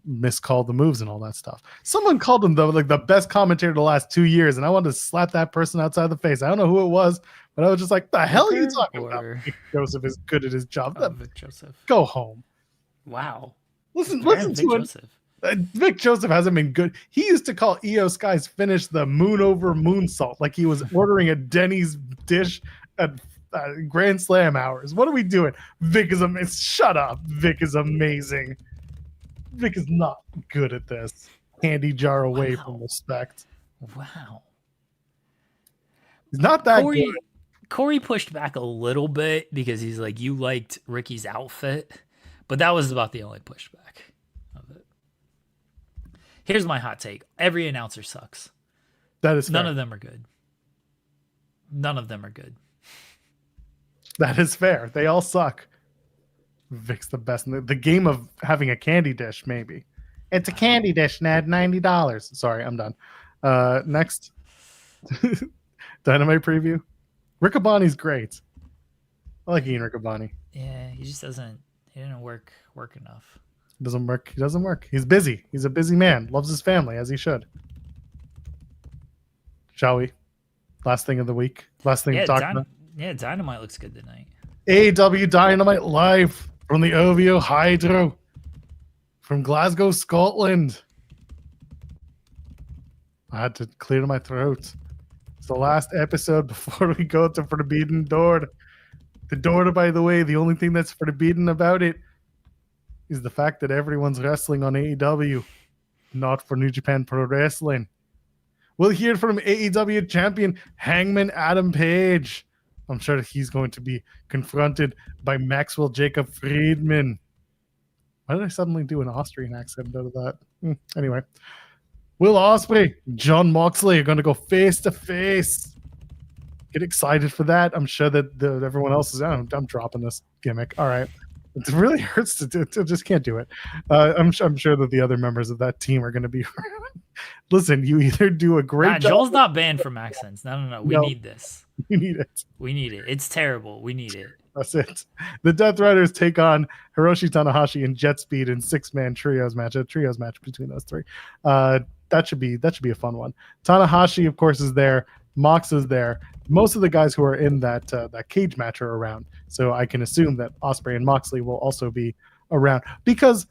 Speaker 1: miscalled the moves and all that stuff. Someone called him the best commentator the last 2 years, and I wanted to slap that person outside the face. I don't know who it was, but I was just like, the hell are you talking about? Vic Joseph is good at his job.
Speaker 2: Vic Joseph.
Speaker 1: Go home.
Speaker 2: Wow.
Speaker 1: Listen to him. Vic Joseph hasn't been good. He used to call Io Sky's finish the moon over moonsault, like he was ordering a Denny's dish at Grand Slam hours. What are we doing? Vic is amazing. Shut up. Vic is amazing. Vic is not good at this. Candy jar away from respect.
Speaker 2: Wow.
Speaker 1: He's not that good.
Speaker 2: Corey pushed back a little bit because he's like, you liked Ricky's outfit, but that was about the only pushback of it. Here's my hot take. Every announcer sucks.
Speaker 1: That is fair.
Speaker 2: None of them are good. None of them are good.
Speaker 1: That is fair. They all suck. Vic's the best in the game of having a candy dish, maybe. It's a candy dish, Ned, $90. Sorry, I'm done. Next. Dynamite preview. Riccaboni's great. I like Ian Riccaboni.
Speaker 2: Yeah, he didn't work enough.
Speaker 1: He doesn't work. He's busy. He's a busy man. Loves his family, as he should. Shall we? Last thing of the week. Last thing to talk about.
Speaker 2: Yeah, Dynamite looks good tonight.
Speaker 1: AEW Dynamite live from the OVO Hydro from Glasgow, Scotland. I had to clear my throat. It's the last episode before we go to Forbidden Door. The door, by the way, the only thing that's forbidden about it is the fact that everyone's wrestling on AEW, not for New Japan Pro Wrestling. We'll hear from AEW champion Hangman Adam Page. I'm sure he's going to be confronted by Maxwell Jacob Friedman. Why did I suddenly do an Austrian accent out of that? Anyway. Will Ospreay, John Moxley are going to go face to face. Get excited for that. I'm sure that everyone else is. I'm dropping this gimmick. All right. It really hurts to do. I just can't do it. I'm sure that the other members of that team are going to be. Listen, you either do a great job.
Speaker 2: Joel's not banned from accents. No. We need this.
Speaker 1: We need it.
Speaker 2: We need it. It's terrible. We need it.
Speaker 1: That's it. The Death Riders take on Hiroshi Tanahashi and Jet Speed in 6-man trios match. A trios match between those three. That should be a fun one. Tanahashi, of course, is there. Mox is there. Most of the guys who are in that cage match are around. So I can assume that Ospreay and Moxley will also be around because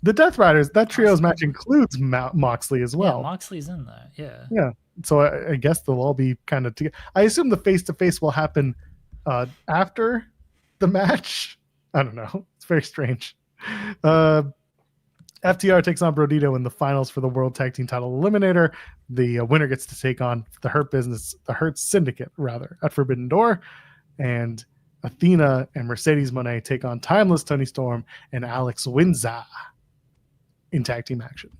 Speaker 1: the Death Riders, that trios match includes Moxley as well.
Speaker 2: Yeah, Moxley's in that. Yeah.
Speaker 1: Yeah. So I guess they'll all be kind of together. I assume the face-to-face will happen after the match. I don't know. It's very strange. FTR takes on Brodito in the finals for the World Tag Team Title Eliminator. The winner gets to take on the Hurt Syndicate, rather, at Forbidden Door. And Athena and Mercedes Moné take on Timeless Toni Storm and Alex Windsor in tag team action.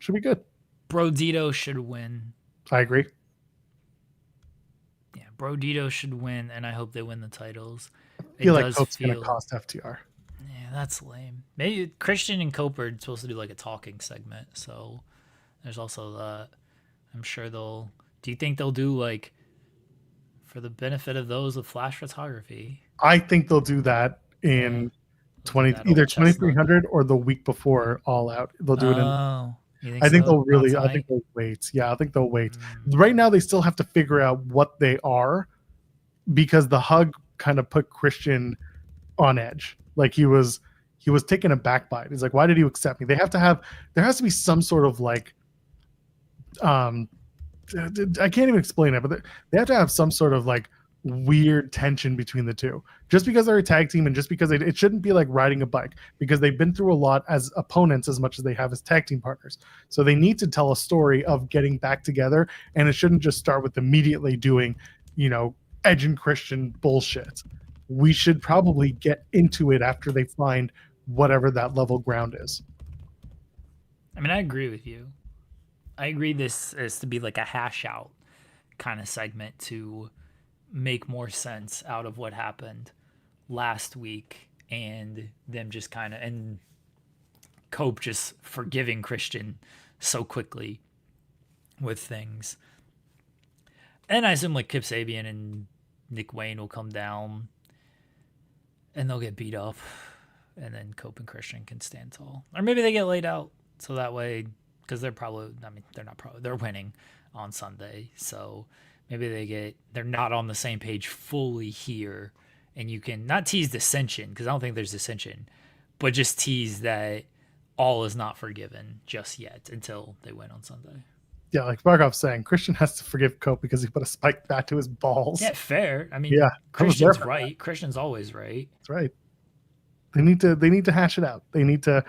Speaker 1: Should be good.
Speaker 2: Brodito should win.
Speaker 1: I agree.
Speaker 2: Yeah, Brodito should win, and I hope they win the titles.
Speaker 1: I feel like Cope's going to cost FTR.
Speaker 2: Yeah, that's lame. Maybe Christian and Cope are supposed to do like a talking segment, so there's also that. I'm sure they'll. Do you think they'll do like for the benefit of those with flash photography?
Speaker 1: I think they'll do that in either 2300 or the week before All Out. They'll do it in. I think they'll wait. Yeah, I think they'll wait. Right now, they still have to figure out what they are because the hug kind of put Christian on edge. Like he was taking a backbite. He's like, why did you accept me? There has to be some sort of like, I can't even explain it, but they have to have some sort of like weird tension between the two. Just because they're a tag team and just because it shouldn't be like riding a bike because they've been through a lot as opponents as much as they have as tag team partners. So they need to tell a story of getting back together, and it shouldn't just start with immediately doing, Edge and Christian bullshit. We should probably get into it after they find whatever that level ground is.
Speaker 2: I mean, I agree with you. I agree this is to be like a hash out kind of segment to make more sense out of what happened last week and them just kind of, and Cope just forgiving Christian so quickly with things. And I assume like Kip Sabian and Nick Wayne will come down and they'll get beat up and then Cope and Christian can stand tall. Or maybe they get laid out so that way, because they're winning on Sunday. So maybe they're not on the same page fully here, and you can not tease dissension, because I don't think there's dissension, but just tease that all is not forgiven just yet until they win on Sunday.
Speaker 1: Yeah, like Barkov's saying, Christian has to forgive Cope because he put a spike back to his balls.
Speaker 2: Yeah, fair. I mean,
Speaker 1: yeah,
Speaker 2: Christian's right. Christian's always right.
Speaker 1: That's right. They need to hash it out. They need to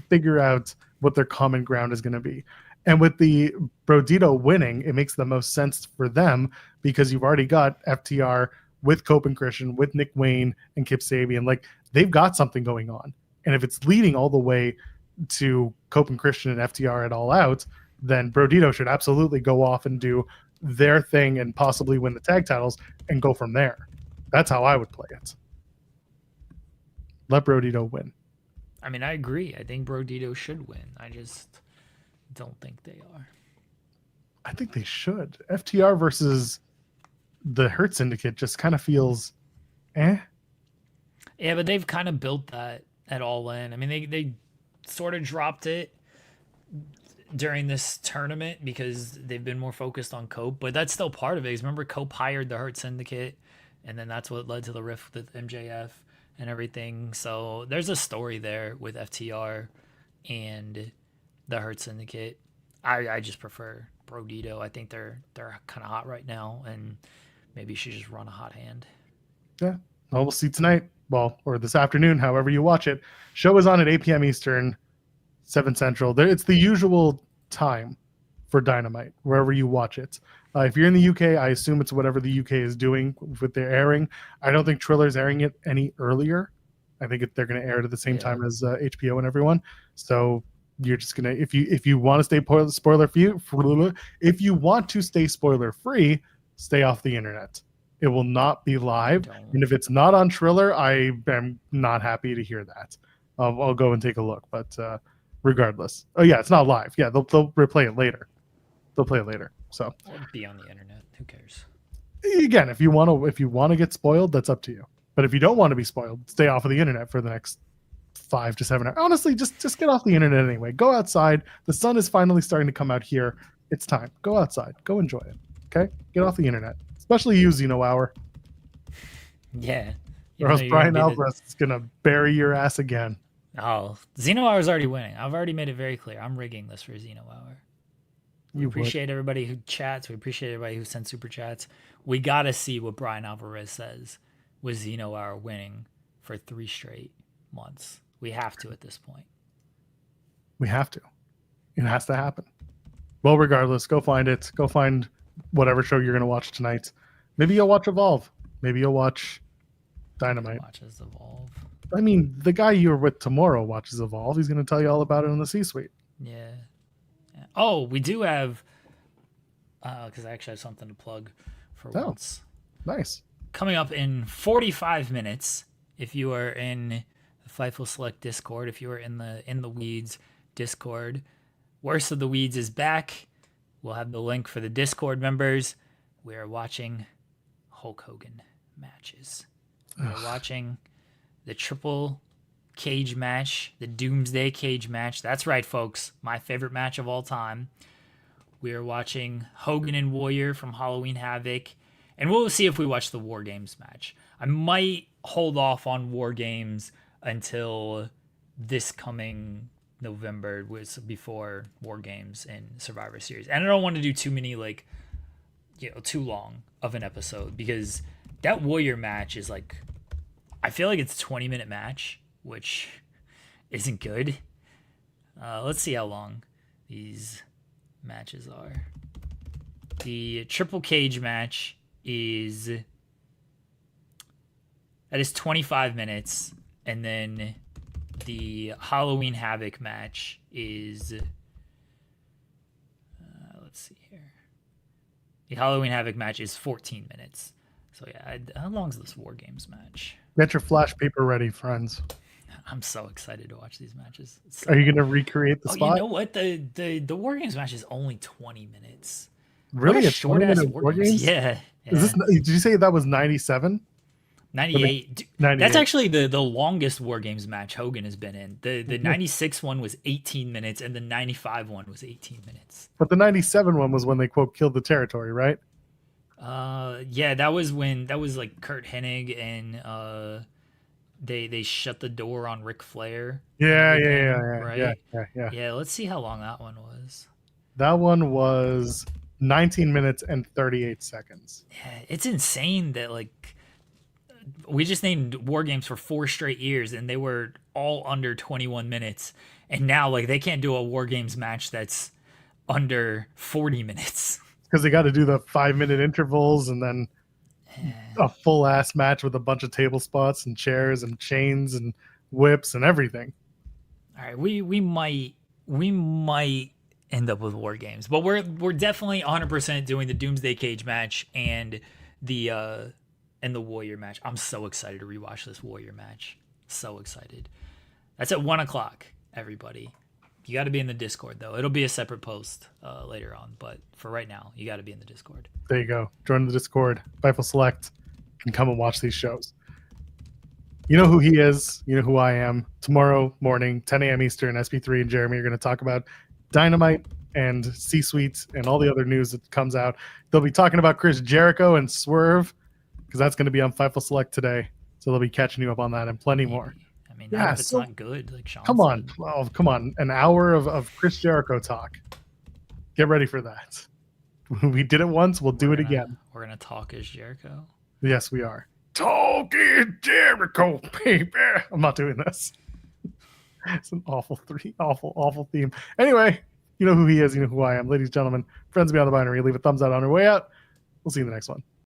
Speaker 1: figure out what their common ground is going to be. And with the Brodito winning, it makes the most sense for them because you've already got FTR with Cope and Christian, with Nick Wayne and Kip Sabian. Like, they've got something going on. And if it's leading all the way to Cope and Christian and FTR at All Out, then Brodito should absolutely go off and do their thing and possibly win the tag titles and go from there. That's how I would play it. Let Brodito win.
Speaker 2: I mean, I agree. I think Brodito should win. I just don't think they are.
Speaker 1: I think they should. FTR versus the Hurt Syndicate just kind of feels eh.
Speaker 2: Yeah, but they've kind of built that at All In. I mean, they sort of dropped it during this tournament because they've been more focused on Cope, but that's still part of it. Because remember, Cope hired the Hurt Syndicate, and then that's what led to the rift with MJF and everything. So there's a story there with FTR and the Hurt Syndicate. I just prefer Brodito. I think they're kind of hot right now, and maybe you should just run a hot hand.
Speaker 1: Yeah. Well, we'll see tonight. Well, or this afternoon, however you watch it. Show is on at 8 p.m. Eastern, 7 Central. It's the usual time for Dynamite, wherever you watch it. If you're in the UK, I assume it's whatever the UK is doing with their airing. I don't think Triller's airing it any earlier. I think they're going to air it at the same time as HBO and everyone. So you're just going to, if you want to stay spoiler free, if you want to stay spoiler free, stay off the internet. It will not be live. And if it's not on Triller, I am not happy to hear that. I'll go and take a look. But regardless. Oh, yeah, it's not live. Yeah, they'll replay it later. They'll play it later. So
Speaker 2: it'll be on the internet. Who cares?
Speaker 1: Again, if you want to get spoiled, that's up to you. But if you don't want to be spoiled, stay off of the internet for the next 5 to 7 hours. Honestly, just get off the internet anyway. Go outside. The sun is finally starting to come out here. It's time. Go outside. Go enjoy it. Okay? Get off the internet. Especially you, Zeno Hour.
Speaker 2: Yeah.
Speaker 1: Or else Brian Alvarez is going to bury your ass again.
Speaker 2: Oh, Zeno Hour is already winning. I've already made it very clear. I'm rigging this for Zeno Hour. We appreciate everybody who chats. We appreciate everybody who sends super chats. We got to see what Brian Alvarez says with Zeno Hour winning for 3 straight months. We have to at this point.
Speaker 1: We have to. It has to happen. Well, regardless, go find it. Go find whatever show you're going to watch tonight. Maybe you'll watch Evolve. Maybe you'll watch Dynamite.
Speaker 2: Watches Evolve.
Speaker 1: I mean, the guy you're with tomorrow watches Evolve. He's going to tell you all about it in the C-suite.
Speaker 2: Yeah. Oh, we do have, because I actually have something to plug for once.
Speaker 1: Nice.
Speaker 2: Coming up in 45 minutes, if you are in the Fightful Select Discord, if you are in the Weeds Discord, Worst of the Weeds is back. We'll have the link for the Discord members. We are watching Hulk Hogan matches. We are watching the triple cage match, the Doomsday cage match. That's right, folks. My favorite match of all time. We are watching Hogan and Warrior from Halloween Havoc. And we'll see if we watch the War Games match. I might hold off on War Games until this coming November, before War Games and Survivor Series. And I don't want to do too many, too long of an episode, because that Warrior match is I feel like it's a 20-minute match, which isn't good. Let's see how long these matches are. The triple cage match is 25 minutes, and then the Halloween Havoc match is let's see here. The Halloween Havoc match is 14 minutes. So yeah, how long is this War Games match?
Speaker 1: Get your flash paper ready, friends.
Speaker 2: I'm so excited to watch these matches.
Speaker 1: Are you going to recreate the spot?
Speaker 2: You know what? The War Games match is only 20 minutes.
Speaker 1: Really?
Speaker 2: A short ass War Games? Yeah.
Speaker 1: Is this? Did you say that was 97?
Speaker 2: 98.
Speaker 1: 98.
Speaker 2: That's actually the longest War Games match Hogan has been in. The 96 one was 18 minutes, and the 95 one was 18 minutes.
Speaker 1: But the 97 one was when they, quote, killed the territory, right?
Speaker 2: Yeah, that was like Kurt Hennig and they shut the door on Ric Flair.
Speaker 1: Yeah,
Speaker 2: right?
Speaker 1: Yeah.
Speaker 2: Yeah, let's see how long that one was.
Speaker 1: That one was 19 minutes and 38 seconds.
Speaker 2: Yeah, it's insane that like we just named War Games for 4 straight years and they were all under 21 minutes. And now like they can't do a War Games match that's under 40 minutes.
Speaker 1: Because they got to do the 5-minute intervals and then a full ass match with a bunch of table spots and chairs and chains and whips and everything.
Speaker 2: All right, we might end up with War Games, but we're definitely 100% doing the Doomsday Cage match and the Warrior match. I'm so excited to rewatch this Warrior match. So excited. That's at 1:00, everybody. You got to be in the Discord though. It'll be a separate post later on, but for right now, you got to be in the Discord.
Speaker 1: There you go. Join the Discord. Fightful Select can come and watch these shows. You know who he is. You know who I am. Tomorrow morning, 10 a.m. Eastern, SP3 and Jeremy are going to talk about Dynamite and C-Suite and all the other news that comes out. They'll be talking about Chris Jericho and Swerve because that's going to be on Fightful Select today. So they'll be catching you up on that and plenty more.
Speaker 2: I mean, not if it's not good, like Sean
Speaker 1: Come on. Well, come on. An hour of Chris Jericho talk. Get ready for that. We did it once. We'll do it again.
Speaker 2: We're going to talk as Jericho.
Speaker 1: Yes, we are. Talk is Jericho, baby. I'm not doing this. It's an awful theme. Anyway, you know who he is. You know who I am. Ladies and gentlemen, friends beyond the binary, leave a thumbs out on your way out. We'll see you in the next one.